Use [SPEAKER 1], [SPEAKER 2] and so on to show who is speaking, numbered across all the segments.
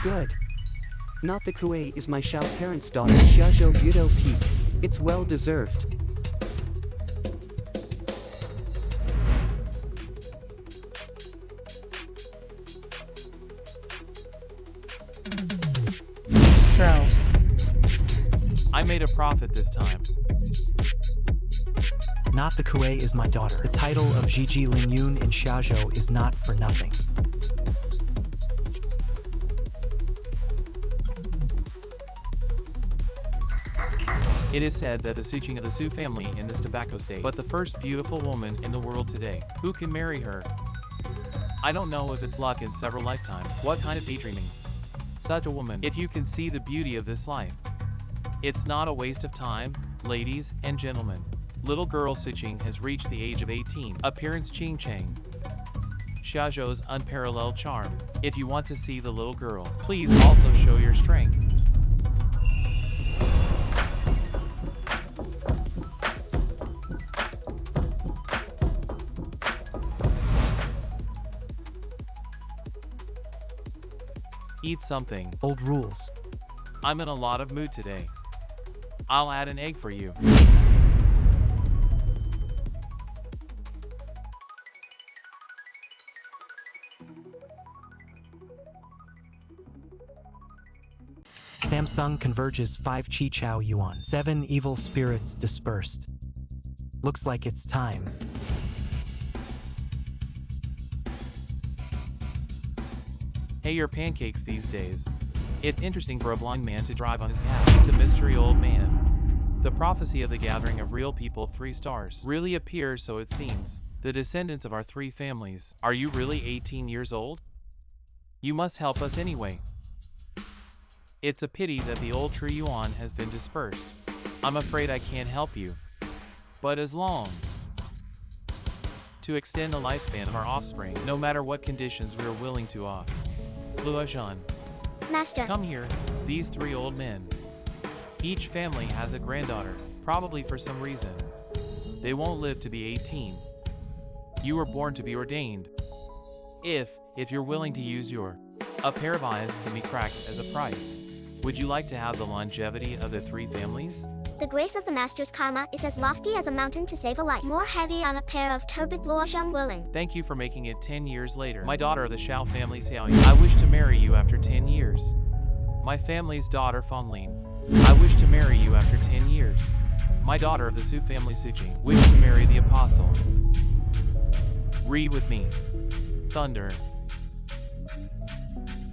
[SPEAKER 1] good. Not the Kuei is my Shao parents' daughter Xiaozhou Yudo Peak. It's well deserved.
[SPEAKER 2] Throw.
[SPEAKER 3] I made a profit this time.
[SPEAKER 4] Not the Kuei is my daughter. The title of Jiji Lingyun in Xiaozhou is not for nothing.
[SPEAKER 3] It is said that the Suching of the Su family in this tobacco state, but the first beautiful woman in the world today. Who can marry her? I don't know if it's luck in several lifetimes. What kind of daydreaming? Such a woman. If you can see the beauty of this life, it's not a waste of time, ladies and gentlemen. Little girl Suching has reached the age of 18. Appearance Ching Chang. Xiaozhou's unparalleled charm. If you want to see the little girl, please also show your strength. Eat something.
[SPEAKER 4] Old rules.
[SPEAKER 3] I'm in a lot of mood today. I'll add an egg for you.
[SPEAKER 4] Samsung converges 5 Chi Chao Yuan. 7 evil spirits dispersed. Looks like it's time.
[SPEAKER 3] Hey, your pancakes these days. It's interesting for a blind man to drive on his cat. He's a mystery old man. The prophecy of the gathering of real people 3 stars really appears, so it seems. The descendants of our 3 families. Are you really 18 years old? You must help us anyway. It's a pity that the old tree Yuan has been dispersed. I'm afraid I can't help you. But as long to extend the lifespan of our offspring, no matter what conditions we are willing to offer. Luojan.
[SPEAKER 5] Master.
[SPEAKER 3] Come here, these 3 old men. Each family has a granddaughter, probably for some reason. They won't live to be 18. You were born to be ordained. If you're willing to use a pair of eyes can be cracked as a price. Would you like to have the longevity of the 3 families?
[SPEAKER 5] The grace of the Master's karma is as lofty as a mountain to save a life. More heavy on a pair of turbid Luoshang willing.
[SPEAKER 3] Thank you for making it 10 years later. My daughter of the Shao family Xiaoyu. I wish to marry you after 10 years. My family's daughter Fanlin. I wish to marry you after 10 years. My daughter of the Su family Suching. Wish to marry the apostle. Read with me. Thunder.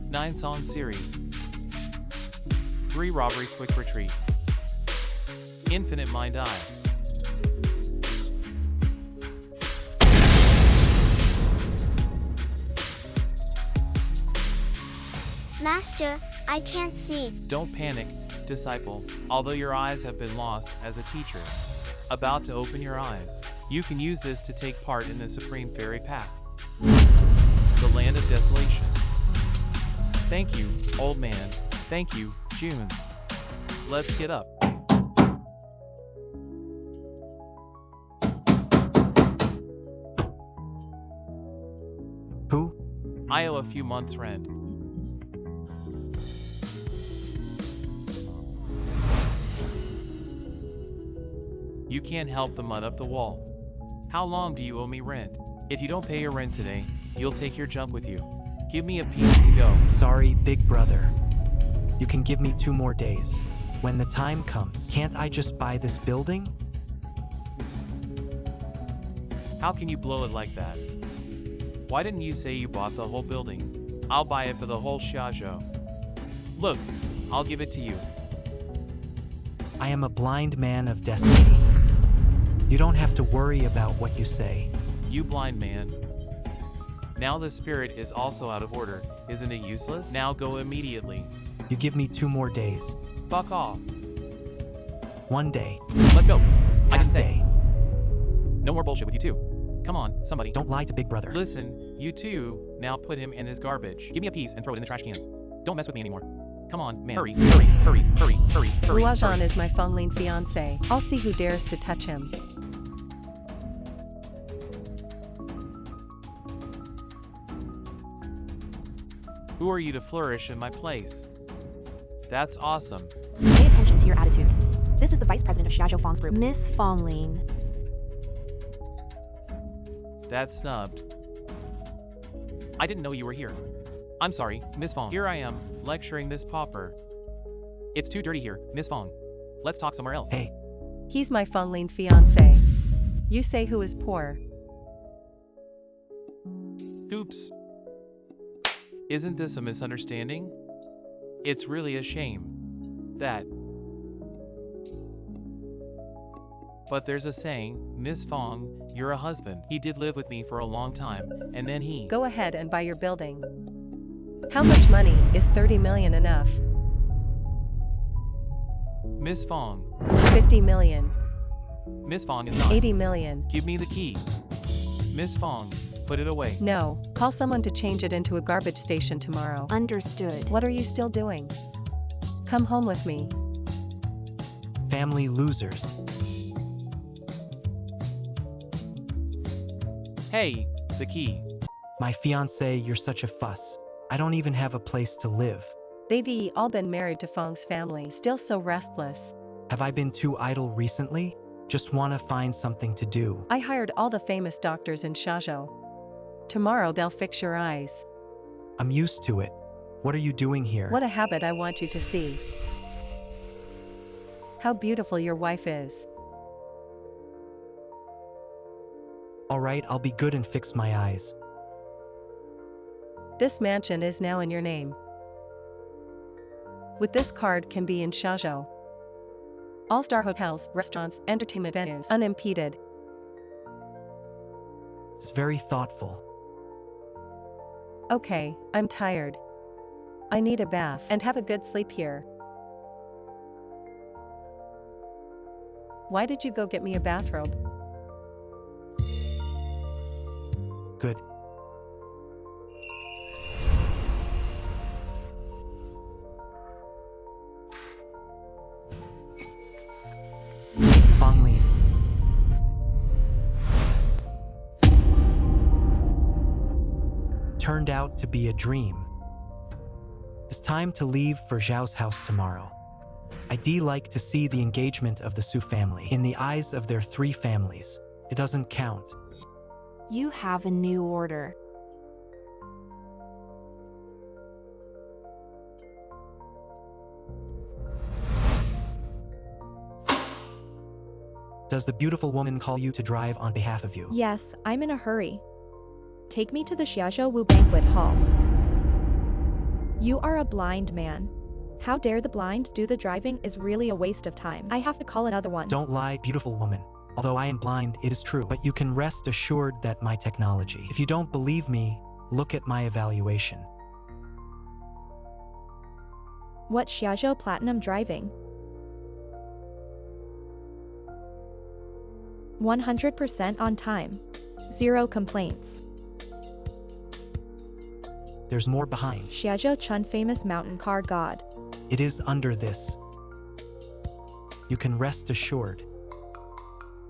[SPEAKER 3] 9 song series. 3 robbery quick retreat. Infinite mind eye.
[SPEAKER 5] Master, I can't see.
[SPEAKER 3] Don't panic, disciple. Although your eyes have been lost as a teacher, about to open your eyes, you can use this to take part in the supreme fairy path. The land of desolation. Thank you, old man. Thank you, June. Let's get up.
[SPEAKER 4] Who?
[SPEAKER 3] I owe a few months' rent. You can't help the mud up the wall. How long do you owe me rent? If you don't pay your rent today, you'll take your junk with you. Give me a piece to go.
[SPEAKER 4] Sorry, big brother. You can give me 2 more days. When the time comes, can't I just buy this building?
[SPEAKER 3] How can you blow it like that? Why didn't you say you bought the whole building? I'll buy it for the whole Xiaozhou. Look, I'll give it to you.
[SPEAKER 4] I am a blind man of destiny. You don't have to worry about what you say.
[SPEAKER 3] You blind man. Now the spirit is also out of order. Isn't it useless? Now go immediately.
[SPEAKER 4] You give me 2 more days.
[SPEAKER 3] Fuck off.
[SPEAKER 4] 1 day.
[SPEAKER 3] Let's go. I
[SPEAKER 4] Half
[SPEAKER 3] can say.
[SPEAKER 4] day.
[SPEAKER 3] No more bullshit with you two. Come on, somebody.
[SPEAKER 4] Don't lie to big brother.
[SPEAKER 3] Listen, you two, now put him in his garbage. Give me a piece and throw it in the trash can. Don't mess with me anymore. Come on, man. Hurry, hurry, hurry, hurry, hurry, hurry.
[SPEAKER 2] Luojan is my Fanlin fiance. I'll see who dares to touch him.
[SPEAKER 3] Who are you to flourish in my place? That's awesome.
[SPEAKER 6] Pay attention to your attitude. This is the vice president of Xiaozhou Fang's group.
[SPEAKER 7] Miss Fongling.
[SPEAKER 3] That's snubbed. I didn't know you were here. I'm sorry, Miss Fong. Here I am, lecturing this pauper. It's too dirty here, Miss Fong. Let's talk somewhere else.
[SPEAKER 4] Hey,
[SPEAKER 2] He's my Fongling fiance. You say who is poor.
[SPEAKER 3] Oops. Isn't this a misunderstanding? It's really a shame. That. But there's a saying, Miss Fong, you're a husband. He did live with me for a long time, and then he.
[SPEAKER 2] Go ahead and buy your building. How much money is 30 million enough?
[SPEAKER 3] Miss Fong.
[SPEAKER 2] 50 million.
[SPEAKER 3] Miss Fong is not.
[SPEAKER 2] 80 million.
[SPEAKER 3] Give me the key. Miss Fong, put it away.
[SPEAKER 2] No, call someone to change it into a garbage station tomorrow.
[SPEAKER 7] Understood.
[SPEAKER 2] What are you still doing? Come home with me.
[SPEAKER 4] family losers.
[SPEAKER 3] Hey, the key.
[SPEAKER 4] My fiance, you're such a fuss. I don't even have a place to live.
[SPEAKER 2] They've all been married to Feng's family, still so restless.
[SPEAKER 4] Have I been too idle recently? Just wanna find something to do.
[SPEAKER 2] I hired all the famous doctors in Xiaozhou. Tomorrow they'll fix your eyes.
[SPEAKER 4] I'm used to it. What are you doing here?
[SPEAKER 2] What a habit I want you to see. How beautiful your wife is.
[SPEAKER 4] Alright, I'll be good and fix my eyes.
[SPEAKER 2] This mansion is now in your name. With this card can be in Xiaozhou. All-star hotels, restaurants, entertainment venues, unimpeded.
[SPEAKER 4] It's very thoughtful.
[SPEAKER 2] Okay, I'm tired. I need a bath and have a good sleep here. Why did you go get me a bathrobe?
[SPEAKER 4] Good. Fongli. Turned out to be a dream. It's time to leave for Zhao's house tomorrow. I'd like to see the engagement of the Su family. In the eyes of their three families, it doesn't count.
[SPEAKER 7] You have a new order.
[SPEAKER 4] Does the beautiful woman call you to drive on behalf of you?
[SPEAKER 8] Yes, I'm in a hurry. Take me to the Xiaozhou Wu banquet hall. You are a blind man. How dare the blind do the driving is really a waste of time. I have to call another one.
[SPEAKER 4] Don't lie, beautiful woman. Although I am blind, it is true. But you can rest assured that my technology. If you don't believe me, look at my evaluation.
[SPEAKER 8] What Xiaozhou Platinum driving? 100% on time. 0 complaints.
[SPEAKER 4] There's more behind.
[SPEAKER 8] Xiaozhou Chun famous mountain car god.
[SPEAKER 4] It is under this. You can rest assured.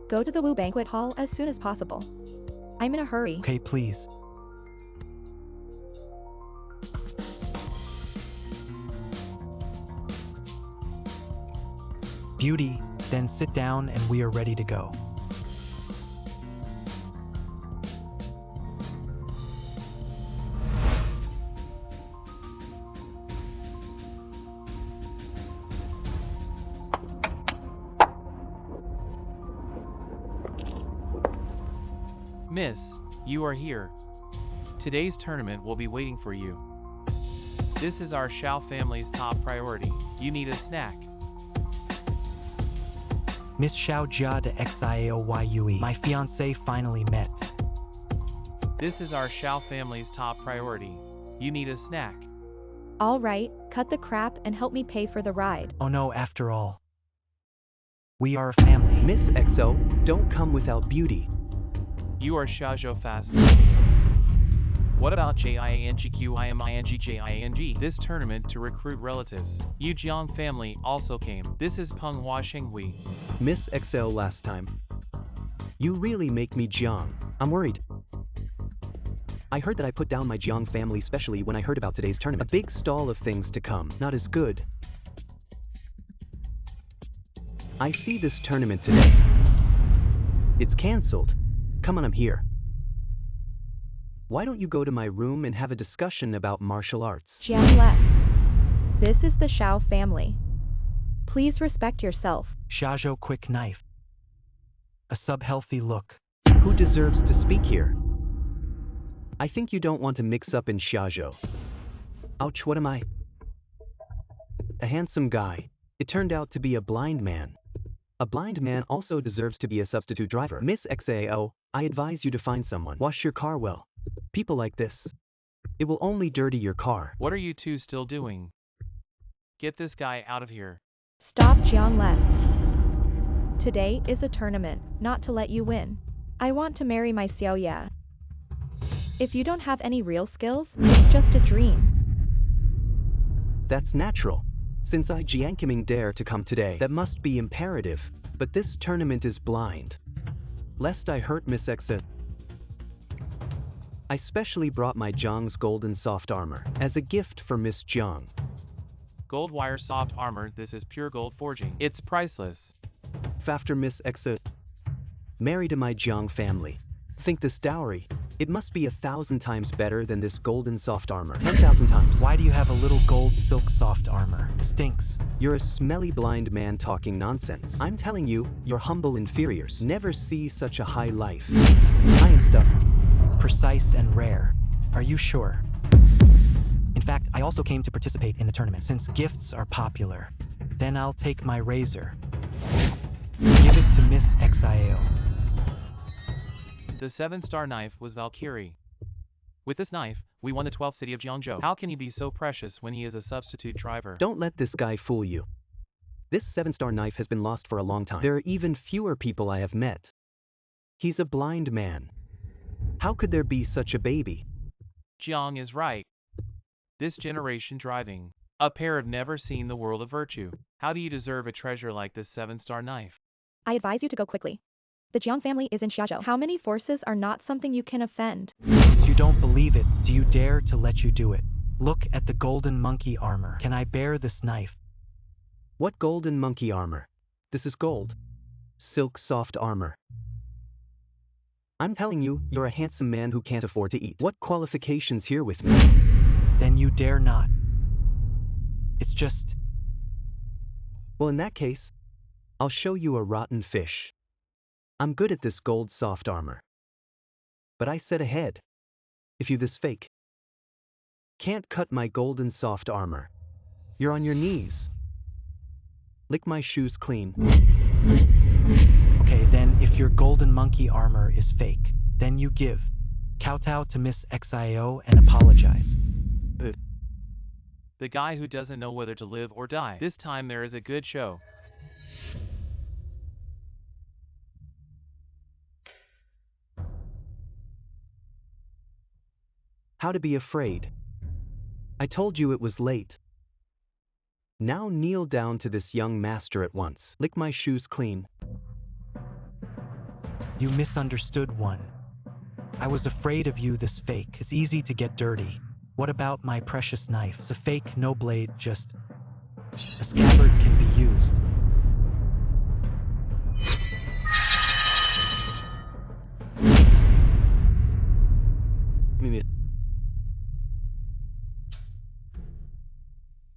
[SPEAKER 8] Go to the Wu banquet hall as soon as possible. I'm in a hurry.
[SPEAKER 4] Okay, please. Beauty, then sit down and we are ready to go.
[SPEAKER 3] Miss, you are here. Today's tournament will be waiting for you. This is our Xiao family's top priority. You need a snack.
[SPEAKER 4] Miss Xiao Jia de Xiaoyue. My fiancé finally met.
[SPEAKER 3] This is our Xiao family's top priority. You need a snack.
[SPEAKER 8] All right, cut the crap and help me pay for the ride.
[SPEAKER 4] Oh no, after all. We are a family.
[SPEAKER 1] Miss XO, don't come without beauty.
[SPEAKER 3] You are Xiaozhou fast. What about JIANGQIMINGJIANG? This tournament to recruit relatives. Yu Jiang family also came. This is Peng Hua Shenghui.
[SPEAKER 1] Miss XL last time. You really make me Jiang. I'm worried. I heard that I put down my Jiang family especially when I heard about today's tournament. A big stall of things to come. Not as good. I see this tournament today. It's cancelled. Come on, I'm here. Why don't you go to my room and have a discussion about martial arts?
[SPEAKER 8] Jiang less. This is the Xiao family. Please respect yourself.
[SPEAKER 4] Xiaozhou quick knife. A sub-healthy look.
[SPEAKER 1] Who deserves to speak here? I think you don't want to mix up in Xiaozhou. Ouch, what am I? A handsome guy. It turned out to be a blind man. A blind man also deserves to be a substitute driver. Miss XAO, I advise you to find someone. Wash your car well. People like this. It will only dirty your car.
[SPEAKER 3] What are you two still doing? Get this guy out of here.
[SPEAKER 8] Stop, Jiang less. Today is a tournament, not to let you win. I want to marry my Xiaoya. If you don't have any real skills, it's just a dream.
[SPEAKER 1] That's natural. Since I Jiankiming dare to come today, that must be imperative. But this tournament is blind. Lest I hurt Miss Exa. I specially brought my Jiang's golden soft armor as a gift for Miss Jiang.
[SPEAKER 3] Gold wire soft armor, this is pure gold forging. It's priceless.
[SPEAKER 1] After Miss Exa. Married to my Jiang family. Think this dowry. It must be 1,000 times better than this golden soft armor. 10,000 times.
[SPEAKER 4] Why do you have a little gold silk soft armor? It stinks.
[SPEAKER 1] You're a smelly blind man talking nonsense. I'm telling you, your humble inferiors never see such a high life. High and stuff.
[SPEAKER 4] Precise and rare. Are you sure? In fact, I also came to participate in the tournament. Since gifts are popular, then I'll take my razor. Give it to Miss XIO.
[SPEAKER 3] The 7-star knife was Valkyrie. With this knife, we won the 12th city of Jiangzhou. How can he be so precious when he is a substitute driver?
[SPEAKER 1] Don't let this guy fool you. This 7-star knife has been lost for a long time. There are even fewer people I have met. He's a blind man. How could there be such a baby?
[SPEAKER 3] Jiang is right. This generation driving. A pair have never seen the world of virtue. How do you deserve a treasure like this 7-star knife?
[SPEAKER 8] I advise you to go quickly. The Jiang family is in Xiaozhou. How many forces are not something you can offend?
[SPEAKER 4] Since you don't believe it, do you dare to let you do it? Look at the golden monkey armor. Can I bear this knife?
[SPEAKER 1] What golden monkey armor? This is gold. Silk soft armor. I'm telling you, you're a handsome man who can't afford to eat. What qualifications here with me?
[SPEAKER 4] Then you dare not. It's just...
[SPEAKER 1] Well, in that case, I'll show you a rotten fish. I'm good at this gold soft armor. But I said ahead. If you this fake can't cut my golden soft armor, you're on your knees. Lick my shoes clean.
[SPEAKER 4] Okay, then if your golden monkey armor is fake, then you give. Kowtow to Miss XIO and apologize.
[SPEAKER 3] The guy who doesn't know whether to live or die. This time there is a good show.
[SPEAKER 1] How to be afraid. I told you it was late. Now kneel down to this young master at once. Lick my shoes clean.
[SPEAKER 4] You misunderstood one. I was afraid of you, this fake. It's easy to get dirty. What about my precious knife? It's a fake, no blade, just... a scabbard can be used.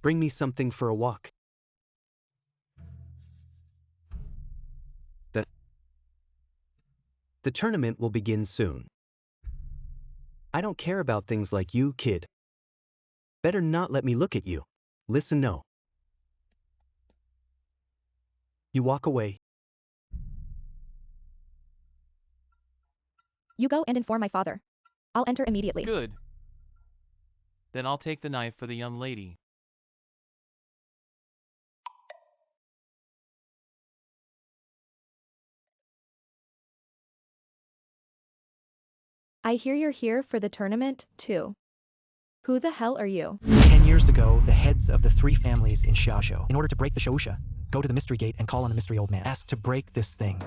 [SPEAKER 1] Bring me something for a walk. The tournament will begin soon. I don't care about things like you, kid. Better not let me look at you. Listen, no. You walk away.
[SPEAKER 8] You go and inform my father. I'll enter immediately.
[SPEAKER 3] Good. Then I'll take the knife for the young lady.
[SPEAKER 8] I hear you're here for the tournament, too. Who the hell are you?
[SPEAKER 4] 10 years ago, the heads of the 3 families in Xiaozhou, in order to break the Shousha, go to the mystery gate and call on the mystery old man. Ask to break this thing.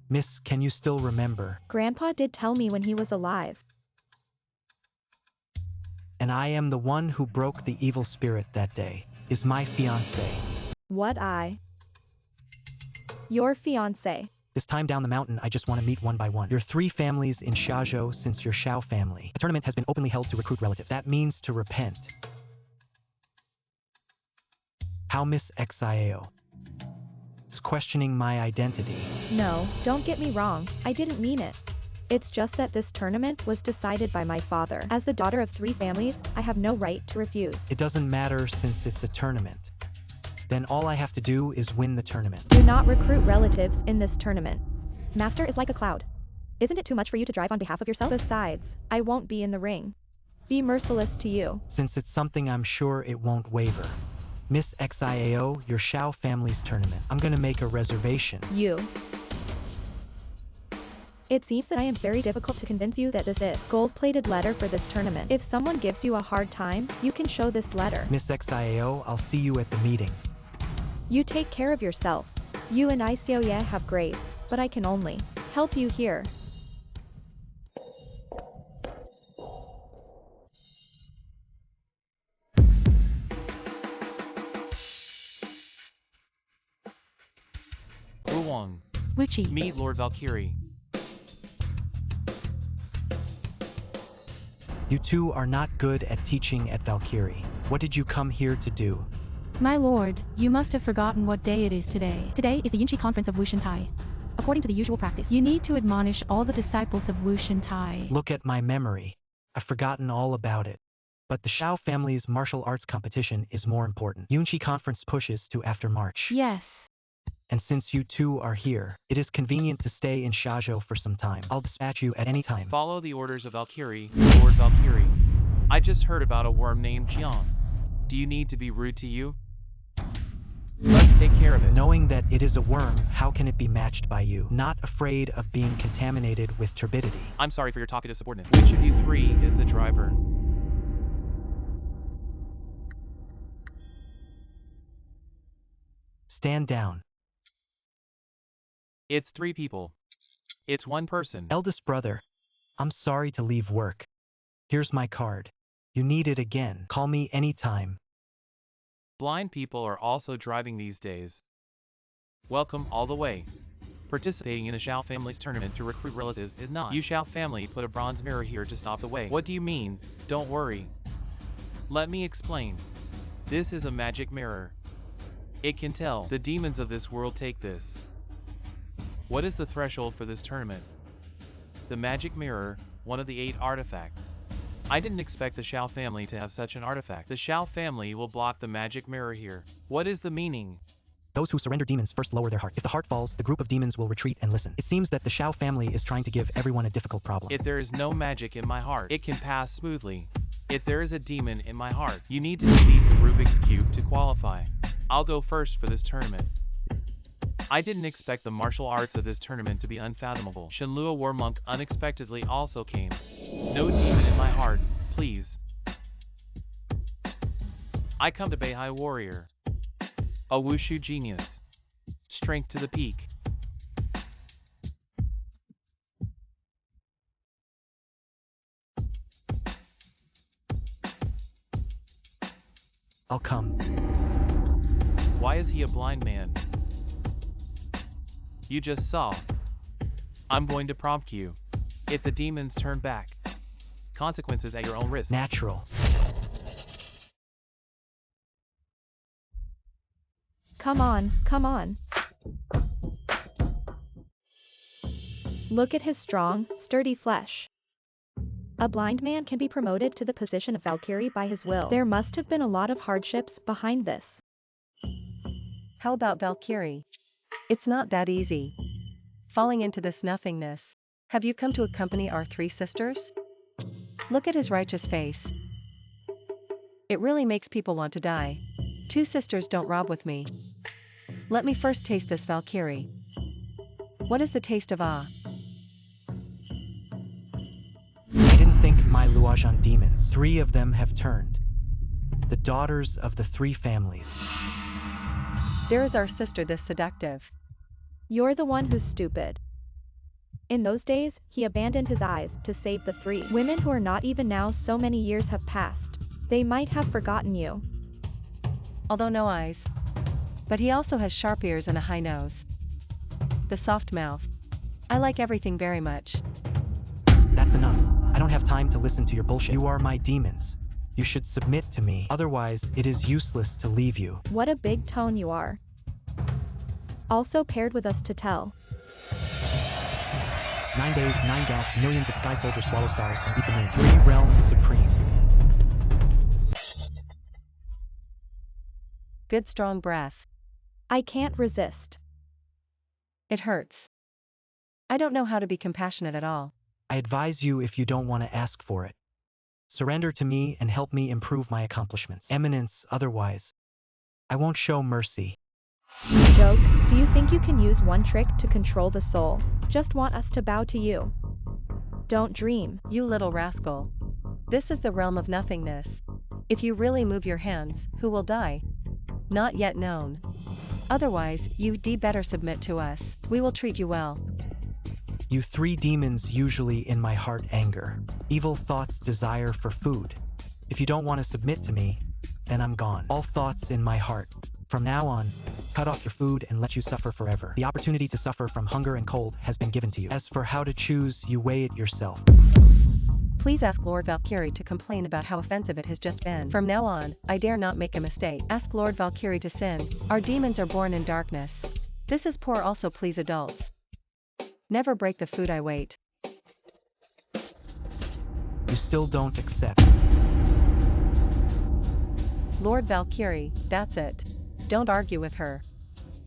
[SPEAKER 4] Miss, can you still remember?
[SPEAKER 8] Grandpa did tell me when he was alive.
[SPEAKER 4] And I am the one who broke the evil spirit that day, is my fiancé.
[SPEAKER 8] What Your fiancé.
[SPEAKER 4] This time down the mountain, I just want to meet one by one. Your 3 families in Xiaozhou since your Xiao family. A tournament has been openly held to recruit relatives. That means to repent. How Miss Xiao is questioning my identity.
[SPEAKER 8] No, don't get me wrong, I didn't mean it. It's just that this tournament was decided by my father. As the daughter of 3 families, I have no right to refuse.
[SPEAKER 4] It doesn't matter since it's a tournament. Then all I have to do is win the tournament.
[SPEAKER 8] Do not recruit relatives in this tournament. Master is like a cloud. Isn't it too much for you to drive on behalf of yourself? Besides, I won't be in the ring. Be merciless to you.
[SPEAKER 4] Since it's something I'm sure it won't waver. Miss Xiao, your Xiao family's tournament. I'm gonna make a reservation.
[SPEAKER 8] You. It seems that I am very difficult to convince you that this is gold-plated letter for this tournament. If someone gives you a hard time, you can show this letter.
[SPEAKER 4] Miss Xiao, I'll see you at the meeting.
[SPEAKER 8] You take care of yourself. You and I Xiaoye have grace, but I can only help you here.
[SPEAKER 3] Wuwang.
[SPEAKER 6] Wuchi.
[SPEAKER 3] Meet Lord Valkyrie.
[SPEAKER 4] You 2 are not good at teaching at Valkyrie. What did you come here to do?
[SPEAKER 6] My lord, you must have forgotten what day it is today. Today is the Yinchi conference of Wushantai. According to the usual practice, you need to admonish all the disciples of Wushantai.
[SPEAKER 4] Look at my memory. I've forgotten all about it. But the Xiao family's martial arts competition is more important. Yunchi conference pushes to after March.
[SPEAKER 6] Yes.
[SPEAKER 4] And since you 2 are here, it is convenient to stay in Xiaozhou for some time. I'll dispatch you at any time.
[SPEAKER 3] Follow the orders of Valkyrie, Lord Valkyrie. I just heard about a worm named Jiang. Do you need to be rude to you? Let's take care of it.
[SPEAKER 4] Knowing that it is a worm, how can it be matched by you? Not afraid of being contaminated with turbidity.
[SPEAKER 3] I'm sorry for your talkative subordinates. Which of you 3 is the driver?
[SPEAKER 4] Stand down.
[SPEAKER 3] It's 3 people. It's 1 person.
[SPEAKER 4] Eldest brother, I'm sorry to leave work. Here's my card. You need it again. Call me anytime.
[SPEAKER 3] Blind people are also driving these days. Welcome all the way. Participating in the Xiao family's tournament to recruit relatives is not. You Xiao family put a bronze mirror here to stop the way. What do you mean? Don't worry. Let me explain. This is a magic mirror. It can tell. The demons of this world take this. What is the threshold for this tournament? The magic mirror, one of the 8 artifacts. I didn't expect the Xiao family to have such an artifact. The Xiao family will block the magic mirror here. What is the meaning?
[SPEAKER 4] Those who surrender demons first lower their hearts. If the heart falls, the group of demons will retreat and listen. It seems that the Xiao family is trying to give everyone a difficult problem.
[SPEAKER 3] If there is no magic in my heart, it can pass smoothly. If there is a demon in my heart, you need to defeat the Rubik's Cube to qualify. I'll go first for this tournament. I didn't expect the martial arts of this tournament to be unfathomable. Shenlua War Monk unexpectedly also came. No demon in my heart, please. I come to Beihai Warrior. A Wushu genius. Strength to the peak.
[SPEAKER 4] I'll come.
[SPEAKER 3] Why is he a blind man? You just saw. I'm going to prompt you. If the demons turn back, consequences at your own risk.
[SPEAKER 4] Natural.
[SPEAKER 8] Come on, come on. Look at his strong, sturdy flesh. A blind man can be promoted to the position of Valkyrie by his will. There must have been a lot of hardships behind this.
[SPEAKER 2] How about Valkyrie? It's not that easy. Falling into this nothingness. Have you come to accompany our 3 sisters? Look at his righteous face. It really makes people want to die. 2 sisters don't rob with me. Let me first taste this Valkyrie. What is the taste of awe?
[SPEAKER 4] I didn't think my Luojan demons. 3 of them have turned. The daughters of the 3 families.
[SPEAKER 2] There is our sister this seductive.
[SPEAKER 8] You're the one who's stupid. In those days, he abandoned his eyes to save the three women who are not even now. So many years have passed. They might have forgotten you.
[SPEAKER 2] Although no eyes. But he also has sharp ears and a high nose. The soft mouth. I like everything very much.
[SPEAKER 4] That's enough. I don't have time to listen to your bullshit. You are my demons. You should submit to me, otherwise it is useless to leave you.
[SPEAKER 8] What a big tone you are. Also paired with us to tell.
[SPEAKER 4] 9 days, 9 gas, millions of sky soldiers swallow stars and eat the moon. 3 realms supreme.
[SPEAKER 2] Good strong breath.
[SPEAKER 8] I can't resist.
[SPEAKER 2] It hurts. I don't know how to be compassionate at all.
[SPEAKER 4] I advise you if you don't want to ask for it. Surrender to me and help me improve my accomplishments. Eminence, otherwise, I won't show mercy.
[SPEAKER 8] Joke, do you think you can use one trick to control the soul? Just want us to bow to you. Don't dream.
[SPEAKER 2] You little rascal. This is the realm of nothingness. If you really move your hands, who will die? Not yet known. Otherwise, you'd better submit to us. We will treat you well.
[SPEAKER 4] You 3 demons usually in my heart anger. Evil thoughts desire for food. If you don't want to submit to me, then I'm gone. All thoughts in my heart. From now on, cut off your food and let you suffer forever. The opportunity to suffer from hunger and cold has been given to you. As for how to choose, you weigh it yourself.
[SPEAKER 2] Please ask Lord Valkyrie to complain about how offensive it has just been. From now on, I dare not make a mistake. Ask Lord Valkyrie to sin. Our demons are born in darkness. This is poor. Also please adults. Never break the food I wait.
[SPEAKER 4] You still don't accept.
[SPEAKER 2] Lord Valkyrie, that's it. Don't argue with her.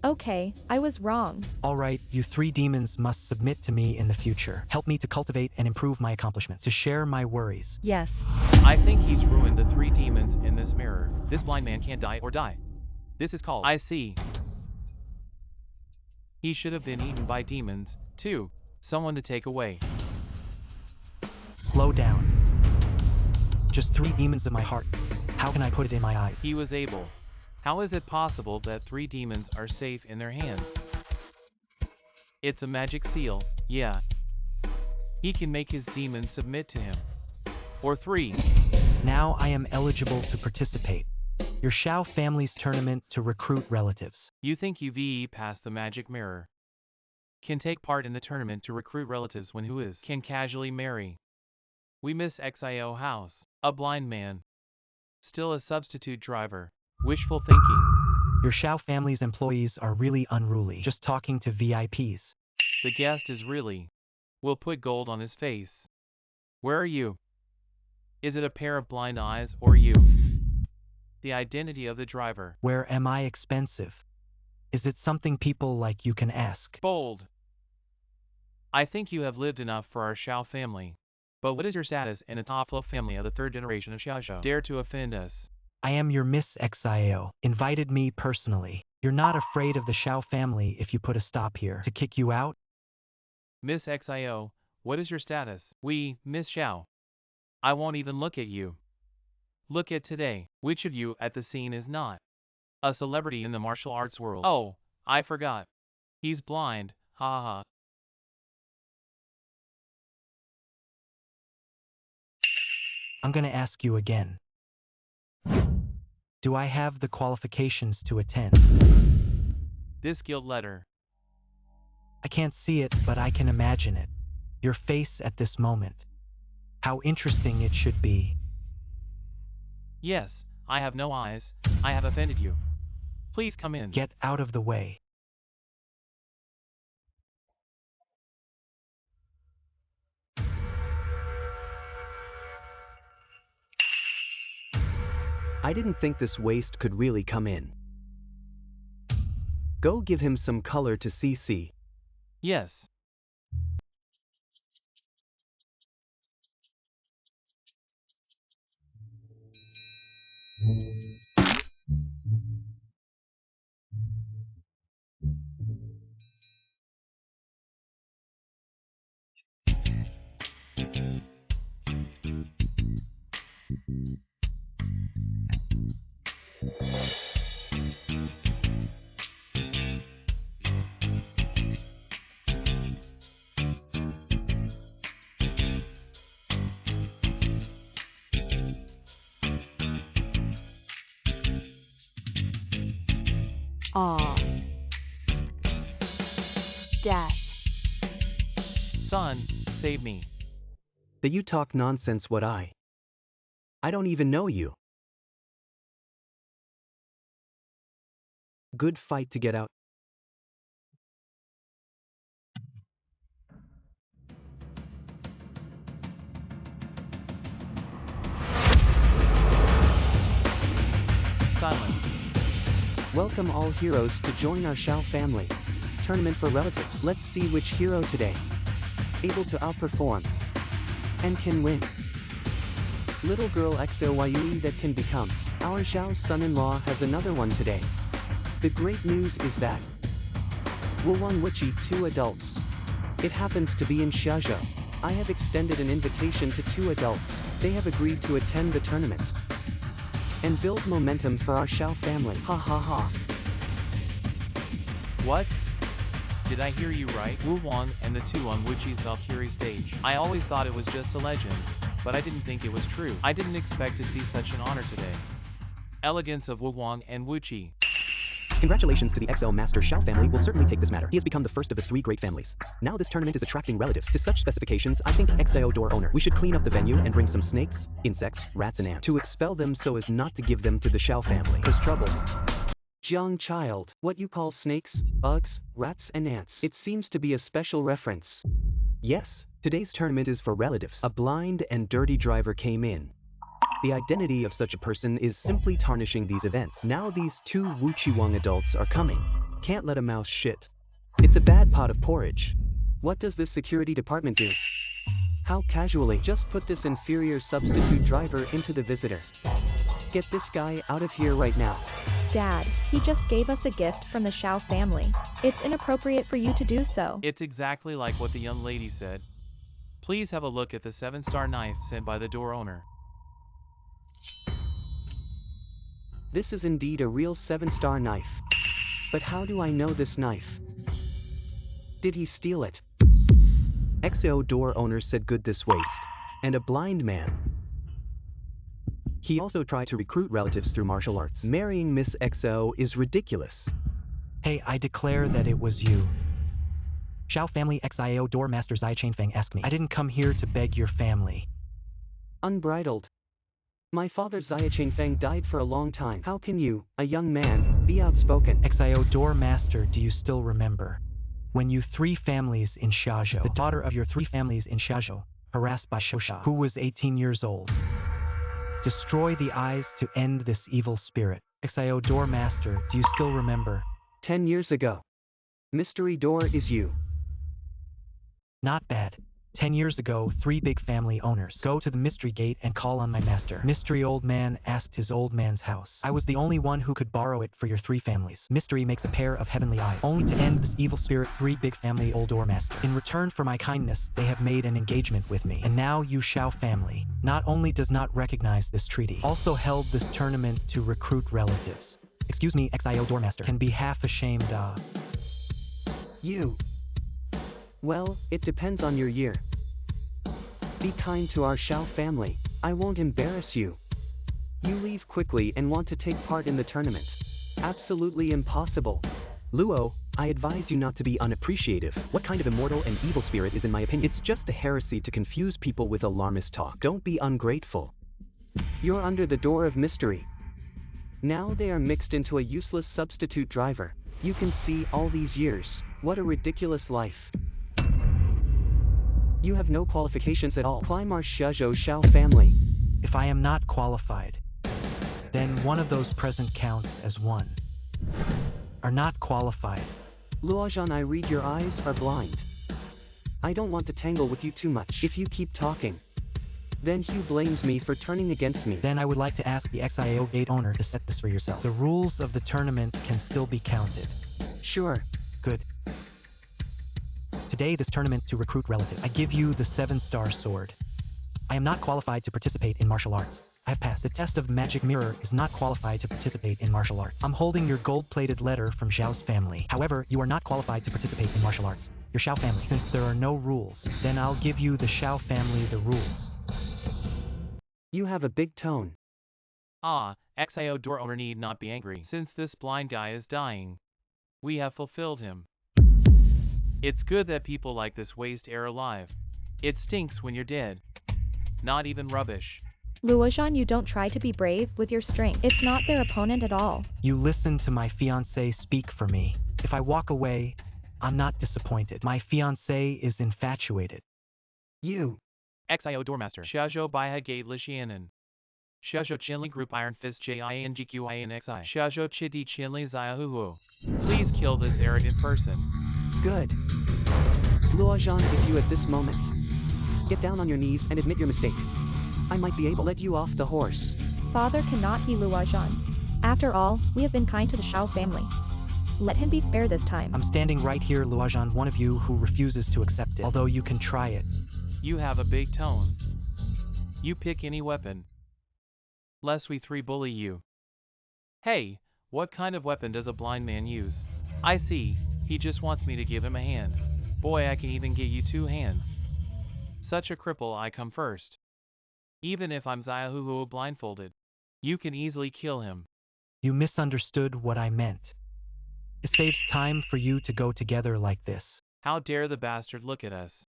[SPEAKER 8] Okay, I was wrong.
[SPEAKER 4] All right, you 3 demons must submit to me in the future. Help me to cultivate and improve my accomplishments, to share my worries.
[SPEAKER 2] Yes.
[SPEAKER 3] I think he's ruined the 3 demons in this mirror. This blind man can't die or die. This is called I see. He should have been eaten by demons, too. Someone to take away.
[SPEAKER 4] Slow down. Just 3 demons of my heart. How can I put it in my eyes?
[SPEAKER 3] He was able. How is it possible that 3 demons are safe in their hands? It's a magic seal, yeah. He can make his demons submit to him. Or 3.
[SPEAKER 4] Now I am eligible to participate. Your Shao family's tournament to recruit relatives.
[SPEAKER 3] You think you VE past the magic mirror. Can take part in the tournament to recruit relatives when who is can casually marry. We miss XIO house. A blind man. Still a substitute driver. Wishful thinking.
[SPEAKER 4] Your Shao family's employees are really unruly. Just talking to VIPs.
[SPEAKER 3] The guest is really. We'll put gold on his face. Where are you? Is it a pair of blind eyes or you? The identity of the driver.
[SPEAKER 4] Where am I expensive? Is it something people like you can ask?
[SPEAKER 3] Bold. I think you have lived enough for our Shao family. But what is your status in a top flow family of the 3rd generation of Xiaozhou? Dare to offend us.
[SPEAKER 4] I am your Miss XIO. Invited me personally. You're not afraid of the Shao family if you put a stop here. To kick you out?
[SPEAKER 3] Miss XIO, what is your status? We, Miss Xiao. I won't even look at you. Look at today. Which of you at the scene is not a celebrity in the martial arts world? Oh, I forgot. He's blind, ha ha.
[SPEAKER 4] I'm gonna ask you again. Do I have the qualifications to attend?
[SPEAKER 3] This guild letter.
[SPEAKER 4] I can't see it, but I can imagine it. Your face at this moment. How interesting it should be.
[SPEAKER 3] Yes, I have no eyes. I have offended you. Please come in.
[SPEAKER 4] Get out of the way.
[SPEAKER 1] I didn't think this waste could really come in. Go give him some color to CC.
[SPEAKER 3] Yes.
[SPEAKER 7] Aw. Death.
[SPEAKER 3] Son, save me.
[SPEAKER 1] That you talk nonsense what I don't even know you. Good fight to get out.
[SPEAKER 3] Silence.
[SPEAKER 1] Welcome all heroes to join our Shao family. Tournament for relatives. Let's see which hero today able to outperform and can win. Little girl XOYUE that can become our Xiao's son-in-law has another one today. The great news is that Wulong Wuchi 2 adults. It happens to be in Xiaozhou. I have extended an invitation to 2 adults. They have agreed to attend the tournament and build momentum for our Xiao family. Ha ha ha.
[SPEAKER 3] What? Did I hear you right? Wu Wang and the 2 on Wuchi's Valkyrie stage. I always thought it was just a legend, but I didn't think it was true. I didn't expect to see such an honor today. Elegance of Wu Wang and Wuchi.
[SPEAKER 1] Congratulations to the XL Master Xiao family will certainly take this matter. He has become the first of the 3 great families. Now this tournament is attracting relatives. To such specifications, I think XAO door owner, we should clean up the venue and bring some snakes, insects, rats and ants to expel them so as not to give them to the Xiao family. Cause trouble. Young child, what you call snakes, bugs, rats and ants? It seems to be a special reference. Yes, today's tournament is for relatives. A blind and dirty driver came in. The identity of such a person is simply tarnishing these events. Now these 2 Wuchi Wang adults are coming. Can't let a mouse shit. It's a bad pot of porridge. What does this security department do? How casually just put this inferior substitute driver into the visitor. Get this guy out of here right now.
[SPEAKER 8] Dad, he just gave us a gift from the Xiao family. It's inappropriate for you to do so.
[SPEAKER 3] It's exactly like what the young lady said. Please have a look at the 7-star knife sent by the door owner.
[SPEAKER 1] This is indeed a real 7-star knife. But how do I know this knife? Did he steal it? XO door owner said good this waste. And a blind man. He also tried to recruit relatives through martial arts. Marrying Miss XO is ridiculous.
[SPEAKER 4] Hey, I declare that it was you. Xiao family XIO door master Zai Chainfeng asked me. I didn't come here to beg your family.
[SPEAKER 1] Unbridled. My father Zia Chainfeng died for a long time. How can you, a young man, be outspoken?
[SPEAKER 4] XIO door master, do you still remember? When you 3 families in Xiaozhou, the daughter of your 3 families in Xiaozhou, harassed by Shosha, who was 18 years old. Destroy the eyes to end this evil spirit. XIO door master, do you still remember?
[SPEAKER 1] 10 years ago. Mystery door is you.
[SPEAKER 4] Not bad. 10 years ago, 3 big family owners go to the mystery gate and call on my master. Mystery old man asked his old man's house. I was the only one who could borrow it for your 3 families. Mystery makes a pair of heavenly eyes, only to end this evil spirit. 3 big family old door master. In return for my kindness, they have made an engagement with me. And now you Xiao family not only does not recognize this treaty, also held this tournament to recruit relatives. Excuse me, XIO doormaster, can be half ashamed.
[SPEAKER 1] You. Well, it depends on your year. Be kind to our Xiao family. I won't embarrass you. You leave quickly and want to take part in the tournament. Absolutely impossible. Luo, I advise you not to be unappreciative. What kind of immortal and evil spirit is in my opinion? It's just a heresy to confuse people with alarmist talk. Don't be ungrateful. You're under the door of mystery. Now they are mixed into a useless substitute driver. You can see all these years. What a ridiculous life. You have no qualifications at all. Climb our Xiaozhou Xiao family.
[SPEAKER 4] If I am not qualified, then one of those present counts as 1. Are not qualified.
[SPEAKER 1] Luozhan, I read your eyes are blind. I don't want to tangle with you too much. If you keep talking, then Hugh blames me for turning against me.
[SPEAKER 4] Then I would like to ask the XIO gate owner to set this for yourself. The rules of the tournament can still be counted.
[SPEAKER 1] Sure.
[SPEAKER 4] Good. Today this tournament to recruit relatives. I give you the 7-star sword. I am not qualified to participate in martial arts. I have passed the test of magic mirror is not qualified to participate in martial arts. I'm holding your gold-plated letter from Zhao's family. However, you are not qualified to participate in martial arts. Your Xiao family. Since there are no rules, then I'll give you the Xiao family the rules.
[SPEAKER 1] You have a big tone.
[SPEAKER 3] Ah, XIO door owner need not be angry, since this blind guy is dying. We have fulfilled him. It's good that people like this waste air alive. It stinks when you're dead. Not even rubbish.
[SPEAKER 8] Luojan, you don't try to be brave with your strength. It's not their opponent at all.
[SPEAKER 4] You listen to my fiancé speak for me. If I walk away, I'm not disappointed. My fiancé is infatuated.
[SPEAKER 1] You.
[SPEAKER 3] XIO Doormaster. Xiaozhou Baiha Gate Lishianan. Xiaozhou Qinli Group Iron Fist JINGQINXI. Xiaozhou Chidi Qinli Ziahuhu. Please kill this arrogant person.
[SPEAKER 1] Good. Luojan, if you at this moment get down on your knees and admit your mistake, I might be able to let you off the horse.
[SPEAKER 8] Father cannot heal Luojan. After all, we have been kind to the Shao family. Let him be spared this time.
[SPEAKER 4] I'm standing right here, Luojan, one of you who refuses to accept it, although you can try it.
[SPEAKER 3] You have a big tone. You pick any weapon. Lest we three bully you. Hey, what kind of weapon does a blind man use? I see, he just wants me to give him a hand. Boy, I can even get you 2 hands. Such a cripple, I come first. Even if I'm Ziahuhu blindfolded, you can easily kill him.
[SPEAKER 4] You misunderstood what I meant. It saves time for you to go together like this.
[SPEAKER 3] How dare the bastard look at us?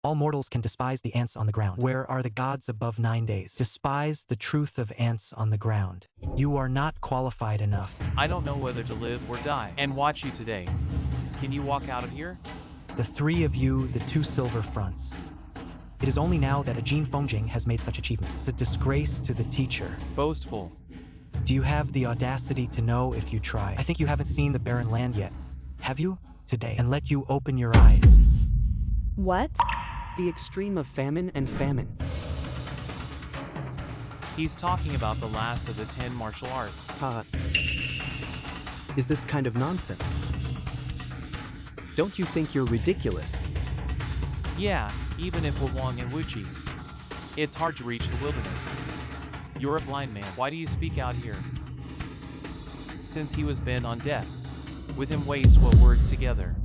[SPEAKER 4] All mortals can despise the ants on the ground. Where are the gods above 9 days? Despise the truth of ants on the ground. You are not qualified enough.
[SPEAKER 3] I don't know whether to live or die and watch you today. Can you walk out of here?
[SPEAKER 4] The 3 of you, the 2 silver fronts. It is only now that a Jin Fongjing has made such achievements. It's a disgrace to the teacher.
[SPEAKER 3] Boastful.
[SPEAKER 4] Do you have the audacity to know if you try? I think you haven't seen the barren land yet. Have you? Today. And let you open your eyes.
[SPEAKER 8] What?
[SPEAKER 1] The extreme of famine and famine.
[SPEAKER 3] He's talking about the last of the 10 martial arts.
[SPEAKER 1] Is this kind of nonsense? Don't you think you're ridiculous?
[SPEAKER 3] Yeah, even if we're Wang and Wuchi. It's hard to reach the wilderness. You're a blind man. Why do you speak out here? Since he was bent on death. With him waste what words together.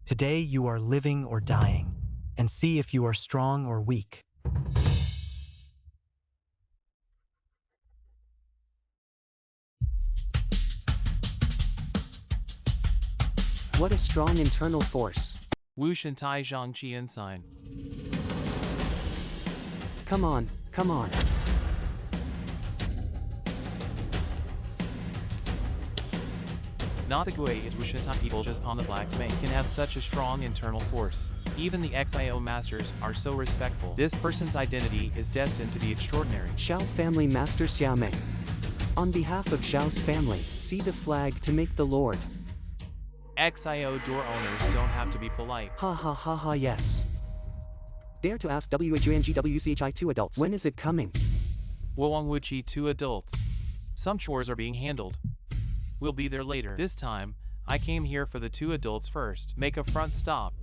[SPEAKER 4] Today you are living or dying, and see if you are strong or weak.
[SPEAKER 1] What a strong internal force.
[SPEAKER 3] Wu Shantai Zhang Qian Sign.
[SPEAKER 1] Come on, come on.
[SPEAKER 3] Not the Gui is Wu Shantai people just on the black domain can have such a strong internal force. Even the XIO masters are so respectful. This person's identity is destined to be extraordinary.
[SPEAKER 1] Shao family master Xiaomei. On behalf of Shao's family, see the flag to make the Lord.
[SPEAKER 3] XIO door owners don't have to be polite.
[SPEAKER 1] Ha ha ha ha yes. Dare to ask WHUNGWCHI 2 adults. When is it coming?
[SPEAKER 3] Wang Wuchi 2 adults. Some chores are being handled. We'll be there later. This time, I came here for the 2 adults first. Make a front stop.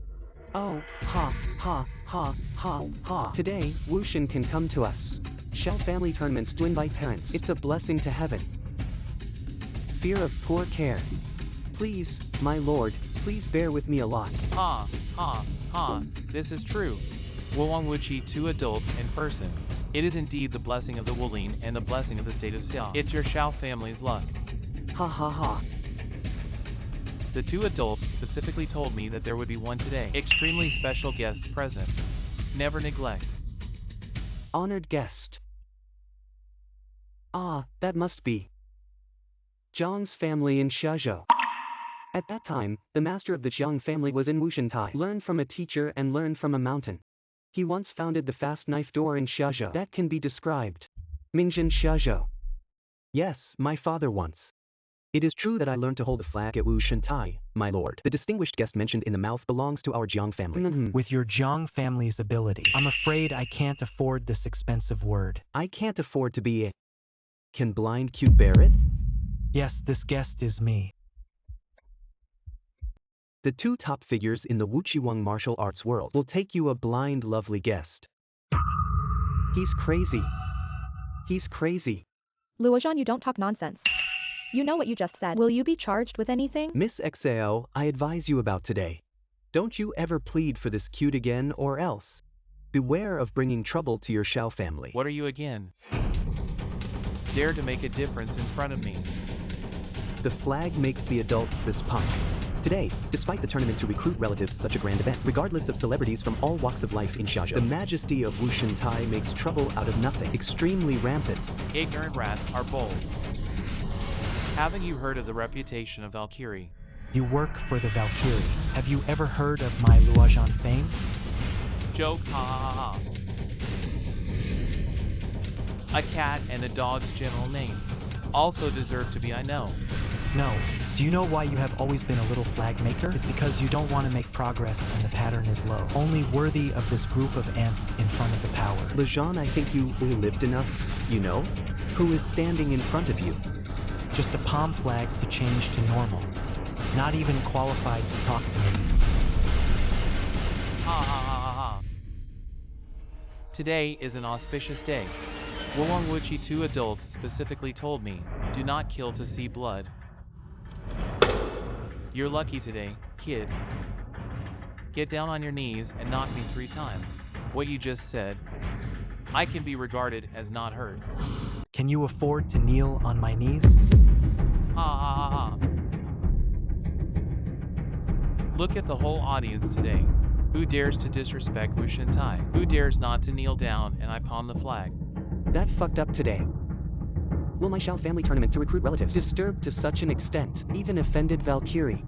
[SPEAKER 1] Oh, ha, ha, ha, ha, ha. Today, Wushan can come to us. Shao family tournaments to invite parents. It's a blessing to heaven. Fear of poor care. Please, my lord, please bear with me a lot.
[SPEAKER 3] Ha, ha, ha, this is true. Wang Wuchi 2 adults in person. It is indeed the blessing of the Wulin and the blessing of the state of Xia. It's your Shao family's luck.
[SPEAKER 1] Ha ha ha.
[SPEAKER 3] The 2 adults specifically told me that there would be one today. Extremely special guests present. Never neglect.
[SPEAKER 1] Honored guest. Ah, that must be Zhang's family in Xiaozhou. At that time, the master of the Zhang family was in Wushantai. Learn from a teacher and learn from a mountain. He once founded the fast knife door in Xiaozhou. That can be described. Mingjin Xiaozhou. Yes, my father once. It is true that I learned to hold the flag at Wushantai, my lord. The distinguished guest mentioned in the mouth belongs to our Jiang family.
[SPEAKER 4] With your Jiang family's ability, I'm afraid I can't afford this expensive word.
[SPEAKER 1] I can't afford to be a... Can blind Q bear it?
[SPEAKER 4] Yes, this guest is me.
[SPEAKER 1] The 2 top figures in the Wuqiwang martial arts world will take you a blind lovely guest. He's crazy. He's crazy.
[SPEAKER 8] Luojan, you don't talk nonsense. You know what you just said. Will you be charged with anything?
[SPEAKER 1] Miss XAO, I advise you about today. Don't you ever plead for this cute again or else. Beware of bringing trouble to your Shao family.
[SPEAKER 3] What are you again? dare to make a difference in front of me.
[SPEAKER 1] The flag makes the adults this punk. Today, despite the tournament to recruit relatives such a grand event, regardless of celebrities from all walks of life in Xiaozhou, the majesty of Wushan Tai makes trouble out of nothing, extremely rampant.
[SPEAKER 3] Ignorant rats are bold. Haven't you heard of the reputation of Valkyrie?
[SPEAKER 4] You work for the Valkyrie. Have you ever heard of my Luojan fame?
[SPEAKER 3] Joke, ha ha ha ha. A cat and a dog's general name also deserve to be I know.
[SPEAKER 4] No. Do you know why you have always been a little flag maker? It's because you don't want to make progress and the pattern is low. Only worthy of this group of ants in front of the power.
[SPEAKER 1] Lejean, I think you lived enough, you know? Who is standing in front of you?
[SPEAKER 4] Just a palm flag to change to normal. Not even qualified to talk to me.
[SPEAKER 3] Ha ha ha ha ha. Today is an auspicious day. Wulong Wuchi, 2 adults specifically told me, do not kill to see blood. You're lucky today, kid. Get down on your knees and knock me 3 times. What you just said, I can be regarded as not heard.
[SPEAKER 4] Can you afford to kneel on my knees?
[SPEAKER 3] Ha ha ha ha. Look at the whole audience today. Who dares to disrespect Wushan Tai? Who dares not to kneel down and I pawn the flag?
[SPEAKER 1] That fucked up today. Will my Xiao family tournament to recruit relatives disturbed to such an extent, even offended Valkyrie?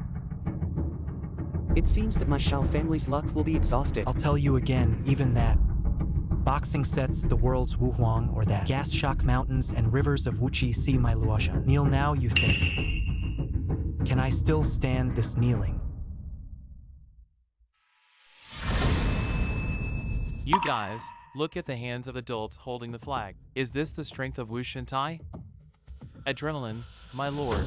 [SPEAKER 1] It seems that my Xiao family's luck will be exhausted.
[SPEAKER 4] I'll tell you again, even that. Boxing sets the world's Wuhuang or that. Gas shock mountains and rivers of Wuchi see my Luojan. Kneel now, you think. Can I still stand this kneeling?
[SPEAKER 3] You guys, look at the hands of adults holding the flag. Is this the strength of Wushan Tai? Adrenaline, my lord.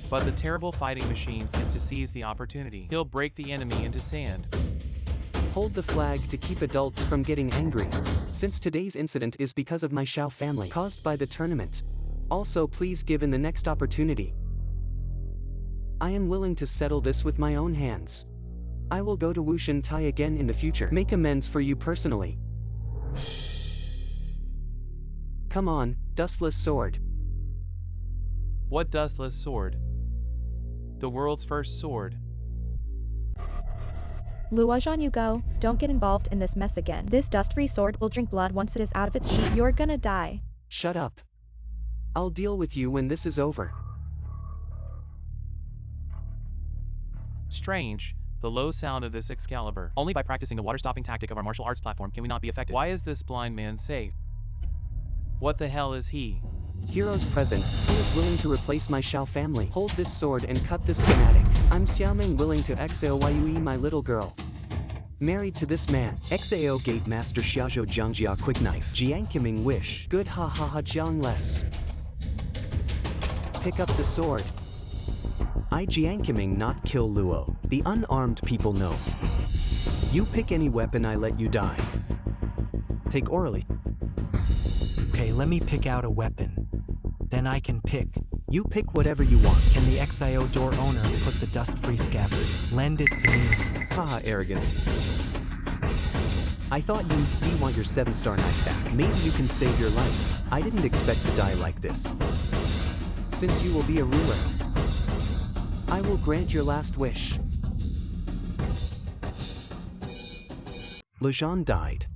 [SPEAKER 3] But the terrible fighting machine is to seize the opportunity. He'll break the enemy into sand.
[SPEAKER 1] Hold the flag to keep adults from getting angry. Since today's incident is because of my Xiao family caused by the tournament. Also, please give in the next opportunity. I am willing to settle this with my own hands. I will go to Wushan Tai again in the future. Make amends for you personally. Come on, dustless sword.
[SPEAKER 3] What dustless sword? The world's first sword.
[SPEAKER 8] Luojan, you go. Don't get involved in this mess again. This dust-free sword will drink blood once it is out of its sheath. You're gonna die.
[SPEAKER 1] Shut up. I'll deal with you when this is over.
[SPEAKER 3] Strange, the low sound of this Excalibur. Only by practicing the water-stopping tactic of our martial arts platform can we not be affected. Why is this blind man safe? What the hell is he?
[SPEAKER 1] Heroes present, who is willing to replace my Xiao family? Hold this sword and cut this fanatic. I'm Xiaoming, willing to exile Yue, my little girl. Married to this man. XAO Gate Master Xiaozhou Jiangjia Quick Knife. Jiankiming Wish. Good ha ha ha Jiang less. Pick up the sword. I Jiankiming not kill Luo. The unarmed people know. You pick any weapon, I let you die. Take orally.
[SPEAKER 4] Okay, let me pick out a weapon. Then I can pick.
[SPEAKER 1] You pick whatever you want.
[SPEAKER 4] Can the XIO door owner put the dust-free scabbard? Lend it to me.
[SPEAKER 1] Haha, arrogant. I thought you want your 7-star knife back. Maybe you can save your life. I didn't expect to die like this. Since you will be a ruler, I will grant your last wish. Lejean died.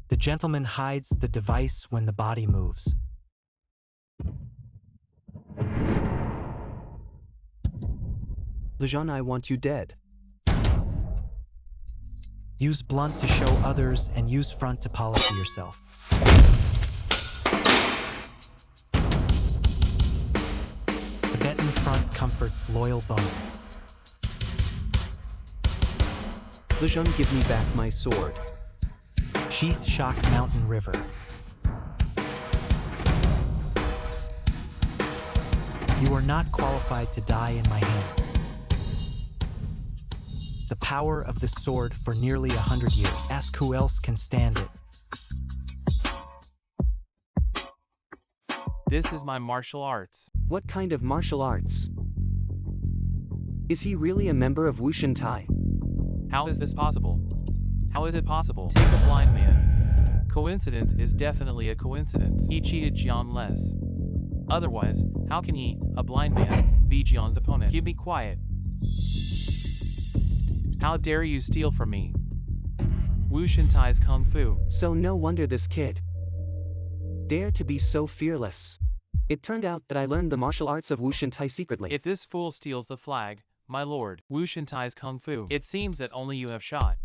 [SPEAKER 4] The gentleman hides the device when the body moves.
[SPEAKER 1] Lejean, I want you dead.
[SPEAKER 4] Use blunt to show others and use front to policy yourself. Tibetan front comforts loyal bone.
[SPEAKER 1] Lejean, give me back my sword.
[SPEAKER 4] Sheath shock mountain river. You are not qualified to die in my hands. The power of this sword for nearly 100 years. Ask who else can stand it.
[SPEAKER 3] This is my martial arts.
[SPEAKER 1] What kind of martial arts? Is he really a member of Wushan Tai?
[SPEAKER 3] How is this possible? How is it possible? Take a blind man. Coincidence is definitely a coincidence. He cheated Jian less. Otherwise, how can he, a blind man, be Jian's opponent? Keep me quiet. How dare you steal from me? Wu Shintai's Kung Fu.
[SPEAKER 1] So no wonder this kid dared to be so fearless. It turned out that I learned the martial arts of Wu Shintai secretly.
[SPEAKER 3] If this fool steals the flag, my lord, Wu Shintai's Kung Fu, it seems that only you have shot.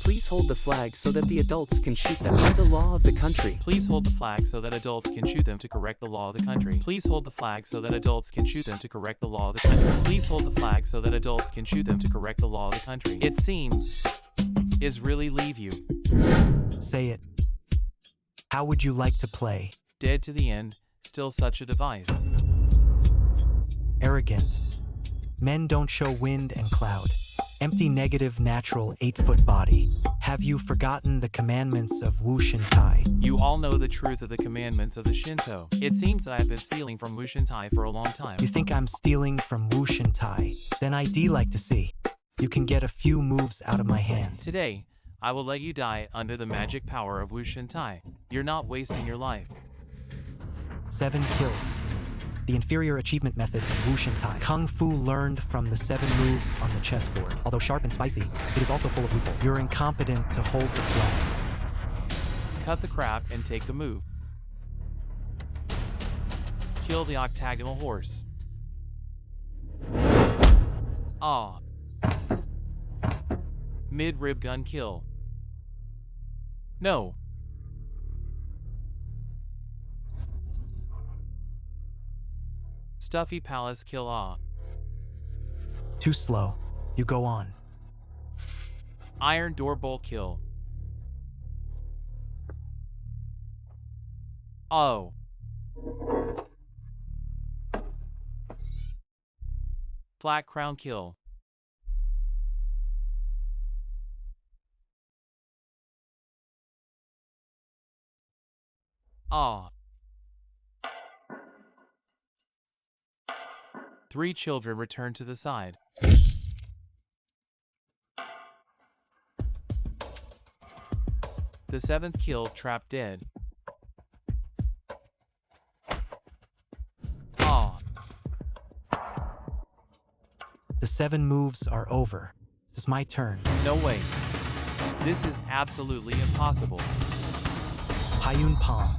[SPEAKER 1] Please hold the flag so that the adults can shoot them. By the law of the country.
[SPEAKER 3] Please hold the flag so that adults can shoot them to correct the law of the country. Please hold the flag so that adults can shoot them to correct the law of the country. Please hold the flag so that adults can shoot them to correct the law of the country. It seems is really leave you.
[SPEAKER 4] Say it. How would you like to play?
[SPEAKER 3] Dead to the end, still such a device.
[SPEAKER 4] Arrogant. Men don't show wind and cloud. Empty negative natural 8-foot body. Have you forgotten the commandments of Wu Shintai?
[SPEAKER 3] You all know the truth of the commandments of the Shinto. It seems that I have been stealing from Wu Shintai for a long time.
[SPEAKER 4] You think I'm stealing from Wu Shintai? Then I'd like to see. You can get a few moves out of my hand.
[SPEAKER 3] Today, I will let you die under the magic power of Wu Shintai. You're not wasting your life.
[SPEAKER 4] 7 kills. The inferior achievement method of Wu Shintai. Kung Fu learned from the 7 moves on the chessboard. Although sharp and spicy, it is also full of loopholes. You're incompetent to hold the flag.
[SPEAKER 3] Cut the crap and take the move. Kill the octagonal horse. Ah. Mid-rib gun kill. No. Stuffy palace kill. Ah.
[SPEAKER 4] Too slow. You go on.
[SPEAKER 3] Iron door bolt kill. Oh. Flat crown kill. Ah. 3 children return to the side. The 7th kill, trapped dead. Ah.
[SPEAKER 4] The 7 moves are over. It's my turn.
[SPEAKER 3] No way. This is absolutely impossible.
[SPEAKER 4] Payun Palm.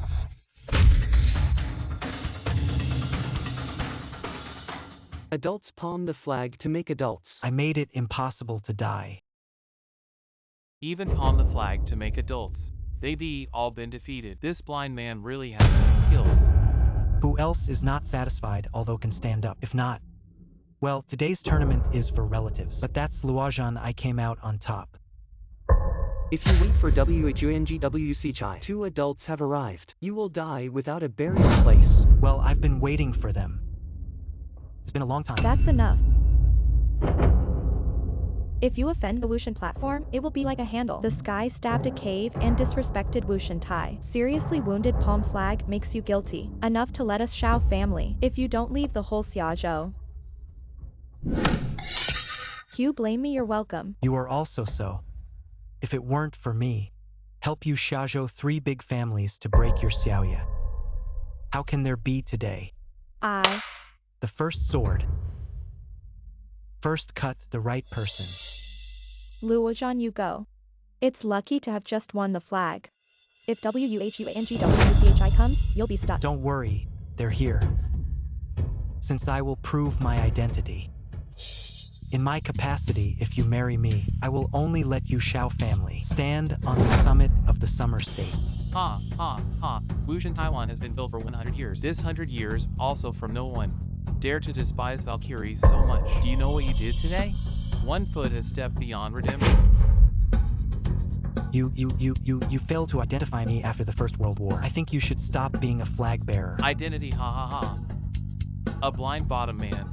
[SPEAKER 1] Adults palm the flag to make adults.
[SPEAKER 4] I made it impossible to die.
[SPEAKER 3] Even palm the flag to make adults. They've all been defeated. This blind man really has some skills.
[SPEAKER 4] Who else is not satisfied although can stand up? If not, well, today's tournament is for relatives. But that's Luojan. I came out on top.
[SPEAKER 1] If you wait for WHUNGWC Chai, 2 adults have arrived. You will die without a burial place.
[SPEAKER 4] Well, I've been waiting for them. It's been a long time.
[SPEAKER 8] That's enough. If you offend the Wushan platform, it will be like a handle. The sky stabbed a cave and disrespected Wushan Tai. Seriously wounded palm flag makes you guilty. Enough to let us Shao family. If you don't leave the whole Xiaozhou. You blame me, you're welcome.
[SPEAKER 4] You are also so. If it weren't for me, help you Xiaozhou 3 big families to break your Xiaoya. How can there be today? The first sword. First cut the right person.
[SPEAKER 8] Luojan, you go. It's lucky to have just won the flag. If WHUNGWCHI comes, you'll be stuck.
[SPEAKER 4] Don't worry, they're here. Since I will prove my identity. In my capacity, if you marry me, I will only let you Shao family stand on the summit of the summer state.
[SPEAKER 3] Ha, ha, ha. Wushan Taiwan has been built for 100 years. This 100 years, also from no one dare to despise Valkyrie so much. Do you know what you did today? 1 foot has stepped beyond redemption.
[SPEAKER 4] You failed to identify me after the First World War. I think you should stop being a flag bearer.
[SPEAKER 3] Identity, ha ha ha. A blind bottom man.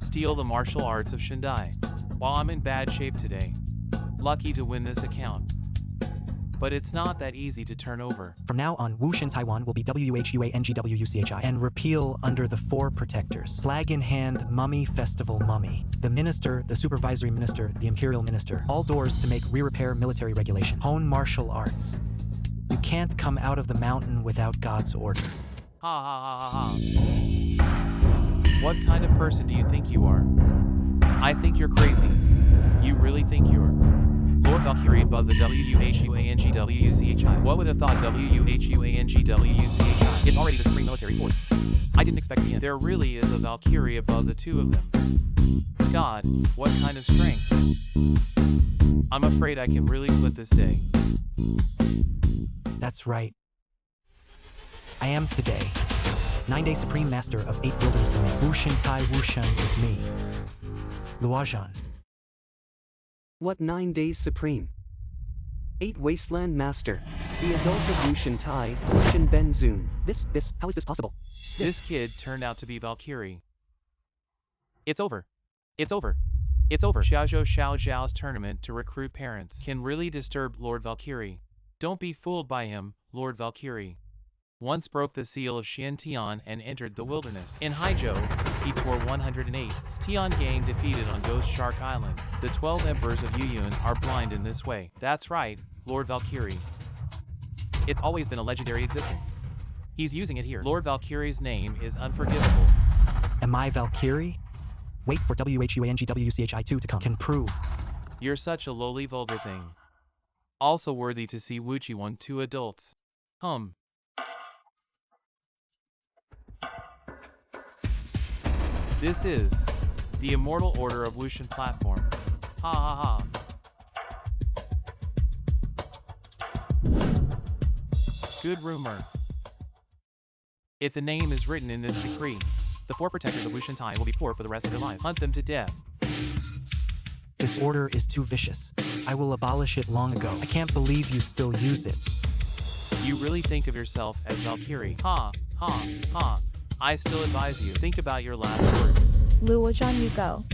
[SPEAKER 3] Steal the martial arts of Shindai. While I'm in bad shape today. Lucky to win this account. but it's not that easy to turn over.
[SPEAKER 4] From now on, Wushan Taiwan will be WHUANGWUCHI and repeal under the 4 protectors. Flag in hand, mummy festival mummy. The minister, the supervisory minister, the imperial minister. All doors to make re-repair military regulations. Hone martial arts. You can't come out of the mountain without God's order.
[SPEAKER 3] Ha ha ha ha ha. What kind of person do you think you are? I think you're crazy. You really think you're Lord Valkyrie above the WUHUANGWUCHI. What would have thought WUHUANGWUCHI? It's already the supreme military force. I didn't expect the end. There really is a Valkyrie above the 2 of them. God, what kind of strength? I'm afraid I can really flip this day.
[SPEAKER 4] That's right. I am today 9-day Supreme Master of 8 Wilderness Domain. Wushan Tai Wushan is me. Luojan.
[SPEAKER 1] What 9 days supreme? 8 Wasteland Master. The adult of Wushan Tai, Wushan Ben Zun. How is this possible?
[SPEAKER 3] This kid turned out to be Valkyrie. It's over. It's over. It's over. Xiaozhou Xiao Zhao's tournament to recruit parents can really disturb Lord Valkyrie. Don't be fooled by him, Lord Valkyrie. Once broke the seal of Xian Tian and entered the wilderness. In Haizhou, he tore 108. Tian gang defeated on Ghost Shark Island. The 12 emperors of Yuyun are blind in this way. That's right, Lord Valkyrie. It's always been a legendary existence. He's using it here. Lord Valkyrie's name is unforgivable.
[SPEAKER 4] Am I Valkyrie? Wait for WHUANGWUCHI2 to come. Can prove.
[SPEAKER 3] You're such a lowly vulgar thing. Also worthy to see Wuchi 1-2 adults. This is the Immortal Order of Wushan Platform. Ha ha ha. Good rumor. If the name is written in this decree, the 4 protectors of Wushan Tai will be poor for the rest of their lives. Hunt them to death.
[SPEAKER 4] This order is too vicious. I will abolish it long ago. I can't believe you still use it.
[SPEAKER 3] You really think of yourself as Valkyrie. Ha, ha, ha. I still advise you, think about your last words.
[SPEAKER 8] Luojan, you go.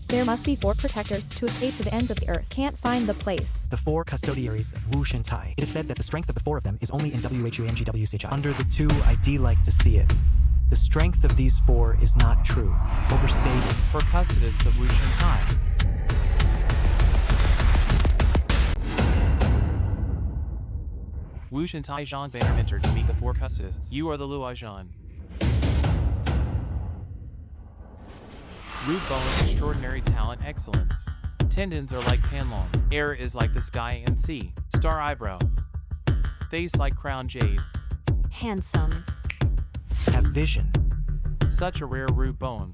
[SPEAKER 8] There must be 4 protectors to escape to the ends of the earth. Can't find the place.
[SPEAKER 4] The 4 custodiaries of Wushan Tai. It is said that the strength of the 4 of them is only in WHUANGWUCHI. Under the 2, I'd like to see it. The strength of these 4 is not true. Overstated.
[SPEAKER 3] For custodists of Wushan Tai. Wushan Tai Zhan Banner entered to meet the 4 custodists. You are the Luojan. Root bone, extraordinary talent, excellence. Tendons are like Panlong. Air is like the sky and sea. Star eyebrow. Face like crown jade.
[SPEAKER 7] Handsome.
[SPEAKER 4] Have vision.
[SPEAKER 3] Such a rare root bone.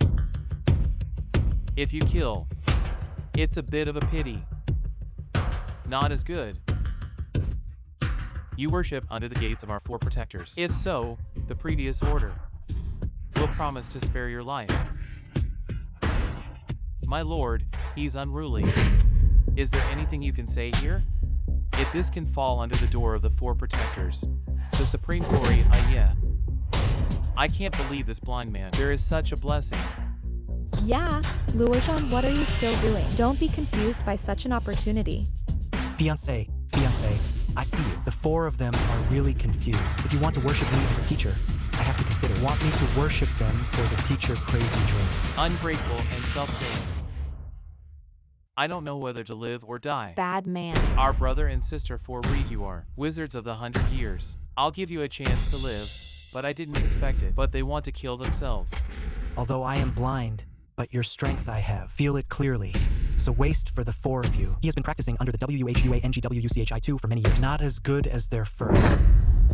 [SPEAKER 3] If you kill, it's a bit of a pity. Not as good. You worship under the gates of our 4 protectors. If so, the previous order will promise to spare your life. My lord, he's unruly. Is there anything you can say here? If this can fall under the door of the 4 protectors, the supreme glory, I can't believe this blind man. There is such a blessing.
[SPEAKER 8] Yeah, Luojan, what are you still doing? Don't be confused by such an opportunity.
[SPEAKER 4] Fiancé, I see you. The 4 of them are really confused. If you want to worship me as a teacher, I have to consider. Want me to worship them for the teacher crazy dream.
[SPEAKER 3] Ungrateful and self-killing. I don't know whether to live or die.
[SPEAKER 7] Bad man.
[SPEAKER 3] Our brother and sister foreread you are. Wizards of the 100 years. I'll give you a chance to live, but I didn't expect it. But they want to kill themselves.
[SPEAKER 4] Although I am blind, but your strength I have. Feel it clearly. It's a waste for the 4 of you. He has been practicing under the WHUANGWUCHI2 for many years. Not as good as their first.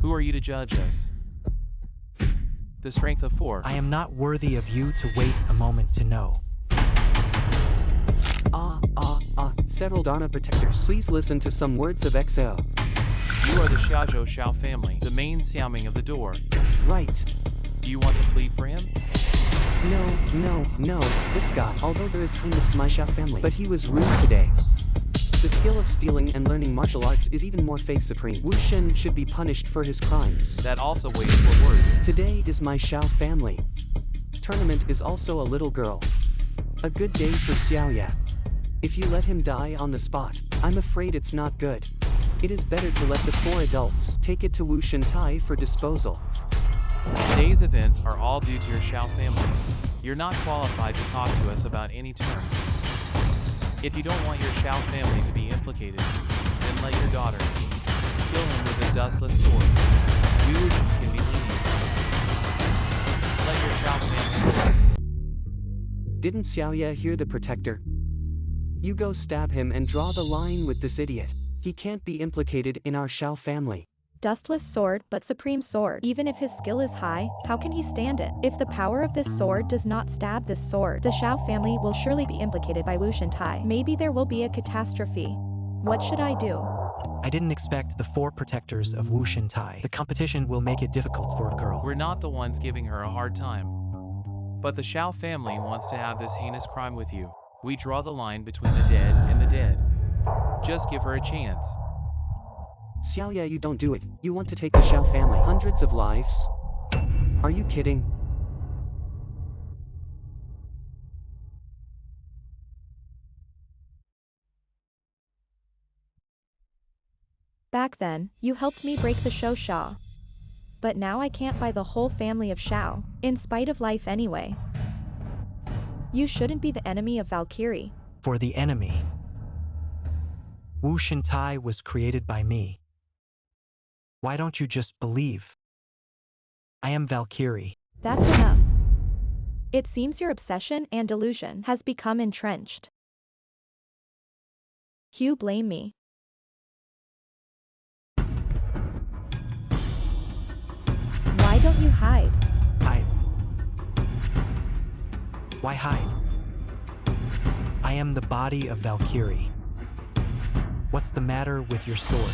[SPEAKER 3] Who are you to judge us? The strength of 4.
[SPEAKER 4] I am not worthy of you to wait a moment to know.
[SPEAKER 1] Several Dharma protectors. Please listen to some words of exhale.
[SPEAKER 3] You are the Xiaozhou Xiao family, the main Xiaoming of the door.
[SPEAKER 1] Right.
[SPEAKER 3] Do you want to plead for him?
[SPEAKER 1] No. This guy, although there is kindness to my Xiao family, but he was rude today. The skill of stealing and learning martial arts is even more fake supreme. Wu Shen should be punished for his crimes.
[SPEAKER 3] That also waits for words.
[SPEAKER 1] Today is my Xiao family. Tournament is also a little girl. A good day for Xiaoya. If you let him die on the spot, I'm afraid it's not good. It is better to let the 4 adults take it to Wushan Tai for disposal.
[SPEAKER 3] Today's events are all due to your Xiao family. You're not qualified to talk to us about any terms. If you don't want your Xiao family to be implicated, then let your daughter kill him with a dustless sword. We can be lenient. Let your Xiao family.
[SPEAKER 1] Didn't Xiaoya hear the protector? You go stab him and draw the line with this idiot. He can't be implicated in our Xiao family.
[SPEAKER 8] Dustless sword but supreme sword. Even if his skill is high, how can he stand it? If the power of this sword does not stab this sword, the Xiao family will surely be implicated by Wushan Tai. Maybe there will be a catastrophe. What should I do?
[SPEAKER 4] I didn't expect the 4 protectors of Wushan Tai. The competition will make it difficult for a girl.
[SPEAKER 3] We're not the ones giving her a hard time. But the Xiao family wants to have this heinous crime with you. We draw the line between the dead and the dead. Just give her a chance.
[SPEAKER 1] Xiaoya, you don't do it. You want to take the Xiao family hundreds of lives? Are you kidding?
[SPEAKER 8] Back then, you helped me break the show Shao. But now I can't buy the whole family of Shao, in spite of life anyway. You shouldn't be the enemy of Valkyrie.
[SPEAKER 4] For the enemy. Wushan Tai was created by me. Why don't you just believe? I am Valkyrie.
[SPEAKER 8] That's enough. It seems your obsession and delusion has become entrenched. You blame me. Why don't you hide?
[SPEAKER 4] Hide. Why hide? I am the body of Valkyrie. What's the matter with your sword?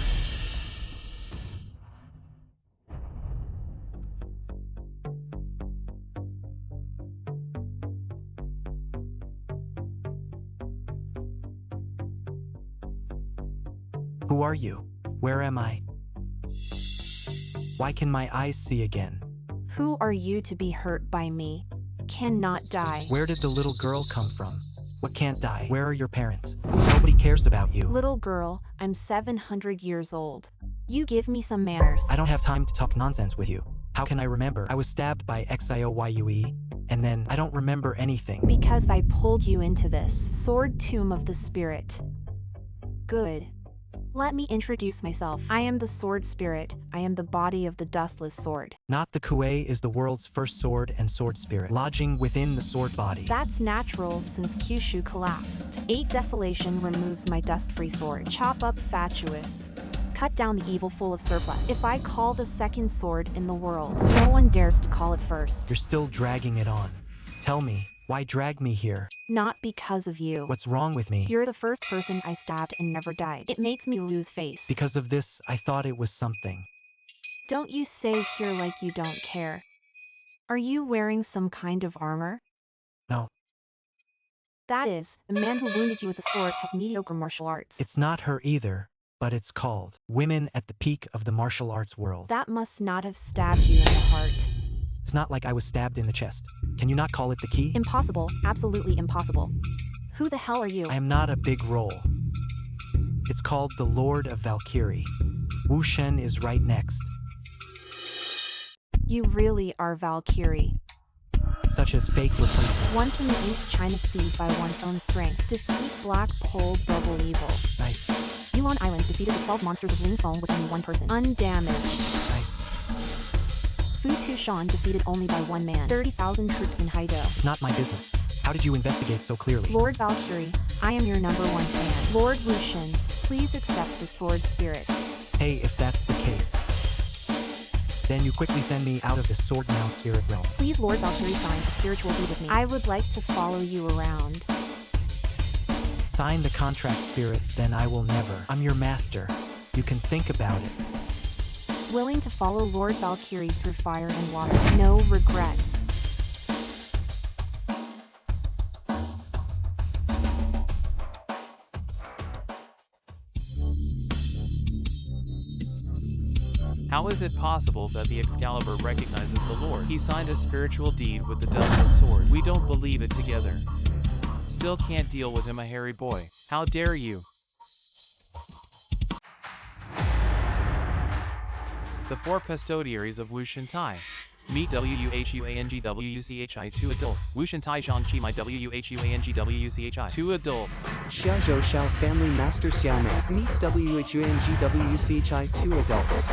[SPEAKER 4] Who are you? Where am I? Why can my eyes see again?
[SPEAKER 7] Who are you to be hurt by me? Cannot die.
[SPEAKER 4] Where did the little girl come from? What can't die? Where are your parents? Nobody cares about you.
[SPEAKER 7] Little girl, I'm 700 years old. You give me some manners.
[SPEAKER 4] I don't have time to talk nonsense with you. How can I remember? I was stabbed by Xioyue, and then I don't remember anything.
[SPEAKER 7] Because I pulled you into this sword tomb of the spirit. Good. Let me introduce myself. I am the sword spirit. I am the body of the dustless sword.
[SPEAKER 4] Not the Kuei is the world's first sword and sword spirit, lodging within the sword body.
[SPEAKER 7] That's natural since Kyushu collapsed. 8 Desolation removes my dust-free sword. Chop up fatuous. Cut down the evil full of surplus. If I call the second sword in the world, no one dares to call it first.
[SPEAKER 4] You're still dragging it on. Tell me, why drag me here?
[SPEAKER 7] Not because of you.
[SPEAKER 4] What's wrong with me?
[SPEAKER 7] You're the first person I stabbed and never died. It makes me lose face.
[SPEAKER 4] Because of this, I thought it was something.
[SPEAKER 7] Don't you say here like you don't care. Are you wearing some kind of armor?
[SPEAKER 4] No.
[SPEAKER 7] That is, the man who wounded you with a sword has mediocre martial arts.
[SPEAKER 4] It's not her either, but it's called Women at the Peak of the Martial Arts World.
[SPEAKER 7] That must not have stabbed you in the heart.
[SPEAKER 4] It's not like I was stabbed in the chest. Can you not call it the key?
[SPEAKER 7] Impossible, absolutely impossible. Who the hell are you?
[SPEAKER 4] I am not a big role. It's called the Lord of Valkyrie. Wu Shen is right next.
[SPEAKER 7] You really are Valkyrie.
[SPEAKER 4] Such as fake replacement.
[SPEAKER 7] Once in the East China Sea by one's own strength. Defeat Black Pole Double Evil.
[SPEAKER 4] Nice.
[SPEAKER 7] Yuan Island defeated the 12 monsters of Ling Feng with only 1 person. Undamaged.
[SPEAKER 4] Nice.
[SPEAKER 7] Fu Tushan defeated only by 1 man. 30,000 troops in Haido.
[SPEAKER 4] It's not my business. How did you investigate so clearly?
[SPEAKER 7] Lord Valkyrie, I am your #1 fan. Lord Wushan, please accept the sword spirit.
[SPEAKER 4] Hey, if that's the case, then you quickly send me out of this sword now spirit realm.
[SPEAKER 7] Please Lord Valkyrie sign a spiritual deed with me. I would like to follow you around.
[SPEAKER 4] Sign the contract, spirit, then I will never. I'm your master. You can think about it.
[SPEAKER 7] Willing to follow Lord Valkyrie through fire and water. No regrets.
[SPEAKER 3] How is it possible that the Excalibur recognizes the Lord? He signed a spiritual deed with the Dustless Sword. We don't believe it together. Still can't deal with him, a hairy boy. How dare you? The 4 custodiaries of Wushan-Tai. Meet WUHUANGWUCHI 2 adults. Wushan-Tai Zhangqi my WUHUANGWUCHI 2 adults.
[SPEAKER 1] Xiaozhou Shao Family Master Xiaomei. Meet WHUNGWCHI 2 adults.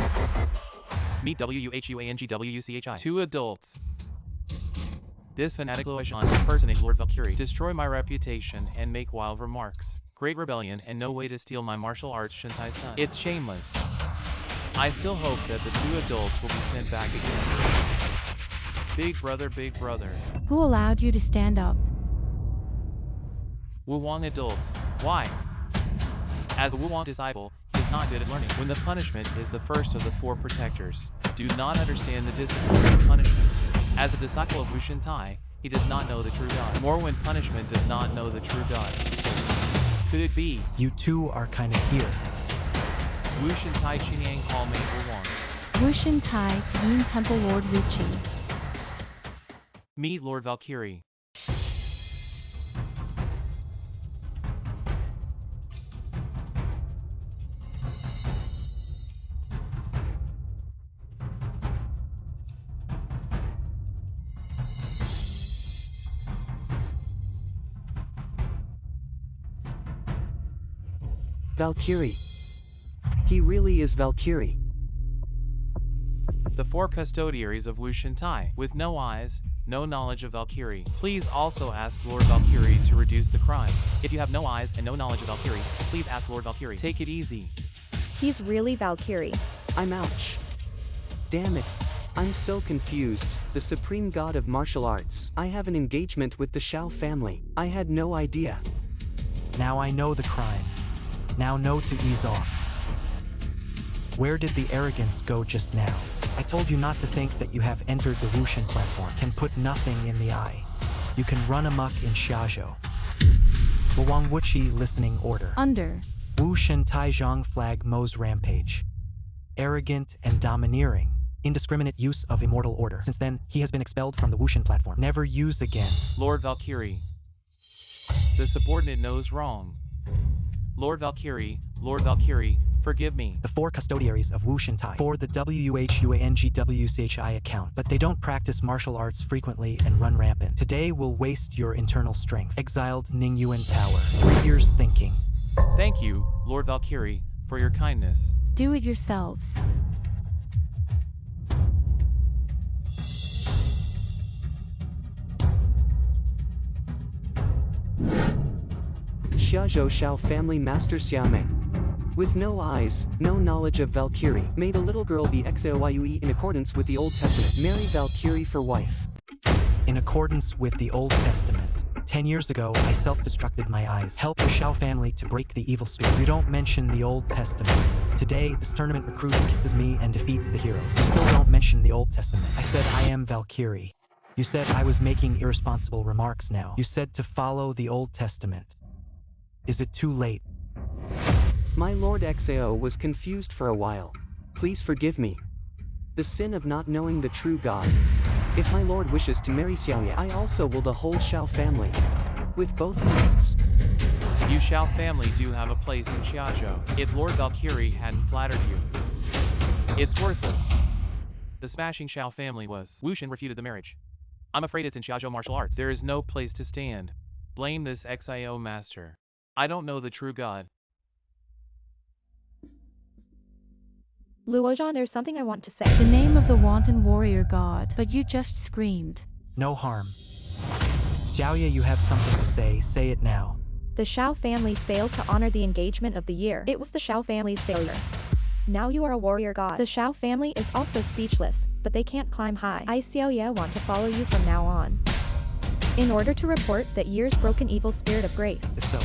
[SPEAKER 3] Meet WUHUANGWCHI 2 adults. This fanatic Luozhan impersonates Lord Valkyrie, destroy my reputation and make wild remarks. Great rebellion and no way to steal my martial arts Shintai son. It's shameless. I still hope that the 2 adults will be sent back again. Big brother, big brother.
[SPEAKER 6] Who allowed you to stand up?
[SPEAKER 3] Wuwang adults. Why? As a Wuwang disciple, he is not good at learning. When the punishment is the first of the 4 protectors, do not understand the discipline of punishment. As a disciple of Wushan-Tai, he does not know the true God. More when punishment does not know the true God. Could it be?
[SPEAKER 4] You two are kind of here.
[SPEAKER 3] Wushan-Tai Qingyang Hall Mei Wuwang.
[SPEAKER 6] Wushan-Tai Yin Temple Lord Wuchi.
[SPEAKER 3] Meet Lord Valkyrie.
[SPEAKER 1] Valkyrie. He really is Valkyrie.
[SPEAKER 3] The 4 custodiaries of Wushan-Tai, with no eyes, no knowledge of Valkyrie. Please also ask Lord Valkyrie to reduce the crime. If you have no eyes and no knowledge of Valkyrie, please ask Lord Valkyrie. Take it easy.
[SPEAKER 8] He's really Valkyrie.
[SPEAKER 1] I'm ouch. Damn it. I'm so confused. The supreme god of martial arts. I have an engagement with the Shao family. I had no idea.
[SPEAKER 4] Now I know the crime. Now know to ease off. Where did the arrogance go just now? I told you not to think that you have entered the Wushan platform. Can put nothing in the eye. You can run amok in Xiaozhou. Wuwang Wuchi listening order.
[SPEAKER 6] Under.
[SPEAKER 4] Wushan Taizhong flag Mo's rampage. Arrogant and domineering. Indiscriminate use of immortal order. Since then, he has been expelled from the Wushan platform. Never use again.
[SPEAKER 3] Lord Valkyrie. The subordinate knows wrong. Lord Valkyrie, forgive me.
[SPEAKER 4] The 4 custodiaries of Wushan-Tai for the WHUANGWCHI account, but they don't practice martial arts frequently and run rampant. Today will waste your internal strength. Exiled Ningyuan Tower. 3 years thinking.
[SPEAKER 3] Thank you, Lord Valkyrie, for your kindness.
[SPEAKER 6] Do it yourselves.
[SPEAKER 1] Xiaozhou Shao Family Master Xiaomei. With no eyes, no knowledge of Valkyrie, made a little girl be Xoyue in accordance with the Old Testament. Marry Valkyrie for wife.
[SPEAKER 4] In accordance with the Old Testament. 10 years ago, I self-destructed my eyes. Help the Shao family to break the evil spirit. You don't mention the Old Testament. Today, this tournament recruits kisses me and defeats the heroes. You still don't mention the Old Testament. I said I am Valkyrie. You said I was making irresponsible remarks now. You said to follow the Old Testament. Is it too late?
[SPEAKER 1] My Lord XAO was confused for a while. Please forgive me. The sin of not knowing the true God. If my lord wishes to marry Xiaoye, I also will the whole Shao family. With both hands.
[SPEAKER 3] You Shao family do have a place in Xiaozhou. If Lord Valkyrie hadn't flattered you, it's worthless. The smashing Shao family was. Wushan refuted the marriage. I'm afraid it's in Xiaozhou martial arts. There is no place to stand. Blame this XIO master. I don't know the true God.
[SPEAKER 8] Luozhan, there's something I want to say.
[SPEAKER 6] The name of the wanton warrior god, but you just screamed.
[SPEAKER 4] No harm. Xiaoye, you have something to say it now.
[SPEAKER 8] The Shao family failed to honor the engagement of the year. It was the Shao family's failure. Now you are a warrior god. The Shao family is also speechless, but they can't climb high. I Xiaoye want to follow you from now on. In order to report that year's broken evil spirit of grace.
[SPEAKER 4] If so,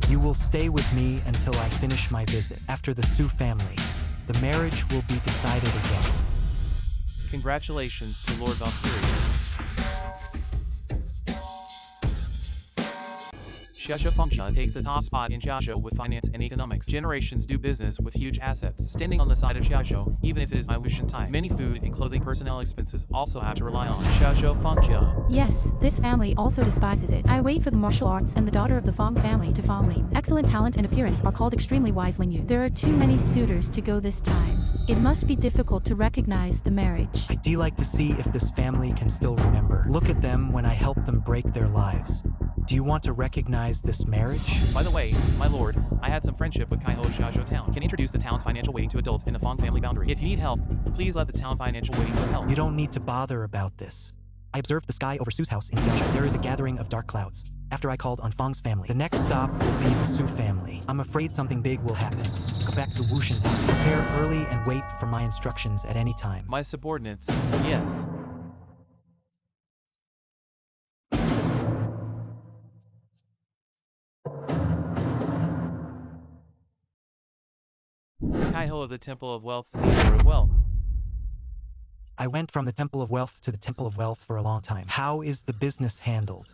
[SPEAKER 4] you will stay with me until I finish my visit. After the Su family, the marriage will be decided again.
[SPEAKER 3] Congratulations to Lord Valkyrie. Xiaozhou Fengsha takes the top spot in Xiaozhou with finance and economics. Generations do business with huge assets. Standing on the side of Xiaozhou, even if it is my Wushantai, many food and clothing personnel expenses also have to rely on Xiaozhou Fengsha.
[SPEAKER 6] Yes, this family also despises it. I wait for the martial arts and the daughter of the Fong family to Fong Lin. Excellent talent and appearance are called extremely wise Lin Yu. There are too many suitors to go this time. It must be difficult to recognize the marriage.
[SPEAKER 4] I do like to see if this family can still remember. Look at them when I help them break their lives. Do you want to recognize this marriage?
[SPEAKER 3] By the way, my lord, I had some friendship with Kaiho Xiaozhou Town. Can introduce the town's financial weighting to adults in the Fong family boundary. If you need help, please let the town financial weighting help.
[SPEAKER 4] You don't need to bother about this. I observed the sky over Su's house in Xiaozhou. There is a gathering of dark clouds. After I called on Fong's family, the next stop will be the Su family. I'm afraid something big will happen. Go back to Wushan. Prepare early and wait for my instructions at any time.
[SPEAKER 3] My subordinates, yes. Kaiho of the Temple of Wealth sees Lord of Wealth.
[SPEAKER 4] I went from the Temple of Wealth to the Temple of Wealth for a long time. How is the business handled?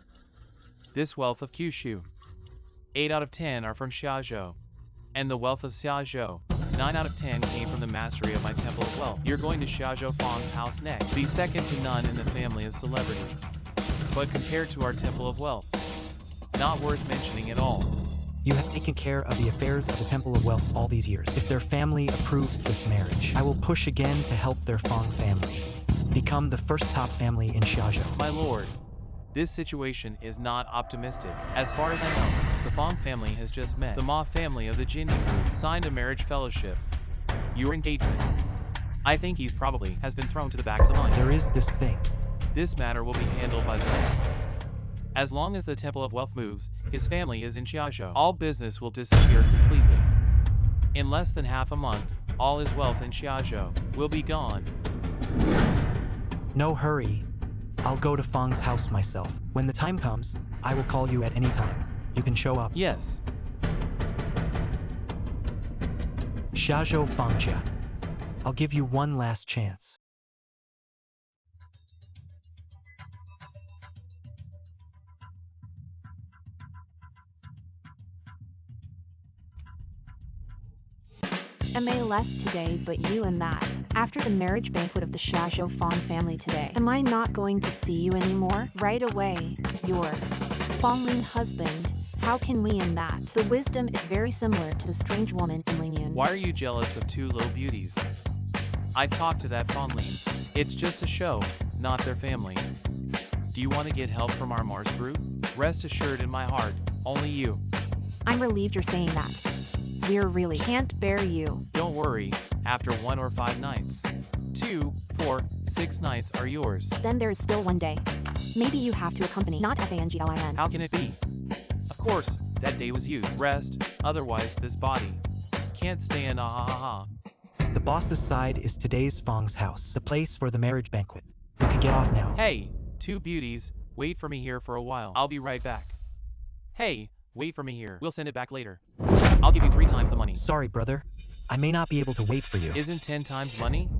[SPEAKER 3] This wealth of Kyushu. 8 out of 10 are from Xiaozhou. And the wealth of Xiaozhou. 9 out of 10 came from the mastery of my Temple of Wealth. You're going to Xiaozhou Fong's house next. Be second to none in the family of celebrities. But compared to our Temple of Wealth, not worth mentioning at all.
[SPEAKER 4] You have taken care of the affairs of the Temple of Wealth all these years. If their family approves this marriage, I will push again to help their Fong family become the first top family in Xiaozhou.
[SPEAKER 3] My lord, this situation is not optimistic. As far as I know, the Fong family has just met. The Ma family of the Jinni group signed a marriage fellowship. Your engagement. I think he's probably has been thrown to the back of the line.
[SPEAKER 4] There is this thing.
[SPEAKER 3] This matter will be handled by the next. As long as the Temple of Wealth moves, his family is in Xiaozhou. All business will disappear completely. In less than half a month, all his wealth in Xiaozhou will be gone.
[SPEAKER 4] No hurry. I'll go to Fong's house myself. When the time comes, I will call you at any time. You can show up.
[SPEAKER 3] Yes.
[SPEAKER 4] Xiaozhou Fengxia. I'll give you one last chance.
[SPEAKER 7] MA less today, but you and that. After the marriage banquet of the Xiaozhou Fong family today, am I not going to see you anymore? Right away, your Fonglin husband. How can we in that? The wisdom is very similar to the strange woman in Lingyun.
[SPEAKER 3] Why are you jealous of two little beauties? I talked to that Fonglin. It's just a show, not their family. Do you want to get help from our Mars group? Rest assured in my heart, only you.
[SPEAKER 7] I'm relieved you're saying that. We're really can't bear you.
[SPEAKER 3] Don't worry, after 1 or 5 nights. 2, 4, 6 nights are yours.
[SPEAKER 7] Then there is still one day. Maybe you have to accompany, not Fanglin.
[SPEAKER 3] How can it be? Of course, that day was used. Rest, otherwise this body can't stay in
[SPEAKER 4] The boss's side is today's Fong's house, the place for the marriage banquet. You can get off now.
[SPEAKER 3] Hey, two beauties, wait for me here for a while. I'll be right back. Hey, wait for me here. We'll send it back later. I'll give you 3 times the money.
[SPEAKER 4] Sorry, brother. I may not be able to wait for you.
[SPEAKER 3] Isn't 10 times money?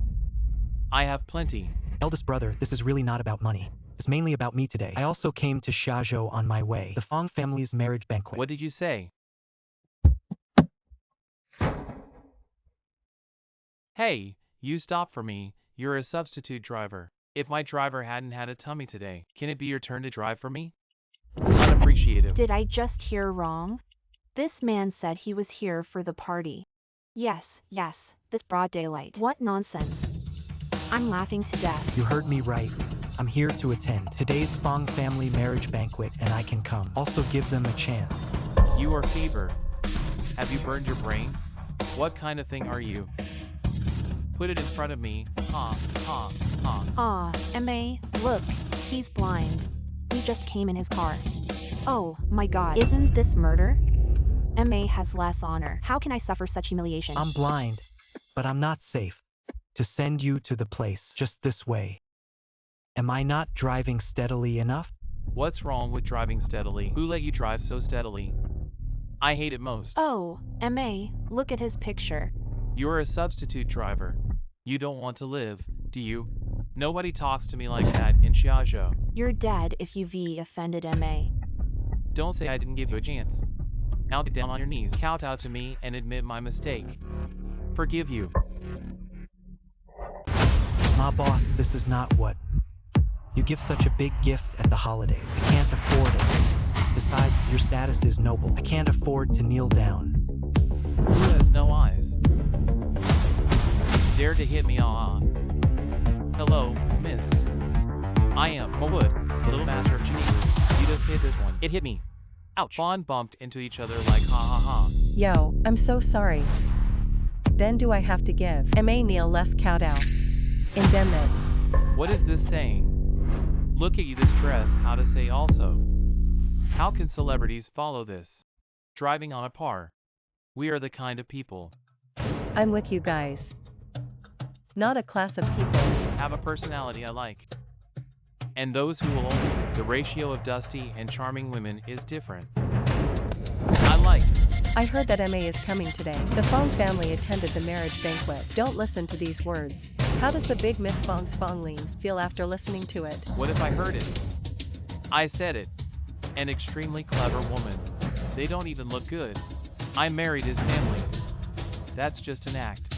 [SPEAKER 3] I have plenty.
[SPEAKER 4] Eldest brother, this is really not about money. It's mainly about me today. I also came to Xiaozhou on my way. The Fong family's marriage banquet.
[SPEAKER 3] What did you say? Hey, you stop for me. You're a substitute driver. If my driver hadn't had a tummy today, can it be your turn to drive for me? Unappreciative.
[SPEAKER 7] Did I just hear wrong? This man said he was here for the party. Yes, this broad daylight. What nonsense. I'm laughing to death.
[SPEAKER 4] You heard me right. I'm here to attend today's Fong family marriage banquet and I can come. Also give them a chance.
[SPEAKER 3] You are fever. Have you burned your brain? What kind of thing are you? Put it in front of me. Ha.
[SPEAKER 7] Aw, M.A., look, he's blind. He just came in his car. Oh, my God. Isn't this murder? M.A. has less honor. How can I suffer such humiliation?
[SPEAKER 4] I'm blind, but I'm not safe to send you to the place just this way. Am I not driving steadily enough?
[SPEAKER 3] What's wrong with driving steadily? Who let you drive so steadily? I hate it most.
[SPEAKER 7] Oh, M.A., look at his picture.
[SPEAKER 3] You're a substitute driver. You don't want to live, do you? Nobody talks to me like that in Xiaozhou.
[SPEAKER 7] You're dead if you've offended M.A.
[SPEAKER 3] Don't say I didn't give you a chance. Now get down on your knees, kowtow to me, and admit my mistake. Forgive you.
[SPEAKER 4] Ma boss, this is not what. You give such a big gift at the holidays. I can't afford it. Besides, your status is noble. I can't afford to kneel down.
[SPEAKER 3] Who has no eyes? Dare to hit me, Hello, miss. I am Mawood, the little master of cheese. You just hit this one. It hit me. Ouch. Fawn bumped into each other like ha ha ha.
[SPEAKER 2] Yo, I'm so sorry. Then do I have to give M.A. Neil less kowtow? Indemnit.
[SPEAKER 3] What is this saying? Look at you this dress, how to say also. How can celebrities follow this? Driving on a par. We are the kind of people.
[SPEAKER 2] I'm with you guys. Not a class of people.
[SPEAKER 3] Have a personality I like. And those who will only. The ratio of dusty and charming women is different. I like.
[SPEAKER 2] I heard that M.A. is coming today. The Fong family attended the marriage banquet. Don't listen to these words. How does the big Miss Fong's Fonglin feel after listening to it?
[SPEAKER 3] What if I heard it? I said it. An extremely clever woman. They don't even look good. I married his family. That's just an act.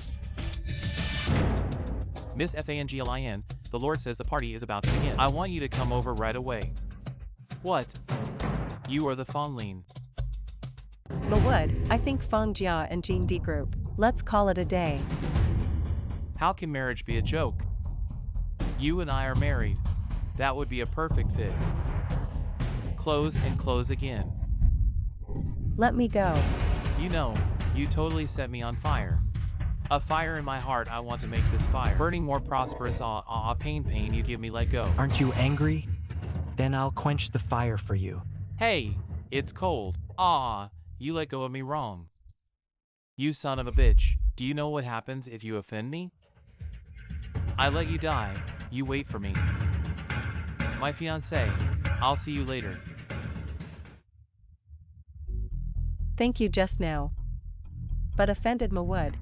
[SPEAKER 3] Miss Fanglin, the Lord says the party is about to begin. I want you to come over right away. What? You are the Fonglin.
[SPEAKER 2] Mawood, I think Fong Jia and Jean D group. Let's call it a day.
[SPEAKER 3] How can marriage be a joke? You and I are married. That would be a perfect fit. Close and close again.
[SPEAKER 2] Let me go.
[SPEAKER 3] You know, you totally set me on fire. A fire in my heart, I want to make this fire burning more prosperous. Pain you give me, let go.
[SPEAKER 4] Aren't you angry? Then I'll quench the fire for you.
[SPEAKER 3] Hey, it's cold. You let go of me wrong. You son of a bitch, do you know what happens if you offend me? I let you die, you wait for me. My fiancé, I'll see you later.
[SPEAKER 2] Thank you just now. But offended Mawood.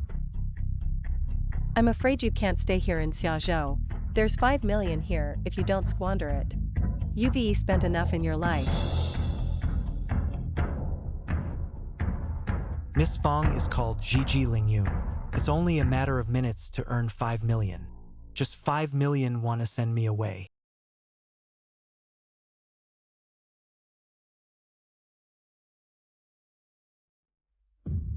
[SPEAKER 2] I'm afraid you can't stay here in Xiaozhou. There's 5 million here if you don't squander it. You've spent enough in your life.
[SPEAKER 4] Miss Fong is called Gigi Lingyun. It's only a matter of minutes to earn 5 million. Just 5 million want to send me away.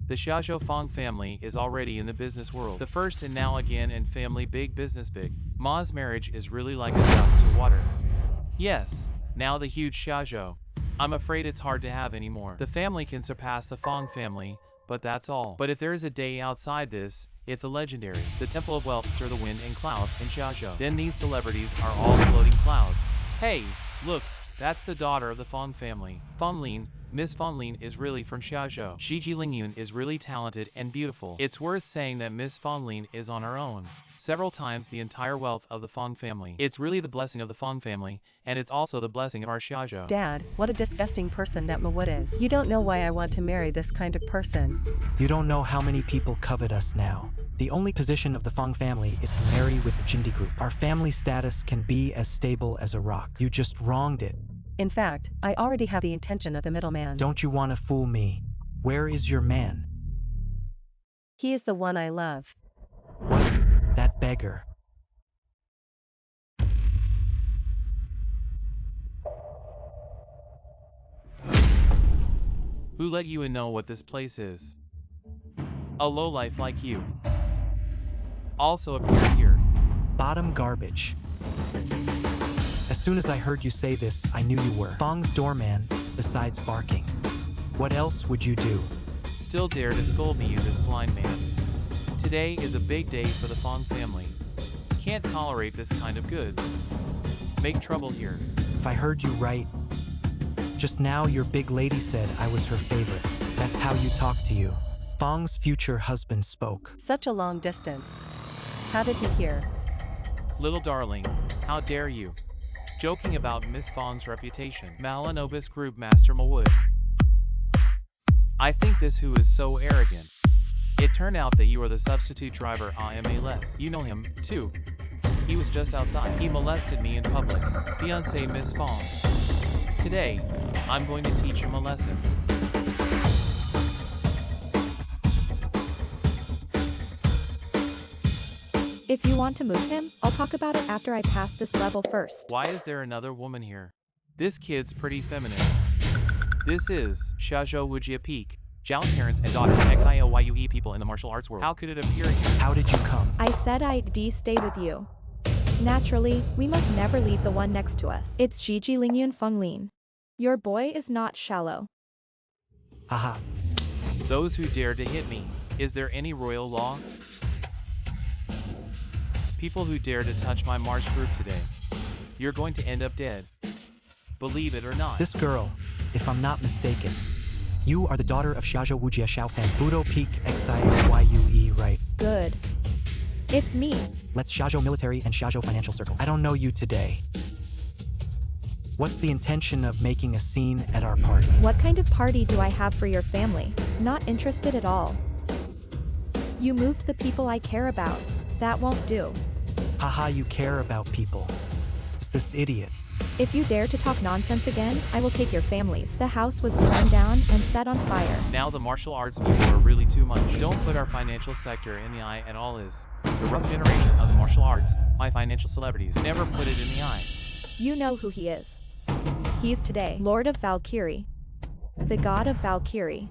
[SPEAKER 3] The Xiaozhou Fong family is already in the business world. The first and now again and family big business big. Ma's marriage is really like a duck to water. Yes, now the huge Xiaozhou. I'm afraid it's hard to have anymore. The family can surpass the Fong family, but that's all. But if there is a day outside this, if the legendary, the Temple of Wealth stir the wind and clouds in Xiaozhou, then these celebrities are all floating clouds. Hey, look, that's the daughter of the Fong family. Fonglin, Miss Fonglin is really from Xiaozhou. Gigi Lingyun is really talented and beautiful. It's worth saying that Miss Fonglin is on her own. Several times the entire wealth of the Fong family. It's really the blessing of the Fong family, and it's also the blessing of our Xiaozhou.
[SPEAKER 2] Dad, what a disgusting person that Mawood is. You don't know why I want to marry this kind of person.
[SPEAKER 4] You don't know how many people covet us now. The only position of the Fong family is to marry with the Jindi group. Our family status can be as stable as a rock. You just wronged it.
[SPEAKER 2] In fact, I already have the intention of the middleman.
[SPEAKER 4] Don't you want to fool me? Where is your man?
[SPEAKER 2] He is the one I love.
[SPEAKER 4] What? That beggar.
[SPEAKER 3] Who let you in know what this place is? A lowlife like you. Also appear here.
[SPEAKER 4] Bottom garbage. As soon as I heard you say this, I knew you were Fong's doorman, besides barking. What else would you do?
[SPEAKER 3] Still dare to scold me, you this blind man. Today is a big day for the Fong family. Can't tolerate this kind of goods. Make trouble here.
[SPEAKER 4] If I heard you right, just now your big lady said I was her favorite. That's how you talk to you. Fong's future husband spoke.
[SPEAKER 2] Such a long distance. How did he hear?
[SPEAKER 3] Little darling, how dare you? Joking about Miss Fong's reputation. Malanobis Group Master Mawood. I think this who is so arrogant. It turned out that you are the substitute driver IMA-less. You know him, too. He was just outside. He molested me in public. Fiancé Miss Fong. Today, I'm going to teach him a lesson.
[SPEAKER 8] If you want to move him, I'll talk about it after I pass this level first.
[SPEAKER 3] Why is there another woman here? This kid's pretty feminine. This is Xiaozhou Wujia Peak. Zhao's parents and daughter, XIOYUE people in the martial arts world. How could it appear here?
[SPEAKER 4] How did you come?
[SPEAKER 8] I said I'd stay with you. Naturally, we must never leave the one next to us. It's Gigi Lingyun Fenglin. Your boy is not shallow.
[SPEAKER 4] Haha.
[SPEAKER 3] Those who dare to hit me. Is there any royal law? People who dare to touch my Mars group today. You're going to end up dead. Believe it or not.
[SPEAKER 4] This girl, if I'm not mistaken, you are the daughter of Xiaozhou Wujia Xiaofan, Budo Peak XIYUE, right?
[SPEAKER 8] Good. It's me.
[SPEAKER 4] Let's Xiaozhou military and Xiaozhou financial circles. I don't know you today. What's the intention of making a scene at our party?
[SPEAKER 8] What kind of party do I have for your family? Not interested at all. You moved the people I care about. That won't do.
[SPEAKER 4] Haha, you care about people. It's this idiot.
[SPEAKER 8] If you dare to talk nonsense again, I will take your families. The house was torn down and set on fire.
[SPEAKER 3] Now the martial arts people are really too much. Don't put our financial sector in the eye at all. Is the rough generation of the martial arts. My financial celebrities never put it in the eye.
[SPEAKER 8] You know who he is. He's today Lord of Valkyrie. The god of Valkyrie.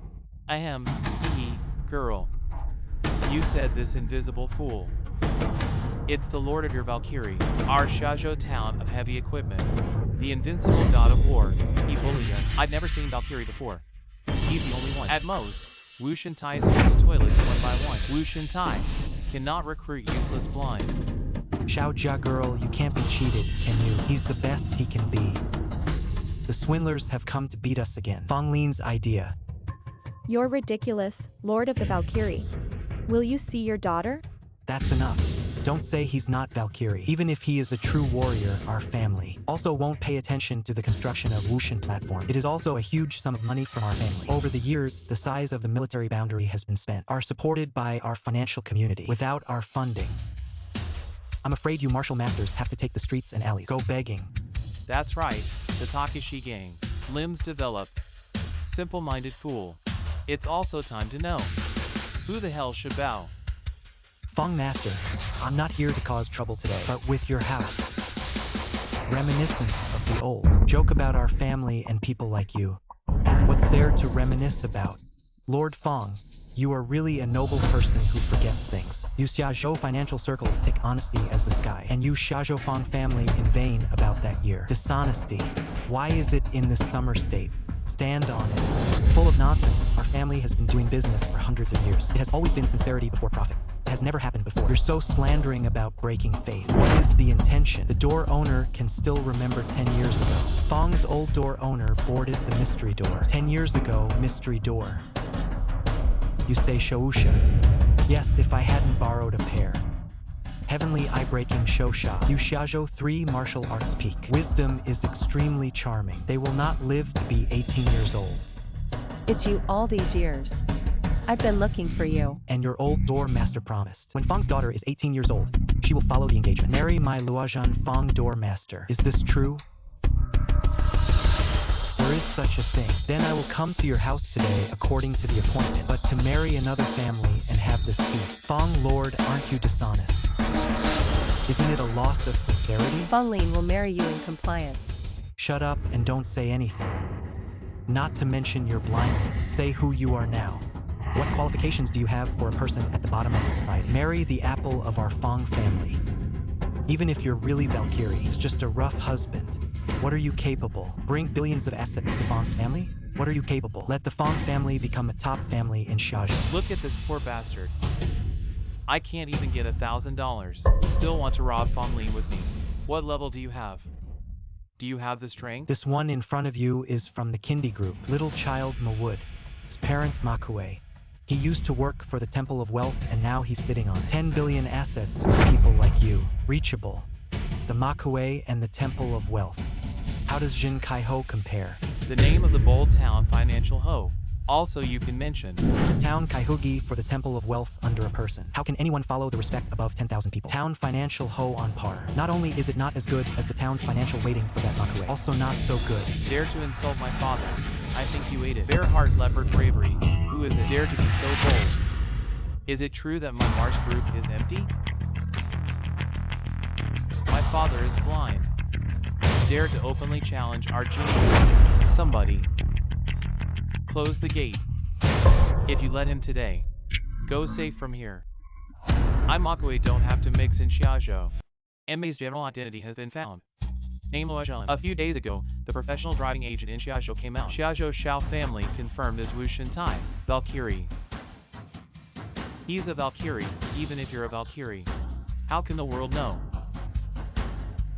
[SPEAKER 3] Ahem, hee, girl. You said this invisible fool. It's the Lord of your Valkyrie, our Xiaozhou town of heavy equipment. The invincible god of war. He bullied us. I'd never seen Valkyrie before. He's the only one. At most, Wu Shintai sweeps toilets one by one. Wu Shintai cannot recruit useless blind.
[SPEAKER 4] Xiaojia girl, you can't be cheated, can you? He's the best he can be. The swindlers have come to beat us again. Fenglin's idea.
[SPEAKER 8] You're ridiculous, Lord of the Valkyrie. Will you see your daughter?
[SPEAKER 4] That's enough. Don't say he's not Valkyrie. Even if he is a true warrior, our family also won't pay attention to the construction of Wushan platform. It is also a huge sum of money from our family. Over the years, the size of the military boundary has been spent, are supported by our financial community. Without our funding, I'm afraid you martial masters have to take the streets and alleys. Go begging.
[SPEAKER 3] That's right, the Takeshi gang. Limbs developed. Simple-minded fool. It's also time to know. Who the hell should bow?
[SPEAKER 4] Feng Master, I'm not here to cause trouble today, but with your house. Reminiscence of the old. Joke about our family and people like you. What's there to reminisce about? Lord Feng, you are really a noble person who forgets things. You Xiaozhou financial circles take honesty as the sky, and you Xiaozhou Feng family in vain about that year. Dishonesty. Why is it in this summer state? Stand on it. Full of nonsense, our family has been doing business for hundreds of years. It has always been sincerity before profit. It has never happened before. You're so slandering about breaking faith. What is the intention? The door owner can still remember 10 years ago. Feng's old door owner boarded the mystery door. 10 years ago, mystery door. You say Shousha. Yes, if I hadn't borrowed a pair. Heavenly eye-breaking Shosha. You Xiaozhou 3 martial arts peak. Wisdom is extremely charming. They will not live to be 18 years old.
[SPEAKER 2] It's you all these years. I've been looking for you.
[SPEAKER 4] And your old door master promised. When Feng's daughter is 18 years old, she will follow the engagement. Marry my Luojian Feng door master. Is this true? There is such a thing. Then I will come to your house today according to the appointment. But to marry another family and have this feast. Feng Lord, aren't you dishonest? Isn't it a loss of sincerity?
[SPEAKER 2] Fenglin will marry you in compliance.
[SPEAKER 4] Shut up and don't say anything. Not to mention your blindness. Say who you are now. What qualifications do you have for a person at the bottom of the society? Marry the apple of our Feng family. Even if you're really Valkyrie, he's just a rough husband. What are you capable? Bring billions of assets to Feng's family? What are you capable? Let the Feng family become a top family in Xiaozhou.
[SPEAKER 3] Look at this poor bastard. I can't even get $1,000. Still want to rob Fenglin with me. What level do you have? Do you have the strength?
[SPEAKER 4] This one in front of you is from the Kindi group, little child Mawood. His parent Makue. He used to work for the Temple of Wealth and now he's sitting on 10 billion assets for people like you. Reachable. The Makue and the Temple of Wealth. How does Jin Kai Ho compare?
[SPEAKER 3] The name of the bold town financial hoe. Also you can mention
[SPEAKER 4] Town Kaihugi for the Temple of Wealth under a person. How can anyone follow the respect above 10,000 people? Town financial hoe on par. Not only is it not as good as the town's financial waiting for that Makue, also not so good.
[SPEAKER 3] dare to insult my father. I think you ate it. Bear heart leopard bravery. Who is it? Dare to be so bold. Is it true that my Mars group is empty? My father is blind. Dare to openly challenge our genius. Somebody. Close the gate. If you let him today, go safe from here. I Makue don't have to mix in Xiaozhou. Mei's general identity has been found. Name Luozhen. A few days ago, the professional driving agent in Xiaozhou came out. Xiaozhou Xiao family confirmed as Wu Shentai, Valkyrie. He's a Valkyrie, even if you're a Valkyrie. How can the world know?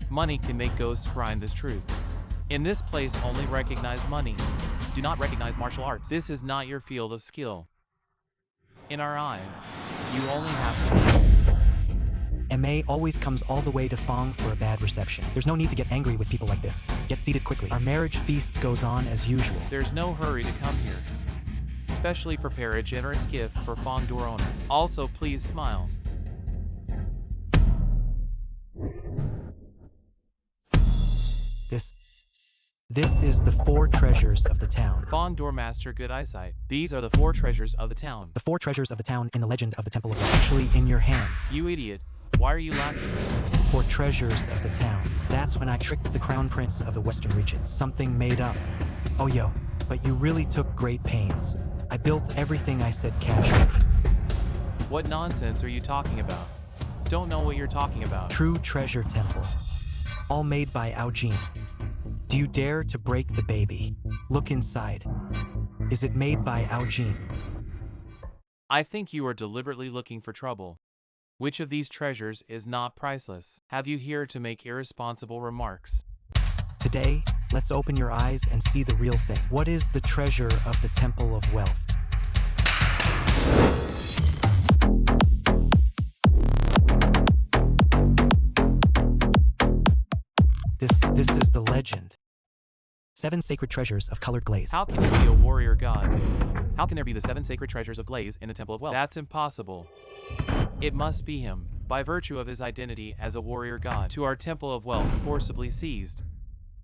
[SPEAKER 3] Money can make ghosts grind this truth. In this place only recognize money. Do not recognize martial arts. This is not your field of skill. In our eyes, you only have to
[SPEAKER 4] Mei always comes all the way to Fong for a bad reception. There's no need to get angry with people like this. Get seated quickly. Our marriage feast goes on as usual.
[SPEAKER 3] There's no hurry to come here. Especially prepare a generous gift for Fong door owner. Also please smile.
[SPEAKER 4] This is the 4 treasures of the town.
[SPEAKER 3] Fong Doormaster good eyesight. These are the 4 treasures of the town.
[SPEAKER 4] The 4 treasures of the town in the legend of the Temple of Wealth. Actually in your hands.
[SPEAKER 3] You idiot. Why are you laughing?
[SPEAKER 4] 4 treasures of the town. That's when I tricked the crown prince of the western regions. Something made up. Oh yo, but you really took great pains. I built everything I said casually.
[SPEAKER 3] What nonsense are you talking about? Don't know what you're talking about.
[SPEAKER 4] True treasure temple. All made by Aojin. Do you dare to break the baby? Look inside. Is it made by Aojin?
[SPEAKER 3] I think you are deliberately looking for trouble. Which of these treasures is not priceless? Have you here to make irresponsible remarks?
[SPEAKER 4] Today, let's open your eyes and see the real thing. What is the treasure of the Temple of Wealth? This is the legend. 7 sacred treasures of colored glaze.
[SPEAKER 3] How can you be a warrior god? How can there be the 7 sacred treasures of glaze in the Temple of Wealth? That's impossible. It must be him, by virtue of his identity as a warrior god, to our Temple of Wealth forcibly seized.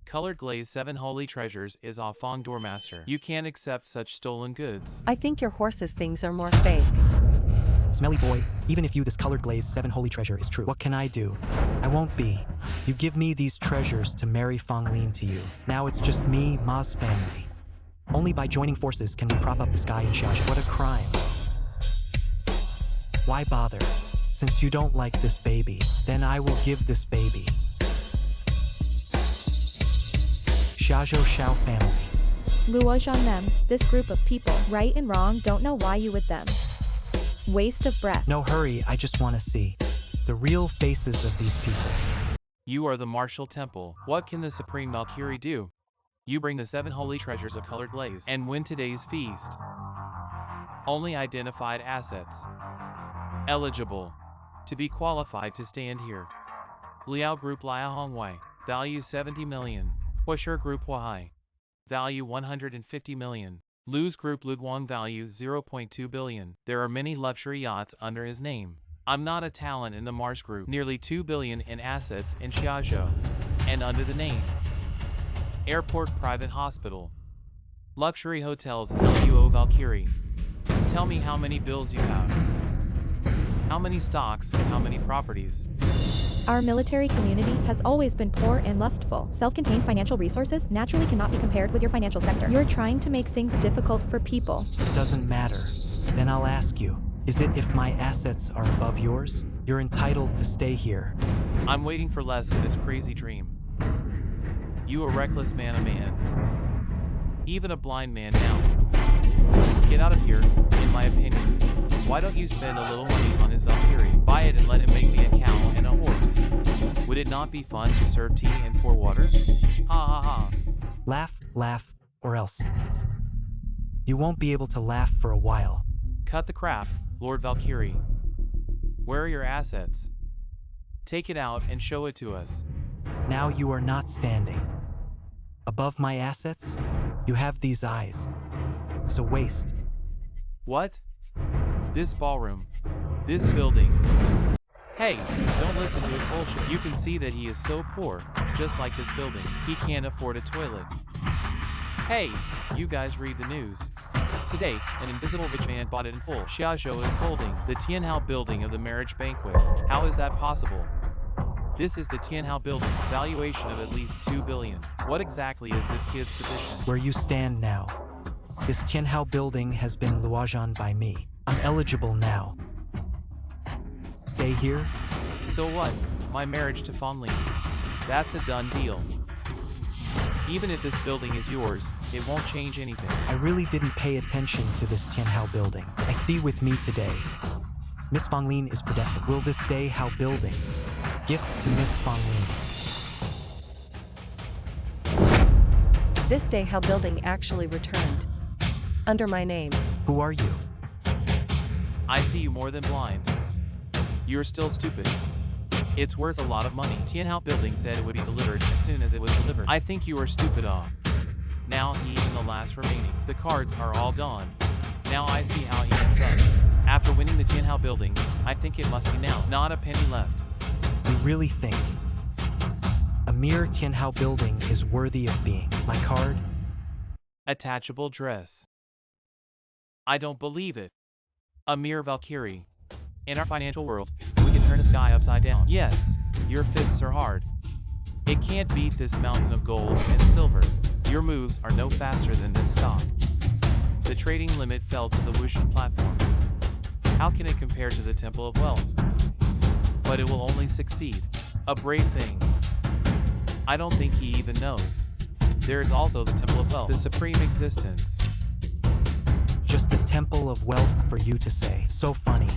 [SPEAKER 3] Colored glaze 7 holy treasures is off Fong Doormaster. You can't accept such stolen goods.
[SPEAKER 2] I think your horse's things are more fake.
[SPEAKER 4] Smelly boy, even if this colored glaze 7 holy treasure is true, what can I do? I won't be. You give me these treasures to marry Fong Lin to you. Now it's just me, Ma's family. Only by joining forces can we prop up the sky in Xiaozhou. What a crime. Why bother? Since you don't like this baby, then I will give this baby. Xiaozhou Xiao family.
[SPEAKER 8] Luozhen them, this group of people, right and wrong, don't know why you with them. Waste of breath.
[SPEAKER 4] No hurry, I just want to see the real faces of these people.
[SPEAKER 3] You are the martial temple. What can the Supreme Valkyrie do? You bring the 7 holy treasures of colored glaze and win today's feast. Only identified assets. Eligible. To be qualified to stand here. Liao Group Liao Hongwei. Value 70 million. Huasher Group Huahai. Value 150 million. Lu's Group Ludwang value 0.2 billion. There are many luxury yachts under his name. I'm not a talent in the Mars Group. Nearly 2 billion in assets in Xiaozhou. And under the name. Airport Private Hospital. Luxury Hotels LUO Valkyrie. Tell me how many bills you have. How many stocks and how many properties?
[SPEAKER 8] Our military community has always been poor and lustful. Self-contained financial resources naturally cannot be compared with your financial sector. You're trying to make things difficult for people.
[SPEAKER 4] It doesn't matter. Then I'll ask you, is it if my assets are above yours? You're entitled to stay here.
[SPEAKER 3] I'm waiting for less in this crazy dream. You a reckless man, a man. Even a blind man now. Get out of here, in my opinion. Why don't you spend a little money on his Valkyrie? Buy it and let him make me a cow and a horse. Would it not be fun to serve tea and pour water? Ha ha ha.
[SPEAKER 4] Laugh, or else. You won't be able to laugh for a while.
[SPEAKER 3] Cut the crap, Lord Valkyrie. Where are your assets? Take it out and show it to us.
[SPEAKER 4] Now you are not standing. Above my assets, you have these eyes. It's a waste.
[SPEAKER 3] What? This ballroom. This building. Hey, don't listen to his bullshit. You can see that he is so poor, just like this building. He can't afford a toilet. Hey, you guys read the news. Today, an invisible rich man bought it in full. Xiaozhou is holding the Tianhao building of the marriage banquet. How is that possible? This is the Tianhao building, valuation of at least 2 billion. What exactly is this kid's position?
[SPEAKER 4] Where you stand now. This Tianhao building has been luojian by me. I'm eligible now. Stay here?
[SPEAKER 3] So what? My marriage to Fanlin. That's a done deal. Even if this building is yours, it won't change anything.
[SPEAKER 4] I really didn't pay attention to this Tianhao building. I see with me today. Miss Fanlin is predestined. Will this Dayhao building gift to Miss Fanlin?
[SPEAKER 2] This Dayhao building actually returned. Under my name.
[SPEAKER 4] Who are you?
[SPEAKER 3] I see you more than blind. You're still stupid. It's worth a lot of money. Tianhao building said it would be delivered as soon as it was delivered. I think you are stupid. Now he and the last remaining. The cards are all gone. Now I see how he ends up. After winning the Tianhao building, I think it must be now. Not a penny left.
[SPEAKER 4] You really think a mere Tianhao building is worthy of being my card?
[SPEAKER 3] Attachable dress. I don't believe it. A mere Valkyrie. In our financial world, we can turn the sky upside down. Yes, your fists are hard. It can't beat this mountain of gold and silver. Your moves are no faster than this stock. The trading limit fell to the Wushan platform. How can it compare to the Temple of Wealth? But it will only succeed. A brave thing. I don't think he even knows. There is also the Temple of Wealth, the supreme existence.
[SPEAKER 4] Just a temple of wealth for you to say. So funny.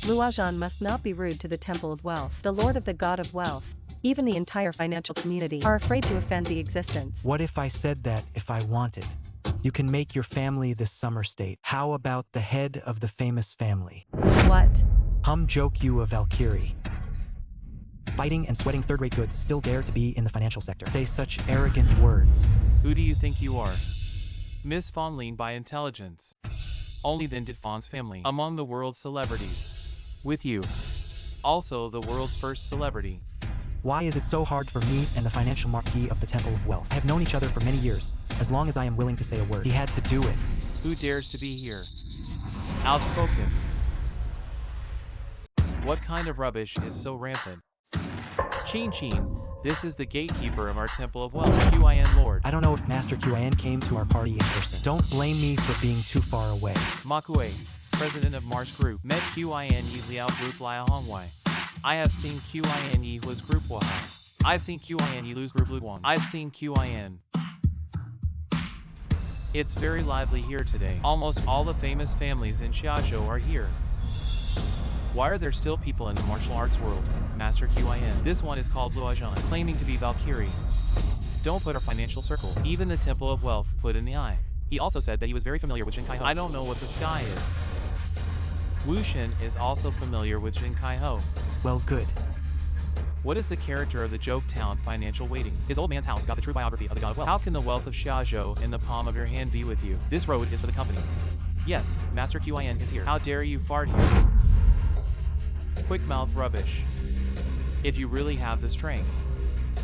[SPEAKER 2] Luojian must not be rude to the Temple of Wealth. The Lord of the God of Wealth, even the entire financial community, are afraid to offend the existence.
[SPEAKER 4] What if I said that if I wanted? You can make your family this summer state. How about the head of the famous family?
[SPEAKER 2] What?
[SPEAKER 4] Joke you a Valkyrie. Fighting and sweating third-rate goods still dare to be in the financial sector. Say such arrogant words.
[SPEAKER 3] Who do you think you are? Miss Fanlin by intelligence. Only then did Fawn's family among the world's celebrities. With you. Also the world's first celebrity.
[SPEAKER 4] Why is it so hard for me and the financial marquis of the Temple of Wealth? I have known each other for many years. As long as I am willing to say a word. He had to do it.
[SPEAKER 3] Who dares to be here? Outspoken. What kind of rubbish is so rampant? Chin, this is the gatekeeper of our Temple of Wealth, QIN Lord.
[SPEAKER 4] I don't know if Master QIN came to our party in person. Don't blame me for being too far away.
[SPEAKER 3] Makue, president of Mars Group, met QIN Yi Liao Group Lia Hongwei. I have seen QIN Yi was Group Wahai. I've seen QIN Yi lose Group Luguang. I've seen QIN. It's very lively here today. Almost all the famous families in Xiaozhou are here. Why are there still people in the martial arts world? Master QIN. This one is called Luojian, claiming to be Valkyrie. Don't put our financial circle. Even the Temple of Wealth put in the eye. He also said that he was very familiar with Jin Kai Ho. I don't know what the sky is. Wushan is also familiar with Jin Kai Ho.
[SPEAKER 4] Well, good.
[SPEAKER 3] What is the character of the Joke Town financial waiting? His old man's house got the true biography of the God of Wealth. How can the wealth of Xiaozhou in the palm of your hand be with you? This road is for the company. Yes, Master QIN is here. How dare you fart here? Quick mouth rubbish. If you really have the strength,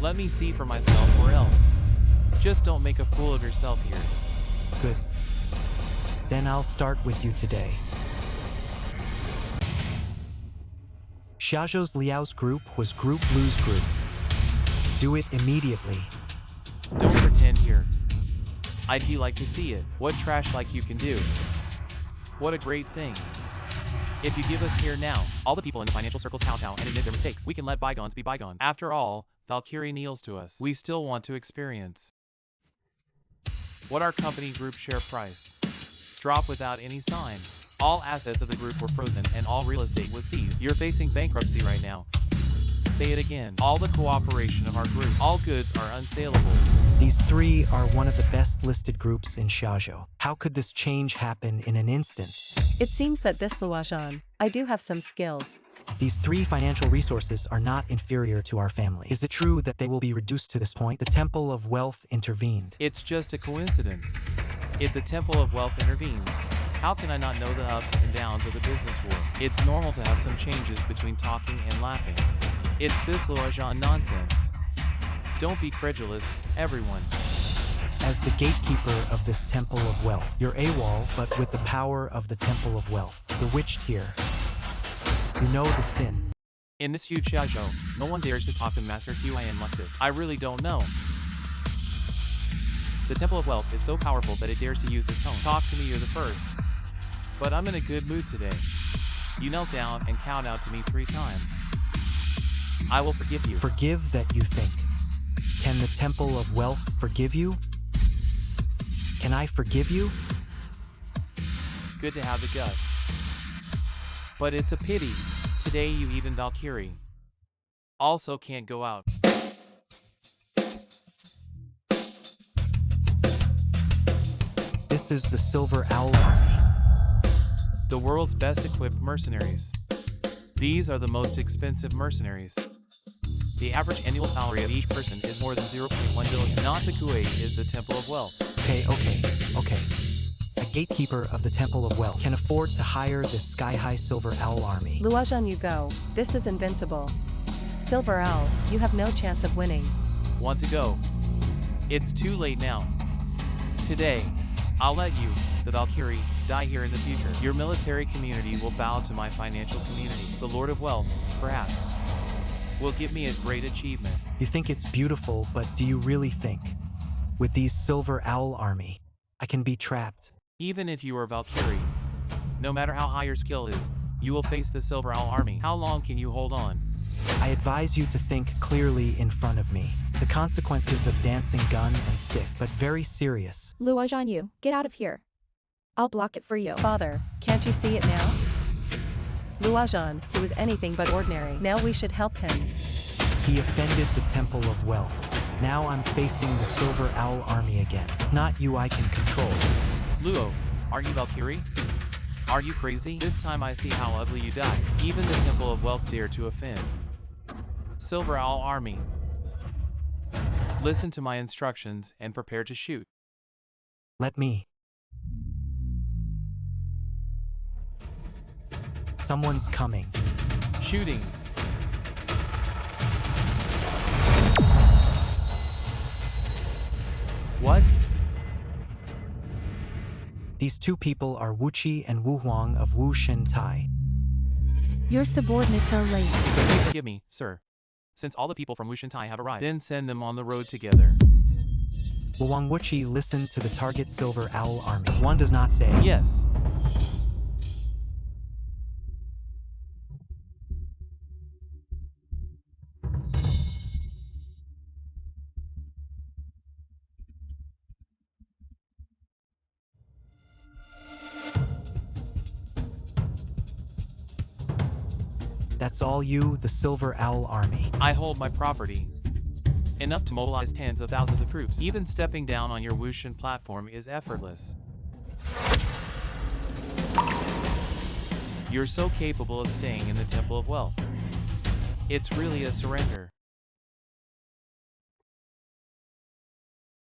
[SPEAKER 3] let me see for myself or else. Just don't make a fool of yourself here.
[SPEAKER 4] Good. Then I'll start with you today. Xiaozhou's Liao's group was Group Lu's group. Do it immediately.
[SPEAKER 3] Don't pretend here. I'd like to see it. What trash like you can do. What a great thing. If you give us here now, all the people in the financial circles kowtow and admit their mistakes. We can let bygones be bygones. After all, Valkyrie kneels to us. We still want to experience. What our company group share price? Drop without any sign. All assets of the group were frozen and all real estate was seized. You're facing bankruptcy right now. Say it again. All the cooperation of our group. All goods are unsaleable.
[SPEAKER 4] These three are one of the best listed groups in Xiaozhou. How could this change happen in an instant?
[SPEAKER 2] It seems that this Luojian, I do have some skills.
[SPEAKER 4] These three financial resources are not inferior to our family. Is it true that they will be reduced to this point? The Temple of Wealth intervened.
[SPEAKER 3] It's just a coincidence. If the Temple of Wealth intervenes, how can I not know the ups and downs of the business world? It's normal to have some changes between talking and laughing. It's this Luojan nonsense. Don't be credulous, everyone.
[SPEAKER 4] As the gatekeeper of this Temple of Wealth, you're AWOL, but with the power of the Temple of Wealth. Bewitched here. You know the sin.
[SPEAKER 3] In this huge show, no one dares to talk to Master QIN like this. I really don't know. The Temple of Wealth is so powerful that it dares to use this tone. Talk to me, you're the first. But I'm in a good mood today. You knelt down and count out to me 3 times. I will forgive you.
[SPEAKER 4] Forgive that you think. Can the Temple of Wealth forgive you? Can I forgive you?
[SPEAKER 3] Good to have the guts. But it's a pity. Today you even Valkyrie also can't go out.
[SPEAKER 4] This is the Silver Owl Army.
[SPEAKER 3] The world's best equipped mercenaries. These are the most expensive mercenaries. The average annual salary of each person is more than 0.1 billion. Not the Kuwait is the Temple of Wealth.
[SPEAKER 4] Okay. A gatekeeper of the Temple of Wealth can afford to hire this sky-high Silver Owl Army.
[SPEAKER 2] Luojan, you go. This is invincible. Silver Owl, you have no chance of winning.
[SPEAKER 3] Want to go? It's too late now. Today, I'll let you, the Valkyrie, die here in the future. Your military community will bow to my financial community. The Lord of Wealth, perhaps, will give me a great achievement.
[SPEAKER 4] You think it's beautiful, but do you really think, with these Silver Owl Army, I can be trapped?
[SPEAKER 3] Even if you are Valkyrie, no matter how high your skill is, you will face the Silver Owl Army. How long can you hold on?
[SPEAKER 4] I advise you to think clearly in front of me. The consequences of dancing gun and stick, but very serious.
[SPEAKER 8] Luojan, you, get out of here. I'll block it for you.
[SPEAKER 2] Father, can't you see it now? Luojan, he was anything but ordinary. Now we should help him.
[SPEAKER 4] He offended the Temple of Wealth. Now I'm facing the Silver Owl Army again. It's not you I can control.
[SPEAKER 3] Luo, are you Valkyrie? Are you crazy? This time I see how ugly you die. Even the Temple of Wealth dare to offend. Silver Owl Army. Listen to my instructions and prepare to shoot.
[SPEAKER 4] Let me. Someone's coming.
[SPEAKER 3] Shooting. What?
[SPEAKER 4] These two people are Wu Qi and Wu Huang of Wu Shen Tai.
[SPEAKER 6] Your subordinates are late.
[SPEAKER 3] Please forgive me, sir. Since all the people from Wushan Tai have arrived, then send them on the road together.
[SPEAKER 4] Wu Huang Wu Qi, listen to the target Silver Owl Army. One does not say.
[SPEAKER 3] Yes.
[SPEAKER 4] That's all you, the Silver Owl Army.
[SPEAKER 3] I hold my property. Enough to mobilize tens of thousands of troops. Even stepping down on your Wushan platform is effortless. You're so capable of staying in the Temple of Wealth. It's really a surrender.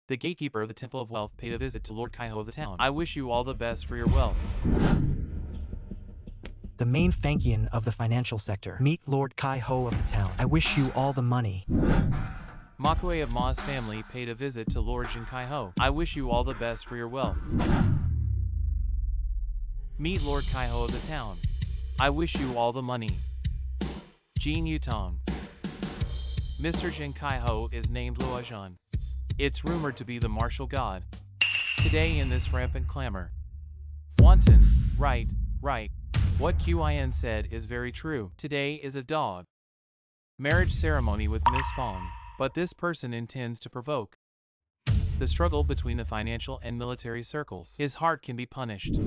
[SPEAKER 3] The gatekeeper of the Temple of Wealth paid a visit to Lord Kaiho of the town. I wish you all the best for your wealth.
[SPEAKER 4] The main Fankian of the financial sector. Meet Lord Kaiho of the town. I wish you all the money.
[SPEAKER 3] Makue of Ma's family paid a visit to Lord Jin Kaiho. I wish you all the best for your wealth. Meet Lord Kaiho of the town. I wish you all the money. Jin Yutong. Mr. Jin Kaiho is named Luojan. It's rumored to be the martial god. Today in this rampant clamor. Wanton, right. What QIN said is very true. Today is a dog marriage ceremony with Miss Fong, but this person intends to provoke the struggle between the financial and military circles. His heart can be punished.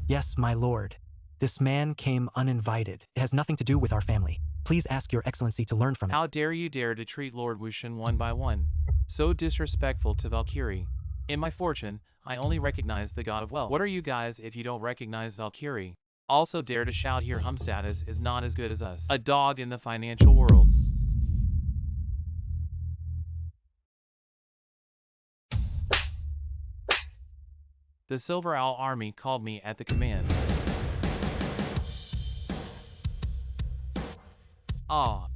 [SPEAKER 4] Yes, my lord. This man came uninvited. It has nothing to do with our family. Please ask your excellency to learn from it.
[SPEAKER 3] How dare you dare to treat Lord Wushan one by one? So disrespectful to Valkyrie. In my fortune, I only recognize the god of wealth. What are you guys if you don't recognize Valkyrie? Also dare to shout here status is not as good as us. A dog in the financial world. The Silver Owl Army called me at the command. Ah.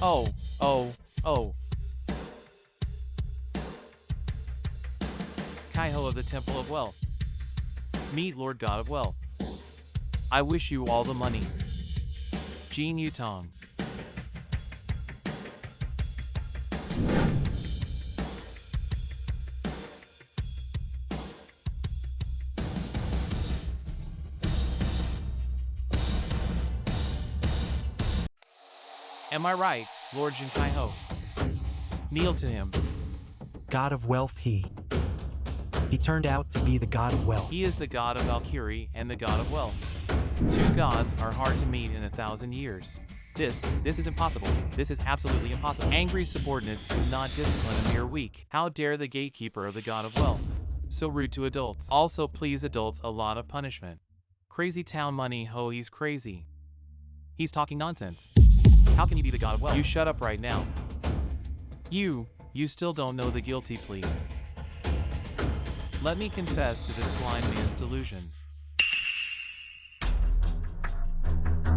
[SPEAKER 3] Oh, oh, oh. Kaiho of the Temple of Wealth. Meet Lord God of Wealth. I wish you all the money. Jin Yutong. Am I right, Lord Jin Kaiho? Kneel to him.
[SPEAKER 4] God of wealth he turned out to be the god of wealth.
[SPEAKER 3] He is the god of Valkyrie and the god of wealth. Two gods are hard to meet in 1,000 years. This is impossible. This is absolutely impossible. Angry subordinates will not discipline a mere weak. How dare the gatekeeper of the god of wealth? So rude to adults. Also please adults a lot of punishment. Crazy town money ho, he's crazy. He's talking nonsense. How can you be the god of wealth? You shut up right now. You still don't know the guilty plea. Let me confess to this blind man's delusion.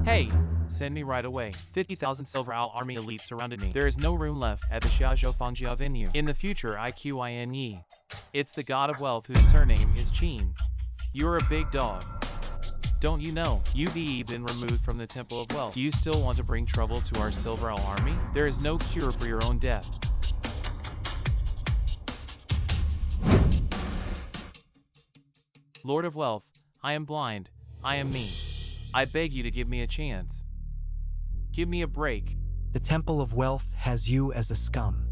[SPEAKER 3] Hey, send me right away. 50,000 Silver Owl Army elite surrounded me. There is no room left at the Xiaozhou Fangjia venue. In the future IQINE. It's the god of wealth whose surname is Qin. You're a big dog. Don't you know, you've been removed from the Temple of Wealth. Do you still want to bring trouble to our Silver Owl Army? There is no cure for your own death. Lord of Wealth, I am blind. I am me. I beg you to give me a chance. Give me a break.
[SPEAKER 4] The Temple of Wealth has you as a scum.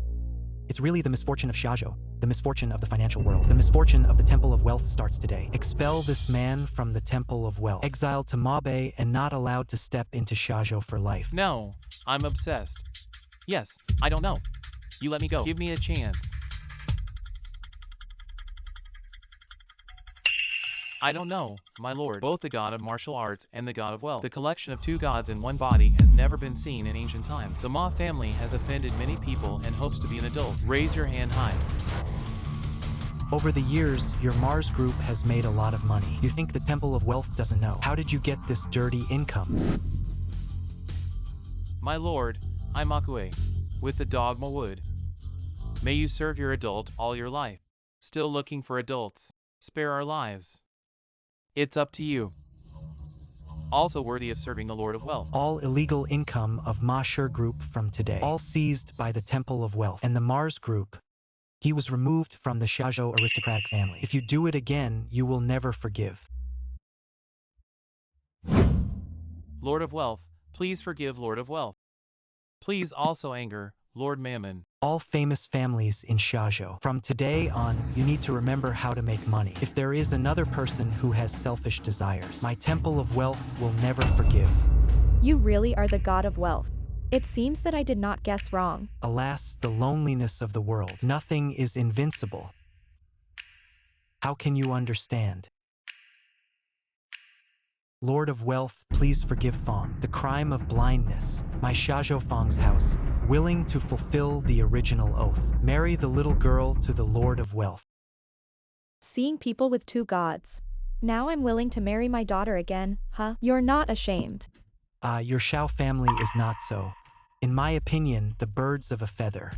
[SPEAKER 4] It's really the misfortune of Xiaozhou, the misfortune of the financial world. The misfortune of the Temple of Wealth starts today. Expel this man from the Temple of Wealth. Exiled to Mabe and not allowed to step into Xiaozhou for life.
[SPEAKER 3] No, I'm obsessed. Yes, I don't know. You let me go. Give me a chance. I don't know, my lord. Both the god of martial arts and the god of wealth. The collection of two gods in one body has never been seen in ancient times. The Ma family has offended many people and hopes to be an adult. Raise your hand high.
[SPEAKER 4] Over the years, your Mars group has made a lot of money. You think the Temple of Wealth doesn't know. How did you get this dirty income?
[SPEAKER 3] My lord, I'm Akue, with the Dogma Wood. May you serve your adult all your life. Still looking for adults. Spare our lives. It's up to you. Also worthy of serving the Lord of Wealth.
[SPEAKER 4] All illegal income of Ma Shi group from today. All seized by the Temple of Wealth. And the Mars group. He was removed from the Xiaozhou aristocratic family. If you do it again, you will never forgive.
[SPEAKER 3] Lord of Wealth, please forgive Lord of Wealth. Please also anger Lord Mammon.
[SPEAKER 4] All famous families in Xiaozhou. From today on, you need to remember how to make money. If there is another person who has selfish desires, my Temple of Wealth will never forgive.
[SPEAKER 8] You really are the god of wealth. It seems that I did not guess wrong.
[SPEAKER 4] Alas, the loneliness of the world. Nothing is invincible. How can you understand? Lord of Wealth, please forgive Fong. The crime of blindness. My Xiaozhou Fong's house. Willing to fulfill the original oath. Marry the little girl to the Lord of Wealth.
[SPEAKER 8] Seeing people with two gods. Now I'm willing to marry my daughter again, huh? You're not ashamed.
[SPEAKER 4] Your Xiao family is not so. In my opinion, the birds of a feather.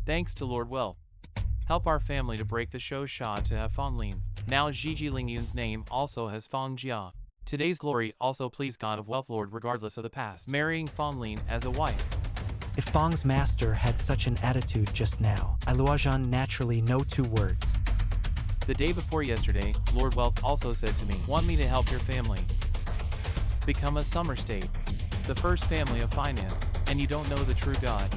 [SPEAKER 3] Thanks to Lord Wealth. Help our family to break the show Sha to have Fonglin. Now Zhiji Lingyun's name also has Fong Jia. Today's glory also please God of Wealth Lord regardless of the past. Marrying Fonglin as a wife.
[SPEAKER 4] If Fong's master had such an attitude just now, I Luojan naturally no two words.
[SPEAKER 3] The day before yesterday, Lord Wealth also said to me, want me to help your family become a summer state, the first family of finance, and you don't know the true God.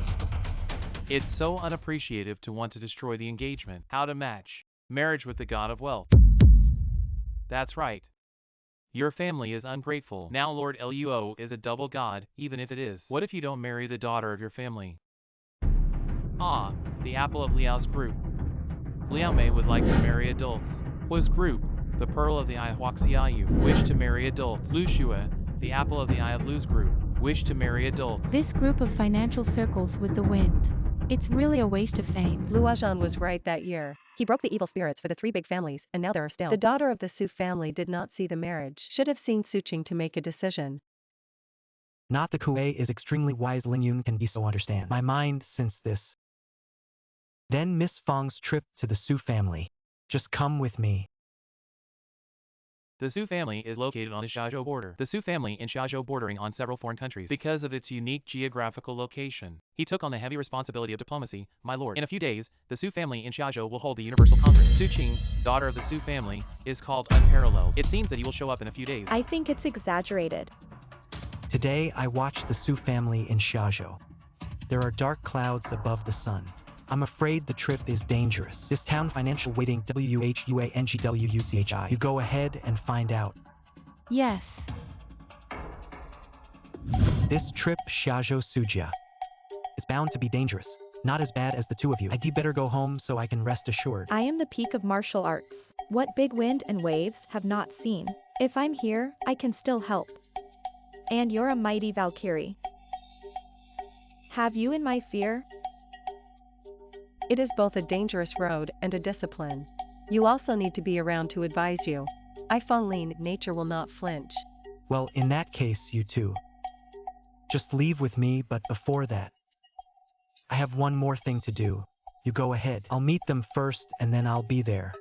[SPEAKER 3] It's so unappreciative to want to destroy the engagement. How to match marriage with the God of wealth. That's right. Your family is ungrateful. Now Lord Luo is a double god, even if it is. What if you don't marry the daughter of your family? Ah, the apple of Liao's group. Liao Mei would like to marry adults. Was group, the pearl of the eye of Huaxiayu, wished to marry adults. Lu Xue, the apple of the eye of Lu's group, wished to marry adults.
[SPEAKER 6] This group of financial circles with the wind. It's really a waste of fame.
[SPEAKER 2] Luozhan was right that year. He broke the evil spirits for the three big families, and now there are still. The daughter of the Su family did not see the marriage. Should have seen Su Qing to make a decision.
[SPEAKER 4] Not the Kuei is extremely wise. Ling Yun can be so understand my mind since this. Then Miss Fang's trip to the Su family. Just come with me.
[SPEAKER 3] The Su family is located on the Xiaozhou border. The Su family in Xiaozhou bordering on several foreign countries. Because of its unique geographical location, he took on the heavy responsibility of diplomacy, my lord. In a few days, the Su family in Xiaozhou will hold the Universal Congress. Su Qing, daughter of the Su family, is called unparalleled. It seems that he will show up in a few days.
[SPEAKER 8] I think it's exaggerated.
[SPEAKER 4] Today I watched the Su family in Xiaozhou. There are dark clouds above the sun. I'm afraid the trip is dangerous. This town financial waiting WHUANGWUCHI. You go ahead and find out.
[SPEAKER 6] Yes.
[SPEAKER 4] This trip Xiaozhou Sujia is bound to be dangerous. Not as bad as the two of you. I'd better go home so I can rest assured.
[SPEAKER 8] I am the peak of martial arts. What big wind and waves have not seen. If I'm here, I can still help. And you're a mighty Valkyrie. Have you in my fear?
[SPEAKER 2] It is both a dangerous road and a discipline. You also need to be around to advise you. I Feng Lin, nature will not flinch.
[SPEAKER 4] Well, in that case, you too. Just leave with me, but before that, I have one more thing to do. You go ahead. I'll meet them first and then I'll be there.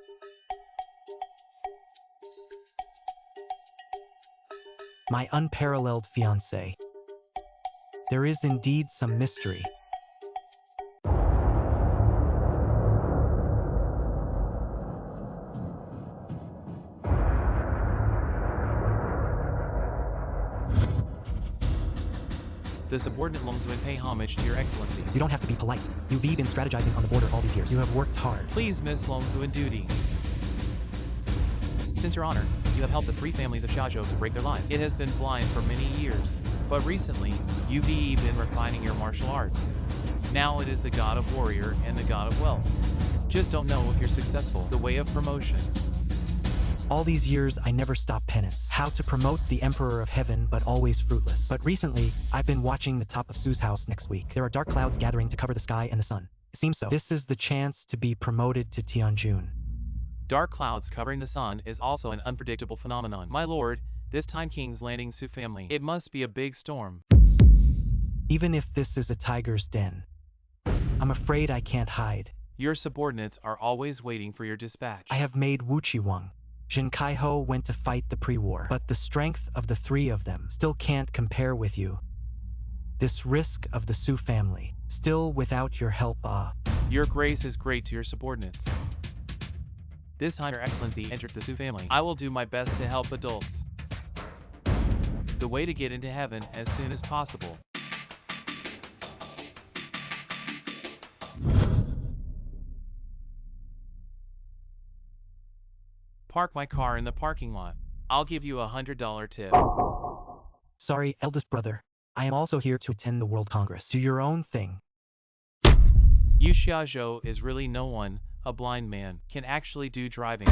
[SPEAKER 4] My unparalleled fiancé. There is indeed some mystery.
[SPEAKER 3] The subordinate Longzuan pay homage to your excellency.
[SPEAKER 4] You don't have to be polite. You've been strategizing on the border all these years. You have worked hard.
[SPEAKER 3] Please, Miss Longzuan duty. Since your honor, you have helped the three families of Xiaozhou to break their lives. It has been blind for many years, but recently, you've been refining your martial arts. Now it is the god of warrior and the god of wealth. Just don't know if you're successful. The way of promotion.
[SPEAKER 4] All these years, I never stopped penance. How to promote the Emperor of Heaven, but always fruitless. But recently, I've been watching the top of Su's house next week. There are dark clouds gathering to cover the sky and the sun. It seems so. This is the chance to be promoted to Tianjun.
[SPEAKER 3] Dark clouds covering the sun is also an unpredictable phenomenon. My lord, this time King's Landing Su family. It must be a big storm.
[SPEAKER 4] Even if this is a tiger's den, I'm afraid I can't hide.
[SPEAKER 3] Your subordinates are always waiting for your dispatch.
[SPEAKER 4] I have made Wu Qiwang. Jin Kaiho went to fight the pre-war, but the strength of the three of them still can't compare with you. This risk of the Su family, still without your help,
[SPEAKER 3] Your grace is great to your subordinates. This time your excellency entered the Su family. I will do my best to help adults. The way to get into heaven as soon as possible. Park my car in the parking lot. I'll give you $100 tip.
[SPEAKER 4] Sorry, eldest brother. I am also here to attend the World Congress. Do your own thing.
[SPEAKER 3] Yu Xiaozhou is really no one, a blind man, can actually do driving.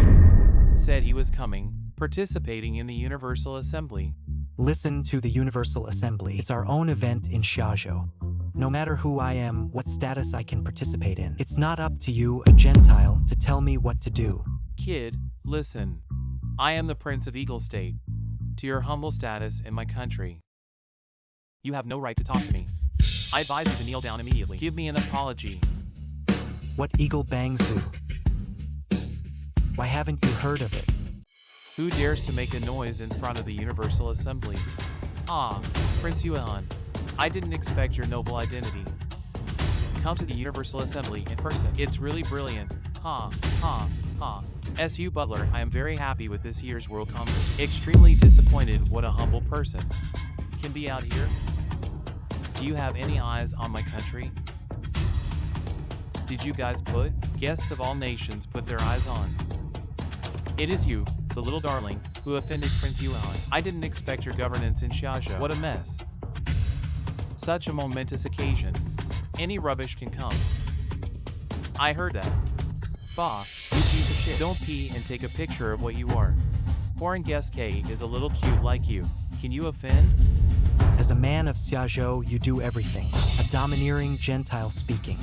[SPEAKER 3] Said he was coming, participating in the Universal Assembly.
[SPEAKER 4] Listen to the Universal Assembly. It's our own event in Xiaozhou. No matter who I am, what status I can participate in. It's not up to you, a Gentile, to tell me what to do.
[SPEAKER 3] Kid, listen. I am the Prince of Eagle State. To your humble status in my country. You have no right to talk to me. I advise you to kneel down immediately. Give me an apology.
[SPEAKER 4] What Eagle Bangzu? Why haven't you heard of it?
[SPEAKER 3] Who dares to make a noise in front of the Universal Assembly? Ah, Prince Yuan. I didn't expect your noble identity. Come to the Universal Assembly in person. It's really brilliant. Ha, ha, ha. S.U. Butler, I am very happy with this year's World Congress. Extremely disappointed what a humble person can be out here. Do you have any eyes on my country? Did you guys put? Guests of all nations put their eyes on. It is you, the little darling, who offended Prince Yuan. I didn't expect your governance in Xiaozhou. What a mess. Such a momentous occasion. Any rubbish can come. I heard that. Bah, you piece of shit. Don't pee and take a picture of what you are. Foreign guest K is a little cute like you. Can you offend?
[SPEAKER 4] As a man of Xiaozhou, you do everything. A domineering Gentile speaking.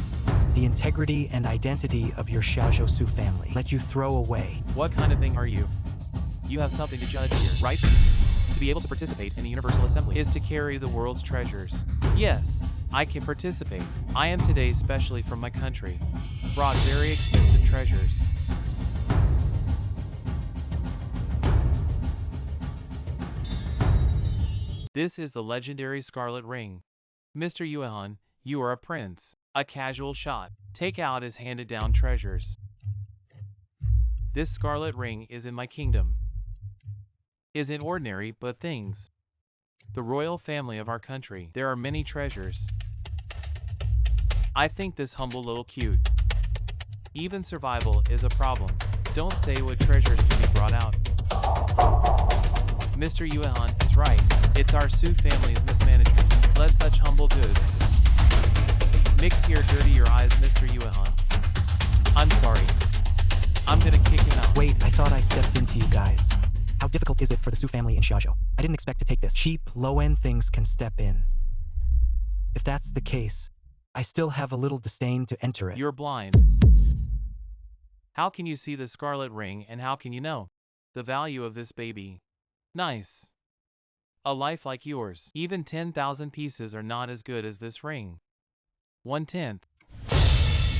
[SPEAKER 4] The integrity and identity of your Xiaozhou Su family let you throw away.
[SPEAKER 3] What kind of thing are you? You have something to judge here, right? To be able to participate in the Universal Assembly is to carry the world's treasures. Yes, I can participate. I am today specially from my country. Brought very expensive treasures. This is the legendary Scarlet Ring. Mr. Yuan, you are a prince. A casual shot. Take out his handed-down treasures. This Scarlet Ring is in my kingdom. Isn't ordinary, but things. The royal family of our country. There are many treasures. I think this humble little cute. Even survival is a problem. Don't say what treasures can be brought out. Mr. Yuan is right. It's our Su family's mismanagement. Let such humble goods mix here dirty your eyes, Mr. Yuan. I'm sorry. I'm gonna kick him out.
[SPEAKER 4] Wait, I thought I stepped into you guys. How difficult is it for the Su family in Xiaozhou? I didn't expect to take this. Cheap, low-end things can step in. If that's the case, I still have a little disdain to enter it.
[SPEAKER 3] You're blind. How can you see the Scarlet Ring and how can you know the value of this baby? Nice. A life like yours. Even 10,000 pieces are not as good as this ring. 1/10.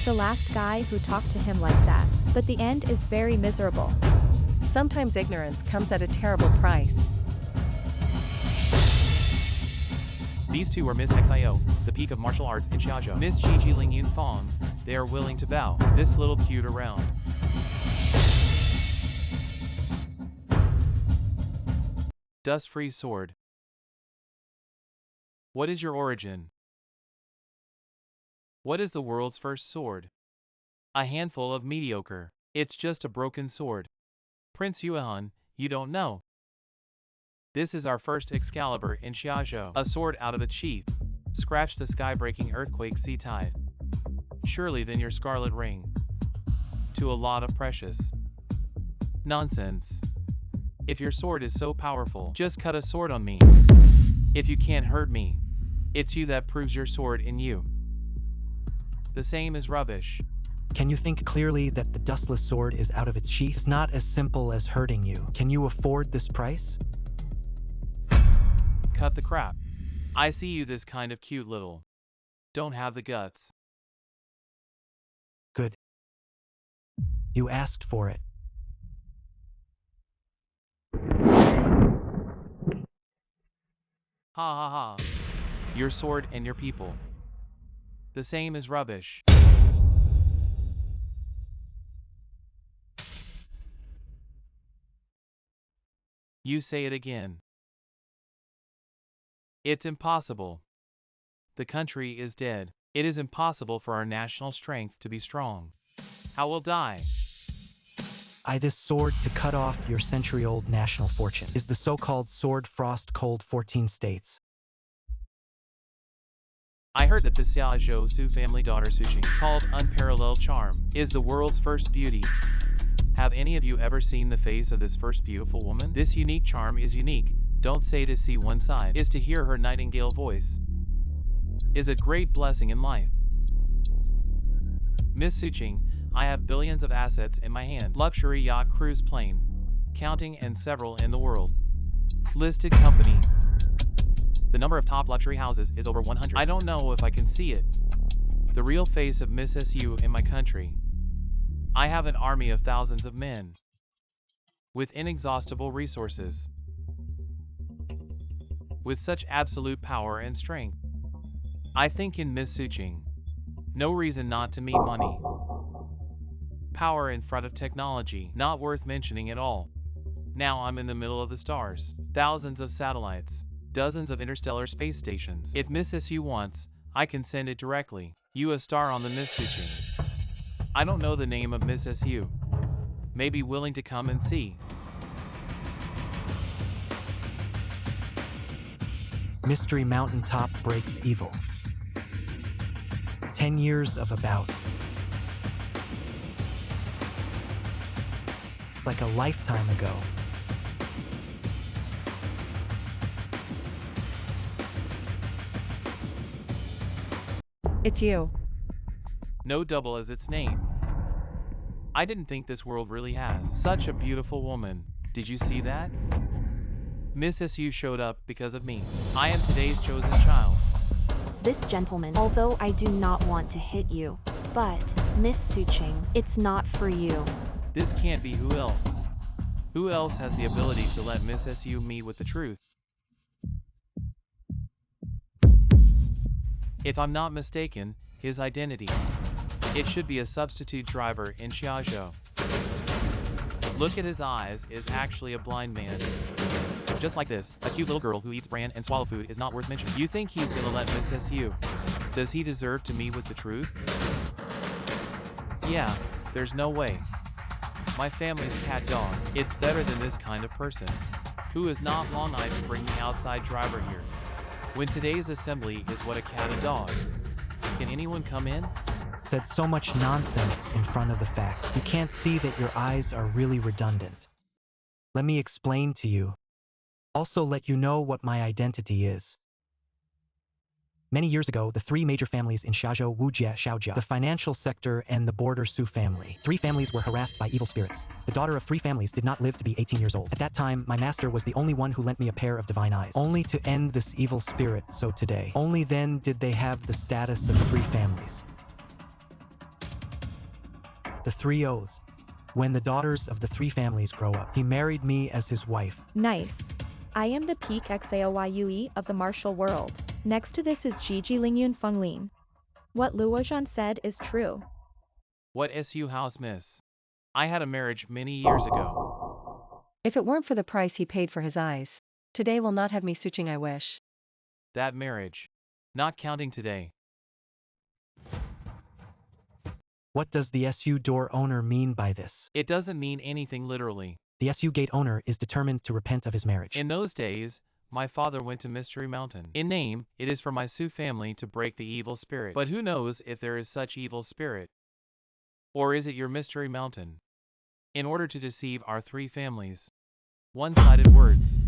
[SPEAKER 8] The last guy who talked to him like that, but the end is very miserable.
[SPEAKER 2] Sometimes ignorance comes at a terrible price.
[SPEAKER 3] These two are Miss XIO, the peak of martial arts in Xiaozhou. Miss Gigi Ling Yun Fong. They are willing to bow this little cute around. Dust-free sword. What is your origin? What is the world's first sword? A handful of mediocre. It's just a broken sword. Prince Yuan, you don't know. This is our first Excalibur in Xiaozhou. A sword out of its sheath. Scratch the sky-breaking earthquake sea tide. Surely then your Scarlet Ring. To a lot of precious. Nonsense. If your sword is so powerful, just cut a sword on me. If you can't hurt me, it's you that proves your sword in you. The same is rubbish.
[SPEAKER 4] Can you think clearly that the dustless sword is out of its sheath? It's not as simple as hurting you. Can you afford this price?
[SPEAKER 3] Cut the crap. I see you this kind of cute little. Don't have the guts.
[SPEAKER 4] Good. You asked for it.
[SPEAKER 3] Ha ha ha. Your sword and your people. The same is rubbish. You say it again. It's impossible. The country is dead. It is impossible for our national strength to be strong. How will die?
[SPEAKER 4] This sword to cut off your century-old national fortune is the so-called sword frost cold 14 states.
[SPEAKER 3] I heard that the Xiaozhou Su family daughter Suqing, called Unparalleled Charm, is the world's first beauty. Have any of you ever seen the face of this first beautiful woman? This unique charm is unique. Don't say to see one side, is to hear her nightingale voice. Is a great blessing in life. Miss Suqing, I have billions of assets in my hand. Luxury yacht cruise plane. Counting and several in the world. Listed company. The number of top luxury houses is over 100. I don't know if I can see it. The real face of Miss SU in my country. I have an army of thousands of men. With inexhaustible resources. With such absolute power and strength. I think in Miss Suqing. No reason not to meet money. Power in front of technology, not worth mentioning at all. Now I'm in the middle of the stars. Thousands of satellites. Dozens of interstellar space stations. If Miss SU wants, I can send it directly. You a star on the Miss Suqing. I don't know the name of Miss SU. May be willing to come and see.
[SPEAKER 4] Mystery Mountaintop breaks evil. 10 years of about. feels like a lifetime ago.
[SPEAKER 2] It's you.
[SPEAKER 3] No double as its name. I didn't think this world really has such a beautiful woman. Did you see that? Miss SU showed up because of me. I am today's chosen child.
[SPEAKER 7] This gentleman, although I do not want to hit you, but, Miss Suching, it's not for you.
[SPEAKER 3] This can't be who else. Who else has the ability to let Miss SU meet with the truth? If I'm not mistaken, his identity. It should be a substitute driver in Xiaozhou. Look at his eyes, is actually a blind man. Just like this, a cute little girl who eats bran and swallow food is not worth mentioning. You think he's gonna let Miss SU? Does he deserve to meet with the truth? Yeah, there's no way. My family's cat dog. It's better than this kind of person, who is not long-eyed to bring the outside driver here. When today's assembly is what a cat and dog. Can anyone come in?
[SPEAKER 4] Said so much nonsense in front of the fact. You can't see that your eyes are really redundant. Let me explain to you. Also let you know what my identity is. Many years ago, the three major families in Xiaozhou, Wujie, Xiaojia, the financial sector, and the border Su family. Three families were harassed by evil spirits. The daughter of three families did not live to be 18 years old. At that time, my master was the only one who lent me a pair of divine eyes, only to end this evil spirit. So today, only then did they have the status of three families. The three O's. When the daughters of the three families grow up, he married me as his wife.
[SPEAKER 8] Nice. I am the peak XAOYUE of the martial world. Next to this is Gigi Lingyun Fenglin. What Luozhan said is true.
[SPEAKER 3] What SU house miss? I had a marriage many years ago.
[SPEAKER 2] If it weren't for the price he paid for his eyes, today will not have me suching I wish.
[SPEAKER 3] That marriage. Not counting today.
[SPEAKER 4] What does the SU door owner mean by this?
[SPEAKER 3] It doesn't mean anything literally.
[SPEAKER 4] The SU gate owner is determined to repent of his marriage.
[SPEAKER 3] In those days, my father went to Mystery Mountain. In name, it is for my Su family to break the evil spirit. But who knows if there is such evil spirit? Or is it your Mystery Mountain? In order to deceive our three families. One-sided words.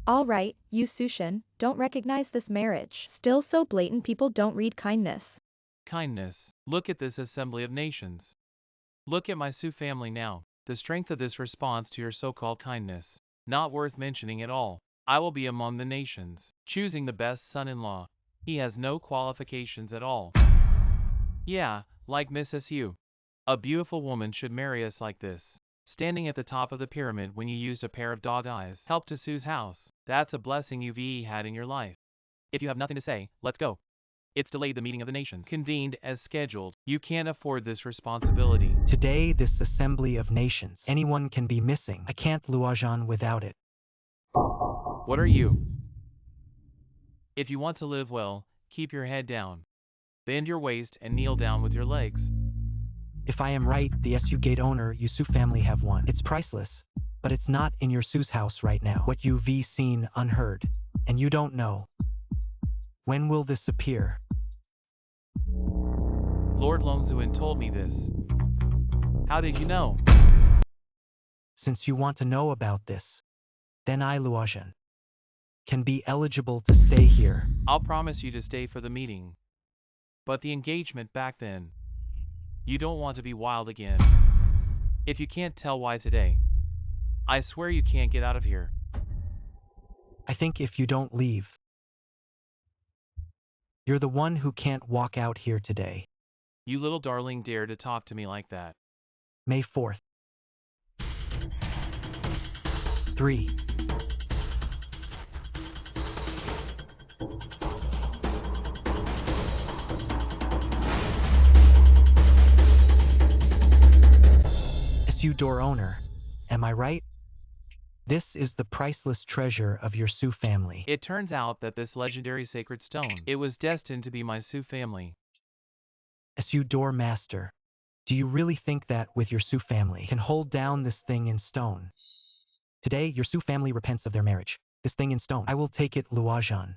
[SPEAKER 8] Alright, you Sushin, don't recognize this marriage. Still so blatant people don't read kindness.
[SPEAKER 3] Kindness. Look at this assembly of nations. Look at my Su family now. The strength of this response to your so-called kindness. Not worth mentioning at all. I will be among the nations, choosing the best son-in-law. He has no qualifications at all. Yeah, like Miss SU. A beautiful woman should marry us like this. Standing at the top of the pyramid when you used a pair of dog eyes. Help to Su's house. That's a blessing you've had in your life. If you have nothing to say, let's go. It's delayed the meeting of the nations. Convened as scheduled. You can't afford this responsibility.
[SPEAKER 4] Today, this assembly of nations, anyone can be missing. I can't Luozhan without it.
[SPEAKER 3] What are you? If you want to live well, keep your head down. Bend your waist and kneel down with your legs.
[SPEAKER 4] If I am right, the SU gate owner, you Su family have one. It's priceless, but it's not in your Su's house right now. What you've seen unheard, and you don't know. When will this appear?
[SPEAKER 3] Lord Longzuan told me this. How did you know?
[SPEAKER 4] Since you want to know about this, then I, Luozhan, can be eligible to stay here.
[SPEAKER 3] I'll promise you to stay for the meeting. But the engagement back then. You don't want to be wild again. If you can't tell why today, I swear you can't get out of here.
[SPEAKER 4] I think if you don't leave, you're the one who can't walk out here today.
[SPEAKER 3] You little darling dare to talk to me like that.
[SPEAKER 4] May 4th. 3. SU door owner, am I right? This is the priceless treasure of your Su family.
[SPEAKER 3] It turns out that this legendary sacred stone, it was destined to be my Su family.
[SPEAKER 4] SU door master, do you really think that with your Su family can hold down this thing in stone? Today, your Su family repents of their marriage. This thing in stone. I will take it, Luozhan.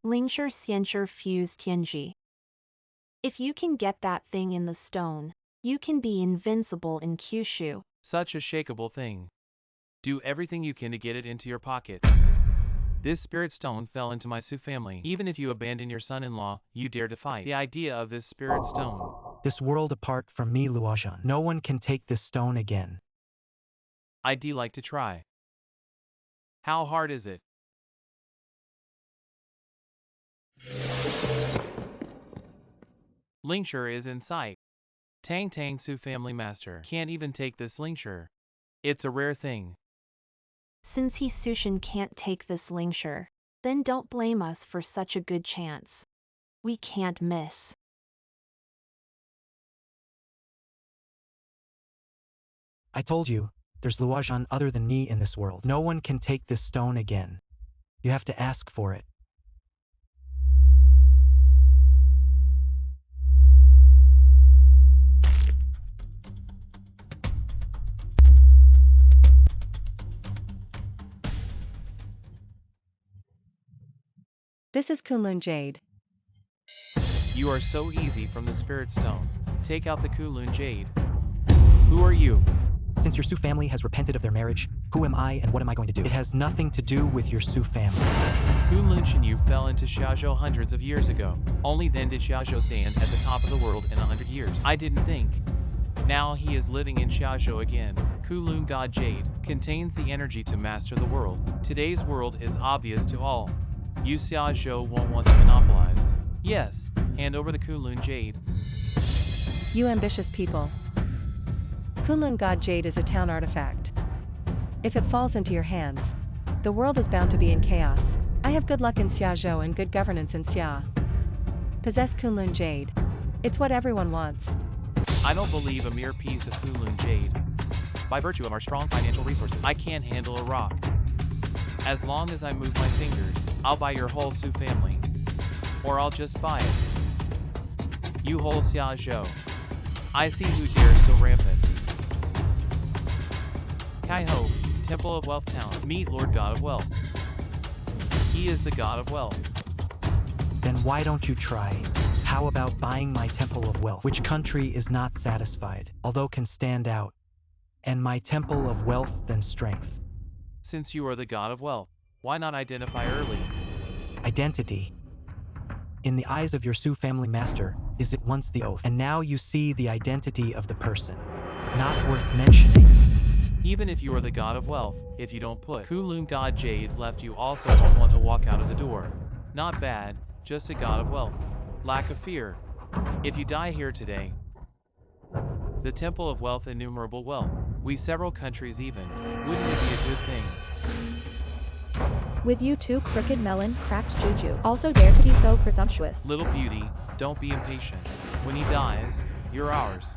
[SPEAKER 7] Lingshi Xianshi Fuse Tianji. If you can get that thing in the stone, You can be invincible in Kyushu.
[SPEAKER 3] Such a shakeable thing. Do everything you can to get it into your pocket. This spirit stone fell into my Su family. Even if you abandon your son-in-law, you dare to fight. The idea of this spirit stone.
[SPEAKER 4] This world apart from me, Luojan. No one can take this stone again.
[SPEAKER 3] I'd like to try. How hard is it? Lingsher is in sight. Tang Tang Su family master can't even take this Lingsher. It's a rare thing.
[SPEAKER 7] Since he Sushin can't take this Lingsher, then don't blame us for such a good chance. We can't miss.
[SPEAKER 4] I told you, there's Luojan other than me in this world. No one can take this stone again. You have to ask for it.
[SPEAKER 2] This is Kunlun Jade.
[SPEAKER 3] You are so easy from the spirit stone. Take out the Kunlun Jade. Who are you?
[SPEAKER 4] Since your Su family has repented of their marriage, who am I and what am I going to do? It has nothing to do with your Su family.
[SPEAKER 3] Kunlun Shinyu fell into Xiaozhou hundreds of years ago. Only then did Xiaozhou stand at the top of the world in 100 years. I didn't think. Now he is living in Xiaozhou again. Kunlun God Jade contains the energy to master the world. Today's world is obvious to all. You Xiaozhou won't want to monopolize. Yes, hand over the Kunlun Jade.
[SPEAKER 2] You ambitious people. Kunlun God Jade is a town artifact. If it falls into your hands, the world is bound to be in chaos. I have good luck in Xiaozhou and good governance in Xia. Possess Kunlun Jade. It's what everyone wants.
[SPEAKER 3] I don't believe a mere piece of Kunlun Jade. By virtue of our strong financial resources, I can't handle a rock. As long as I move my fingers, I'll buy your whole Su family. Or I'll just buy it. You whole Xiaozhou. I see who dares so rampant. Kai-Ho, Temple of Wealth Talent. Meet Lord God of Wealth. He is the God of Wealth.
[SPEAKER 4] Then why don't you try? How about buying my Temple of Wealth? Which country is not satisfied, although can stand out? And my Temple of Wealth and Strength.
[SPEAKER 3] Since you are the God of Wealth, why not identify early?
[SPEAKER 4] Identity. In the eyes of your Su family master, is it once the oath? And now you see the identity of the person. Not worth mentioning.
[SPEAKER 3] Even if you are the God of Wealth, if you don't put Kunlun God Jade left, you also won't want to walk out of the door. Not bad, just a God of Wealth. Lack of fear. If you die here today, the Temple of Wealth, innumerable wealth. We several countries even. Wouldn't it be a good thing?
[SPEAKER 8] With you two crooked melon, cracked juju, also dare to be so presumptuous.
[SPEAKER 3] Little beauty, don't be impatient. When he dies, you're ours.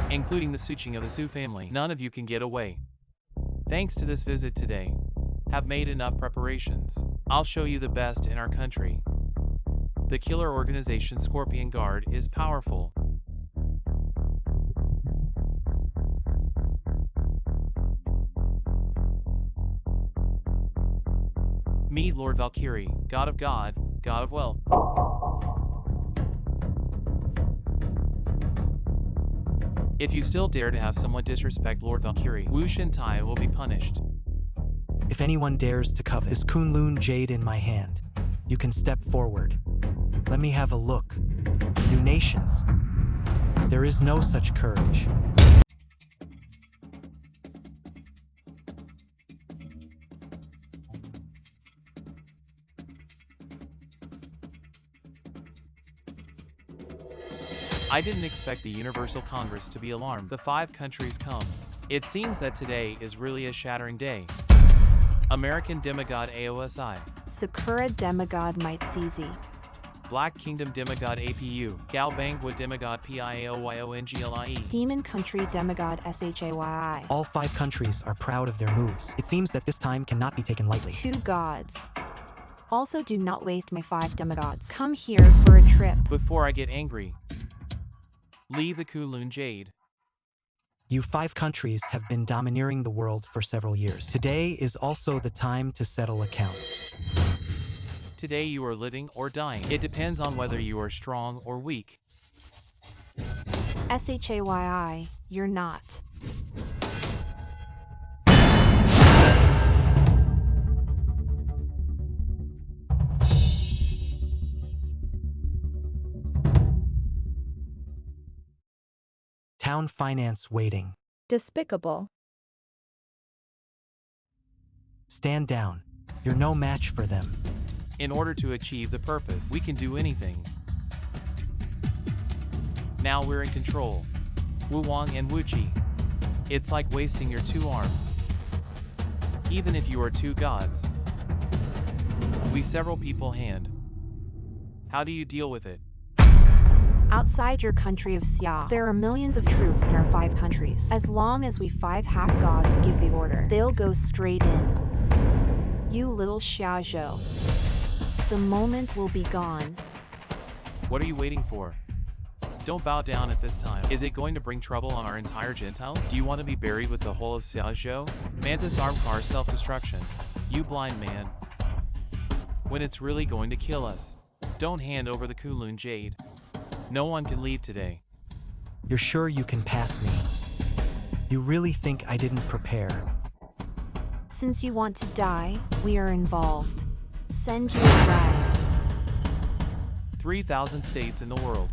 [SPEAKER 3] Including the Suching of the Su family. None of you can get away. Thanks to this visit today. Have made enough preparations. I'll show you the best in our country. The killer organization Scorpion Guard is powerful. Meet Lord Valkyrie, God of God, God of Wealth. If you still dare to have someone disrespect Lord Valkyrie, Wu Shintai will be punished.
[SPEAKER 4] If anyone dares to covet this Kunlun Jade in my hand, you can step forward. Let me have a look. You nations. There is no such courage.
[SPEAKER 3] I didn't expect the Universal Congress to be alarmed. The 5 countries come. It seems that today is really a shattering day. American demigod AOSI.
[SPEAKER 7] Sakura demigod might CZ.
[SPEAKER 3] Black Kingdom demigod APU. Galbangwa demigod PIAOYONGLIE.
[SPEAKER 7] Demon country demigod SHAYI.
[SPEAKER 4] All 5 countries are proud of their moves. It seems that this time cannot be taken lightly.
[SPEAKER 7] 2 gods. Also do not waste my 5 demigods. Come here for a trip.
[SPEAKER 3] Before I get angry, leave the Kunlun Jade.
[SPEAKER 4] You 5 countries have been domineering the world for several years. Today is also the time to settle accounts.
[SPEAKER 3] Today you are living or dying. It depends on whether you are strong or weak.
[SPEAKER 7] SHAYI, you're not.
[SPEAKER 4] Town finance waiting.
[SPEAKER 8] Despicable.
[SPEAKER 4] Stand down. You're no match for them.
[SPEAKER 3] In order to achieve the purpose, we can do anything. Now we're in control. Wu Wang and Wu Qi. It's like wasting your two arms. Even if you are two gods. We several people hand. How do you deal with it?
[SPEAKER 7] Outside your country of Xia, there are millions of troops in our 5 countries. As long as we 5 half-gods give the order, they'll go straight in. You little Xiazhou. The moment will be gone.
[SPEAKER 3] What are you waiting for? Don't bow down at this time. Is it going to bring trouble on our entire Gentiles? Do you want to be buried with the whole of Xiazhou? Mantis arm car self-destruction. You blind man. When it's really going to kill us. Don't hand over the Kunlun Jade. No one can leave today.
[SPEAKER 4] You're sure you can pass me? You really think I didn't prepare?
[SPEAKER 7] Since you want to die, we are involved. Send your ride.
[SPEAKER 3] 3,000 states in the world.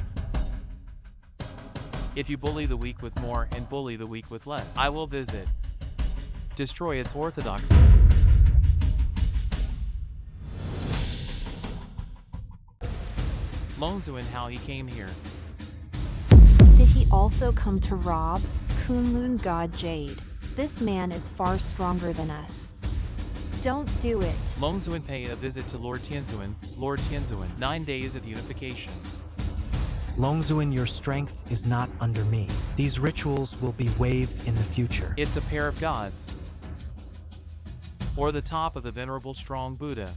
[SPEAKER 3] If you bully the weak with more and bully the weak with less, I will visit. Destroy its orthodoxy. Longzu and how he came here.
[SPEAKER 7] Did he also come to rob Kunlun God Jade? This man is far stronger than us. Don't do it.
[SPEAKER 3] Longzuan pay a visit to Lord Tianzuan. Lord Tianzuan, 9 days of unification.
[SPEAKER 4] Longzuan, your strength is not under me. These rituals will be waived in the future.
[SPEAKER 3] It's a pair of gods. Or the top of the venerable strong Buddha.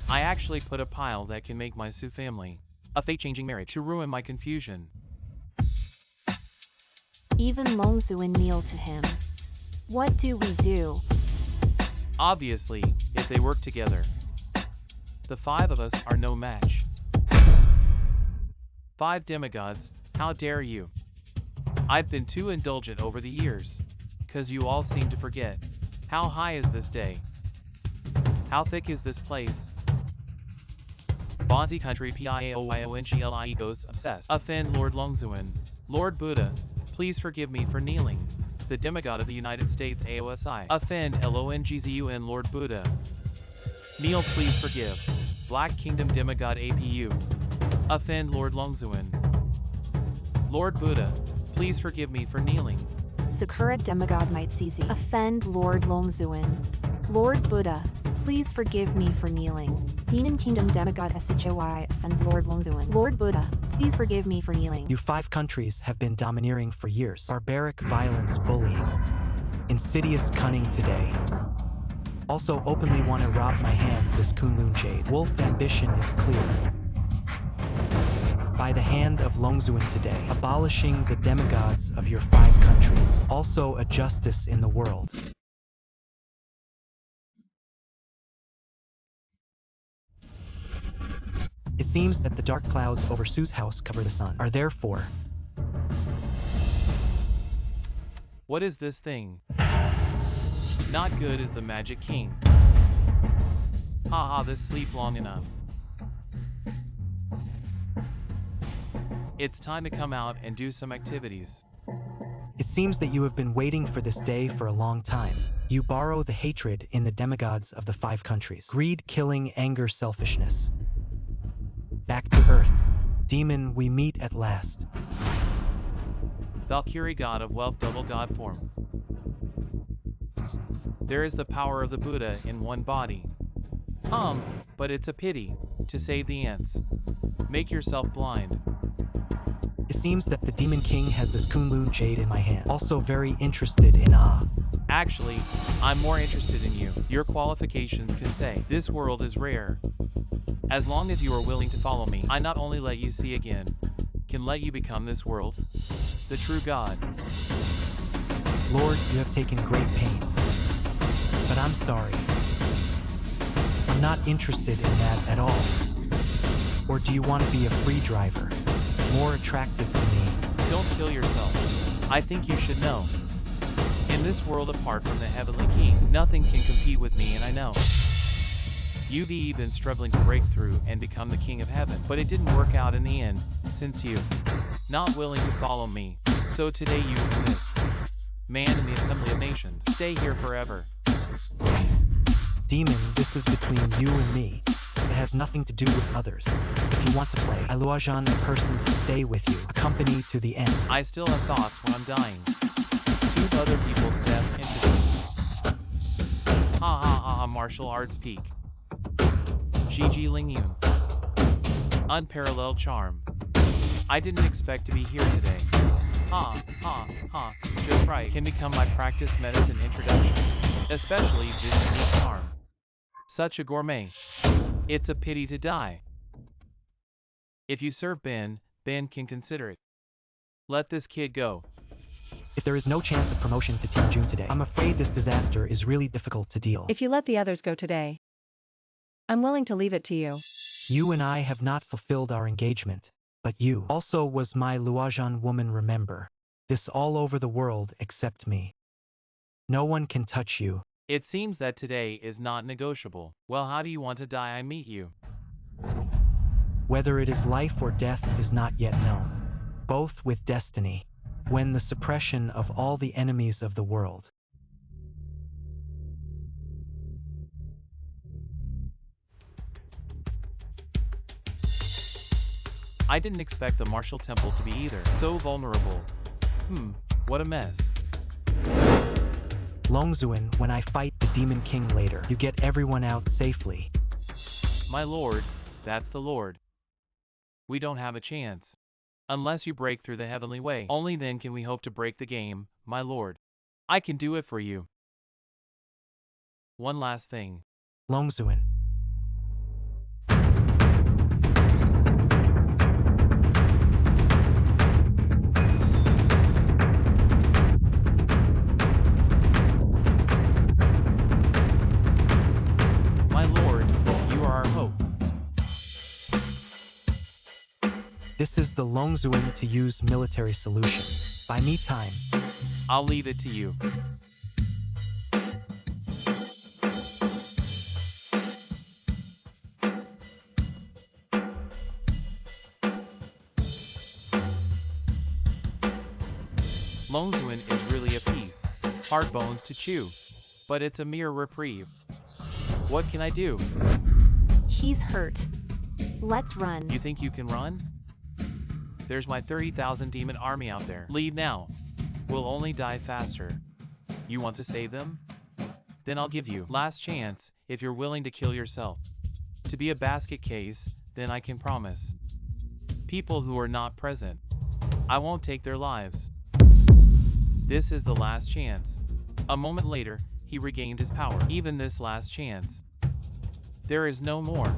[SPEAKER 3] I actually put a pile that can make my Su family a fate-changing marriage to ruin my confusion.
[SPEAKER 7] Even Longzuan kneel to him. What do we do?
[SPEAKER 3] Obviously, if they work together. The 5 of us are no match. 5 demigods, how dare you? I've been too indulgent over the years. 'Cause you all seem to forget. How high is this day? How thick is this place? Bonzi country PIAOYONGLIE goes obsessed. Offend Lord Longzuan. Lord Buddha, please forgive me for kneeling. The demigod of the United States AOSI. Offend LONGZUN Lord Buddha. Kneel, please forgive. Black Kingdom demigod APU. Offend Lord Longzuan. Lord Buddha, please forgive me for kneeling.
[SPEAKER 7] Sakura demigod might CZ. Offend Lord Longzuan. Lord Buddha, please forgive me for kneeling. Demon Kingdom demigod SHOI offends Lord Longzuan. Lord Buddha, please forgive me for kneeling.
[SPEAKER 4] You 5 countries have been domineering for years. Barbaric violence, bullying. Insidious cunning today. Also openly want to rob my hand, this Kunlun Jade. Wolf ambition is clear. By the hand of Longzuan today, abolishing the demigods of your 5 countries. Also a justice in the world. It seems that the dark clouds over Su's house cover the sun, are therefore.
[SPEAKER 3] What is this thing? Not good is the Magic King. Haha, this sleep long enough. It's time to come out and do some activities.
[SPEAKER 4] It seems that you have been waiting for this day for a long time. You borrow the hatred in the demigods of the 5 countries. Greed, killing, anger, selfishness. Back to Earth. Demon, we meet at last.
[SPEAKER 3] Valkyrie god of wealth, double god form. There is the power of the Buddha in one body. But it's a pity to save the ants. Make yourself blind.
[SPEAKER 4] It seems that the Demon King has this Kunlun Jade in my hand. Also very interested in
[SPEAKER 3] Actually, I'm more interested in you. Your qualifications can say, this world is rare. As long as you are willing to follow me, I not only let you see again, can let you become this world, the true God.
[SPEAKER 4] Lord, you have taken great pains. But I'm sorry. I'm not interested in that at all. Or do you want to be a free driver? More attractive to me.
[SPEAKER 3] Don't kill yourself. I think you should know. In this world apart from the Heavenly King, nothing can compete with me, and I know. You've been struggling to break through and become the King of Heaven, but it didn't work out in the end, since you not willing to follow me. So today you exist. Man in the Assembly of Nations, stay here forever.
[SPEAKER 4] Demon, this is between you and me. It has nothing to do with others. If you want to play, I luojan a person to stay with you, accompany to the end.
[SPEAKER 3] I still have thoughts when I'm dying. Choose other people's death into me. Ha ha ha ha, martial arts peak. Gigi Lingyun. Unparalleled charm. I didn't expect to be here today. Ha ha ha, just right can become my practice medicine introduction. Especially this unique charm. Such a gourmet. It's a pity to die. If you serve Ben can consider it. Let this kid go.
[SPEAKER 4] If there is no chance of promotion to Team June today, I'm afraid this disaster is really difficult to deal.
[SPEAKER 2] If you let the others go today, I'm willing to leave it to you.
[SPEAKER 4] You and I have not fulfilled our engagement, but you also was my luojan woman, remember. This all over the world except me. No one can touch you.
[SPEAKER 3] It seems that today is not negotiable. Well, how do you want to die? I meet you.
[SPEAKER 4] Whether it is life or death is not yet known. Both with destiny. When the suppression of all the enemies of the world.
[SPEAKER 3] I didn't expect the martial temple to be either. So vulnerable. What a mess.
[SPEAKER 4] Longzuin, when I fight the Demon King later, you get everyone out safely.
[SPEAKER 3] My lord, that's the Lord. We don't have a chance. Unless you break through the heavenly way. Only then can we hope to break the game, my lord. I can do it for you. One last thing.
[SPEAKER 4] Longzuin.
[SPEAKER 3] My lord, you are our hope.
[SPEAKER 4] This is the Longzuin to use military solution. By me time.
[SPEAKER 3] I'll leave it to you. Longzuin is really a piece. Hard bones to chew. But it's a mere reprieve. What can I do?
[SPEAKER 7] He's hurt. Let's run.
[SPEAKER 3] You think you can run? There's my 30,000 demon army out there. Leave now. We'll only die faster. You want to save them? Then I'll give you last chance if you're willing to kill yourself. To be a basket case, then I can promise. People who are not present, I won't take their lives. This is the last chance. A moment later, he regained his power. Even this last chance. There is no more.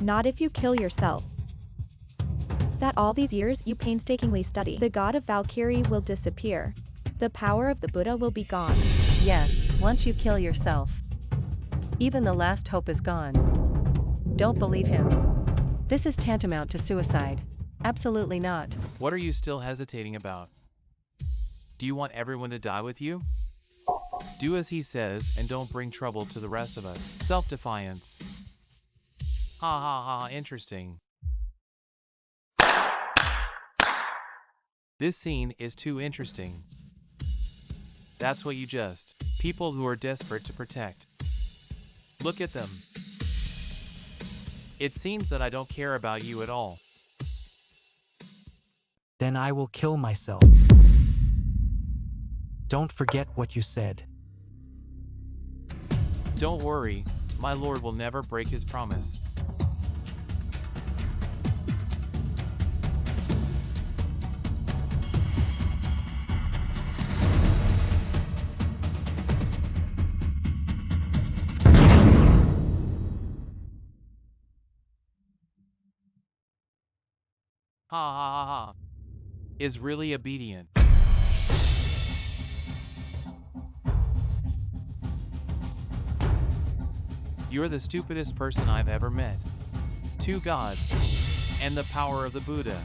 [SPEAKER 8] Not if you kill yourself. That all these years you painstakingly study, the god of Valkyrie will disappear. The power of the Buddha will be gone.
[SPEAKER 2] Yes, once you kill yourself. Even the last hope is gone. Don't believe him. This is tantamount to suicide. Absolutely not.
[SPEAKER 3] What are you still hesitating about? Do you want everyone to die with you? Do as he says and don't bring trouble to the rest of us. Self-defiance. Ha ha ha, interesting. This scene is too interesting. That's what you just. People who are desperate to protect. Look at them. It seems that I don't care about you at all.
[SPEAKER 4] Then I will kill myself. Don't forget what you said.
[SPEAKER 3] Don't worry, my lord will never break his promise. Ha ha ha ha. Is really obedient. You're the stupidest person I've ever met. Two gods. And the power of the Buddha.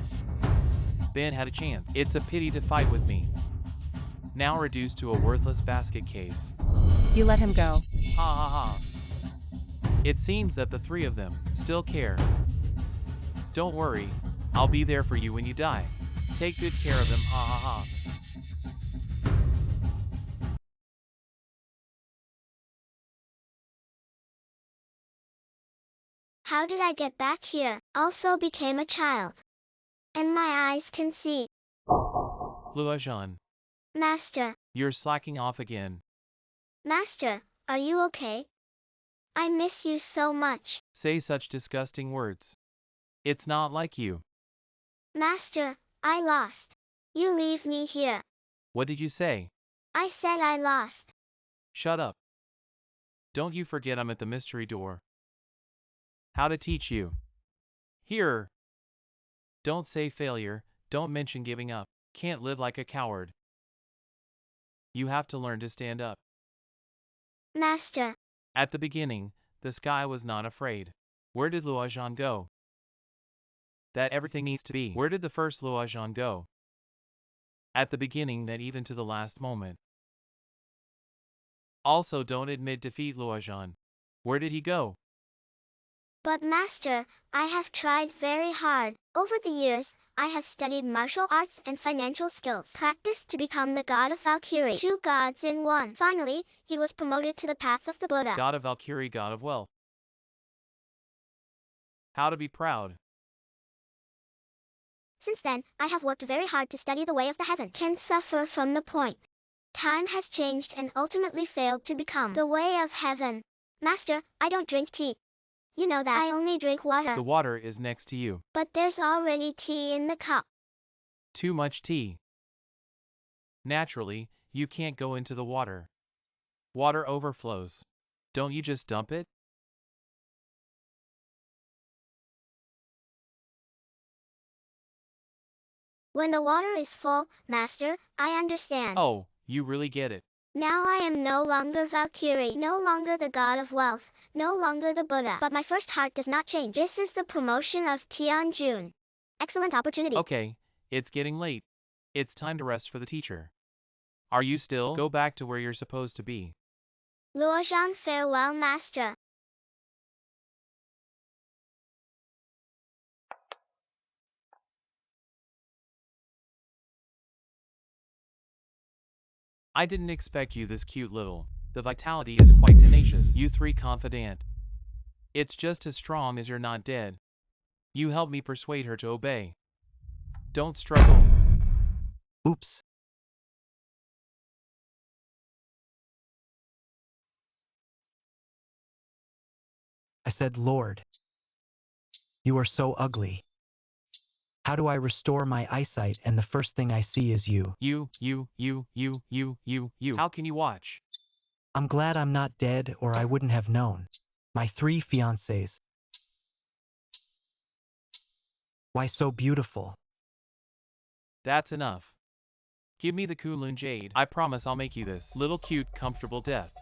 [SPEAKER 3] Ben had a chance. It's a pity to fight with me. Now reduced to a worthless basket case.
[SPEAKER 2] You let him go.
[SPEAKER 3] Ha ha ha. It seems that the three of them still care. Don't worry, I'll be there for you when you die. Take good care of them, ha ha ha.
[SPEAKER 5] How did I get back here? Also became a child. And my eyes can see.
[SPEAKER 3] Luojan,
[SPEAKER 5] Master,
[SPEAKER 3] you're slacking off again.
[SPEAKER 5] Master, are you okay? I miss you so much.
[SPEAKER 3] Say such disgusting words. It's not like you.
[SPEAKER 5] Master, I lost. You leave me here.
[SPEAKER 3] What did you say?
[SPEAKER 5] I said I lost.
[SPEAKER 3] Shut up. Don't you forget I'm at the mystery door. How to teach you. Here. Don't say failure, don't mention giving up. Can't live like a coward. You have to learn to stand up.
[SPEAKER 5] Master.
[SPEAKER 3] At the beginning, the sky was not afraid. Where did Luojan go? That everything needs to be. Where did the first Luojan go? At the beginning, that even to the last moment. Also, don't admit defeat, Luojan. Where did he go?
[SPEAKER 5] But Master, I have tried very hard. Over the years, I have studied martial arts and financial skills, practiced to become the god of Valkyrie, two gods in one. Finally, he was promoted to the path of the Buddha.
[SPEAKER 3] God of Valkyrie, god of wealth. How to be proud.
[SPEAKER 5] Since then, I have worked very hard to study the way of the heaven. Can suffer from the point. Time has changed and ultimately failed to become the way of heaven. Master, I don't drink tea. You know that I only drink water.
[SPEAKER 3] The water is next to you.
[SPEAKER 5] But there's already tea in the cup.
[SPEAKER 3] Too much tea. Naturally, you can't go into the water. Water overflows. Don't you just dump it?
[SPEAKER 5] When the water is full, Master, I understand.
[SPEAKER 3] Oh, you really get it.
[SPEAKER 5] Now I am no longer Valkyrie, no longer the god of wealth, no longer the Buddha. But my first heart does not change. This is the promotion of Tianjun. Excellent opportunity.
[SPEAKER 3] Okay, it's getting late. It's time to rest for the teacher. Are you still? Go back to where you're supposed to be.
[SPEAKER 5] Luojan, farewell, Master.
[SPEAKER 3] I didn't expect you this cute little. The vitality is quite tenacious. You three confident. It's just as strong as you're not dead. You help me persuade her to obey. Don't struggle.
[SPEAKER 4] Oops. I said, Lord, you are so ugly. How do I restore my eyesight and the first thing I see is you?
[SPEAKER 3] You. How can you watch?
[SPEAKER 4] I'm glad I'm not dead or I wouldn't have known. My 3 fiancés. Why so beautiful?
[SPEAKER 3] That's enough. Give me the Kunlun Jade. I promise I'll make you this little cute, comfortable death.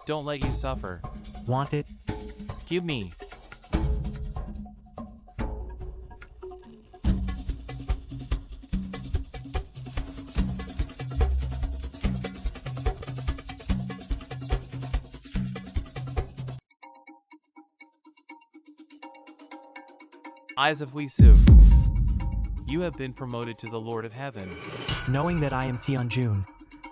[SPEAKER 3] Don't let you suffer.
[SPEAKER 4] Want it?
[SPEAKER 3] Give me. Eyes of Wisu. You have been promoted to the Lord of Heaven.
[SPEAKER 4] Knowing that I am Tianjun,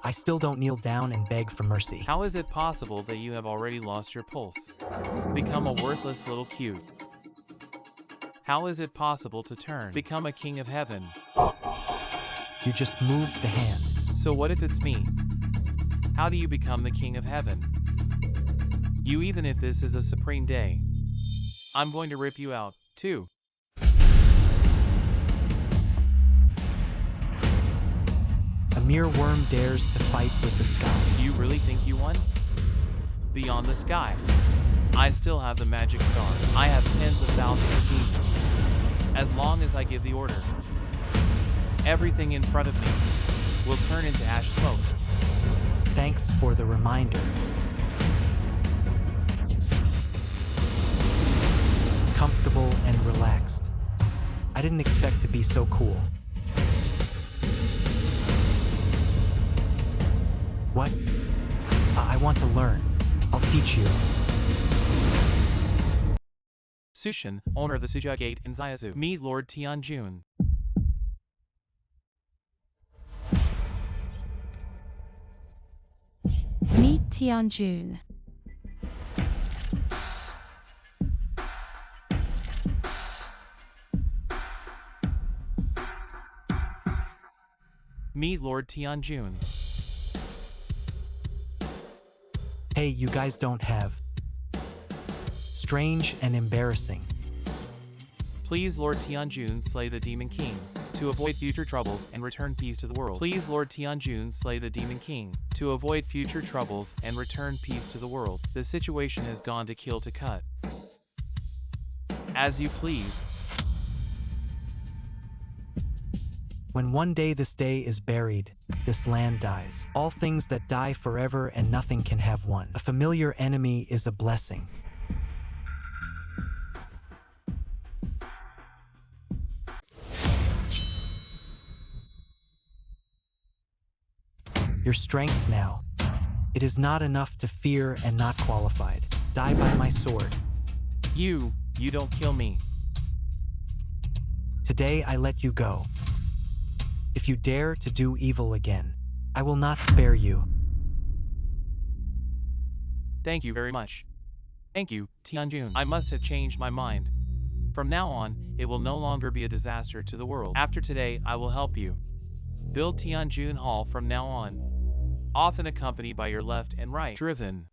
[SPEAKER 4] I still don't kneel down and beg for mercy.
[SPEAKER 3] How is it possible that you have already lost your pulse? Become a worthless little cute. How is it possible to turn? Become a king of heaven.
[SPEAKER 4] You just moved the hand.
[SPEAKER 3] So what if it's me? How do you become the king of heaven? You, even if this is a supreme day. I'm going to rip you out, too.
[SPEAKER 4] A mere worm dares to fight with the sky.
[SPEAKER 3] Do you really think you won? Beyond the sky. I still have the magic star. I have tens of thousands of demons. As long as I give the order, everything in front of me will turn into ash smoke.
[SPEAKER 4] Thanks for the reminder. Comfortable and relaxed. I didn't expect to be so cool. What? I want to learn. I'll teach you.
[SPEAKER 3] Sushin, owner of the Suja Gate in Zaizu. Meet Lord Tianjun.
[SPEAKER 6] Meet Tianjun.
[SPEAKER 3] Meet Lord Tianjun.
[SPEAKER 4] Hey, you guys don't have. Strange and embarrassing.
[SPEAKER 3] Please Lord Tianjun slay the Demon King, to avoid future troubles and return peace to the world. Please Lord Tianjun slay the Demon King, to avoid future troubles and return peace to the world. The situation has gone to kill to cut. As you please.
[SPEAKER 4] When one day this day is buried, this land dies. All things that die forever and nothing can have one. A familiar enemy is a blessing. Your strength now. It is not enough to fear and not qualified. Die by my sword.
[SPEAKER 3] You don't kill me.
[SPEAKER 4] Today I let you go. If you dare to do evil again, I will not spare you.
[SPEAKER 3] Thank you very much. Thank you, Tianjun. I must have changed my mind. From now on, it will no longer be a disaster to the world. After today, I will help you. Build Tianjun Hall from now on. Often accompanied by your left and right. Driven.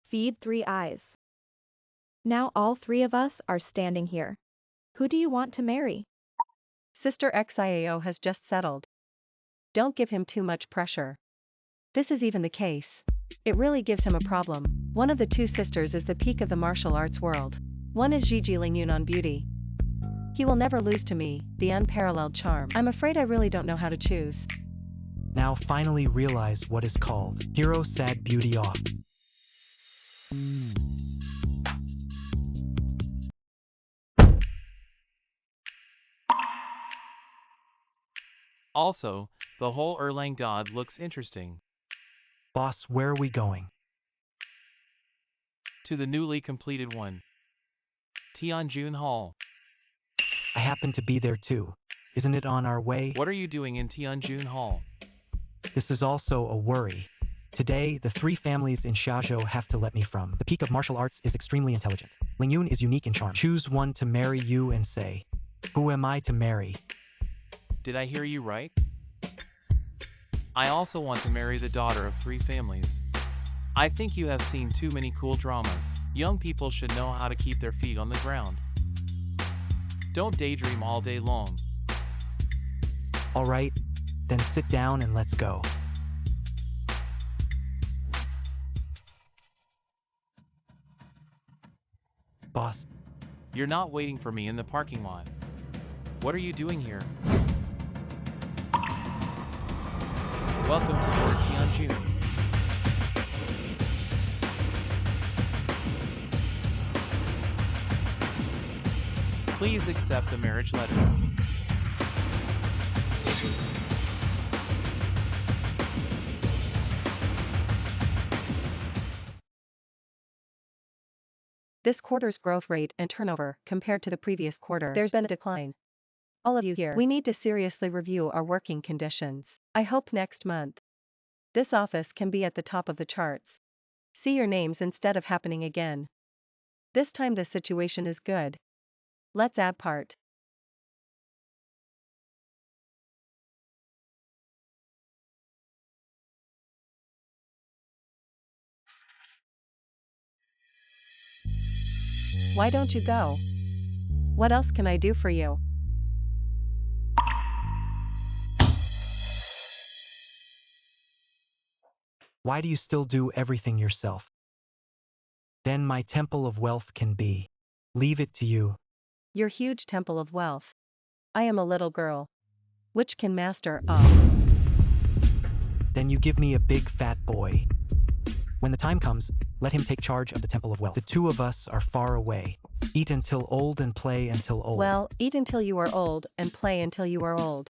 [SPEAKER 8] Feed 3 eyes. Now all 3 of us are standing here. Who do you want to marry?
[SPEAKER 2] Sister XIAO has just settled. Don't give him too much pressure. This is even the case. It really gives him a problem. One of the 2 sisters is the peak of the martial arts world. One is Gigi Lingyun on beauty. He will never lose to me, the unparalleled charm. I'm afraid I really don't know how to choose.
[SPEAKER 4] Now finally realize what is called hero sad beauty off.
[SPEAKER 3] Also, the whole Erlang god looks interesting.
[SPEAKER 4] Boss, where are we going?
[SPEAKER 3] To the newly completed one. Tianjun Hall.
[SPEAKER 4] I happen to be there too. Isn't it on our way?
[SPEAKER 3] What are you doing in Tianjun Hall?
[SPEAKER 4] This is also a worry. Today, the 3 families in Xiaozhou have to let me from. The peak of martial arts is extremely intelligent. Lingyun is unique in charm. Choose one to marry you and say, who am I to marry?
[SPEAKER 3] Did I hear you right? I also want to marry the daughter of 3 families. I think you have seen too many cool dramas. Young people should know how to keep their feet on the ground. Don't daydream all day long.
[SPEAKER 4] All right, then sit down and let's go. Boss,
[SPEAKER 3] You're not waiting for me in the parking lot. What are you doing here? Welcome to Lord Tianjun. Please accept the marriage letter.
[SPEAKER 2] This quarter's growth rate and turnover, compared to the previous quarter, there's been a decline. All of you here, we need to seriously review our working conditions. I hope next month this office can be at the top of the charts. See your names instead of happening again. This time the situation is good. Let's add part. Why don't you go? What else can I do for you?
[SPEAKER 4] why do you still do everything yourself? Then my temple of wealth can be. Leave it to you.
[SPEAKER 2] Your huge temple of wealth. I am a little girl. Which can master all.
[SPEAKER 4] Then you give me a big fat boy. When the time comes, let him take charge of the temple of wealth. The two of us are far away. Eat until old and play until old.
[SPEAKER 2] Well, eat until you are old and play until you are old.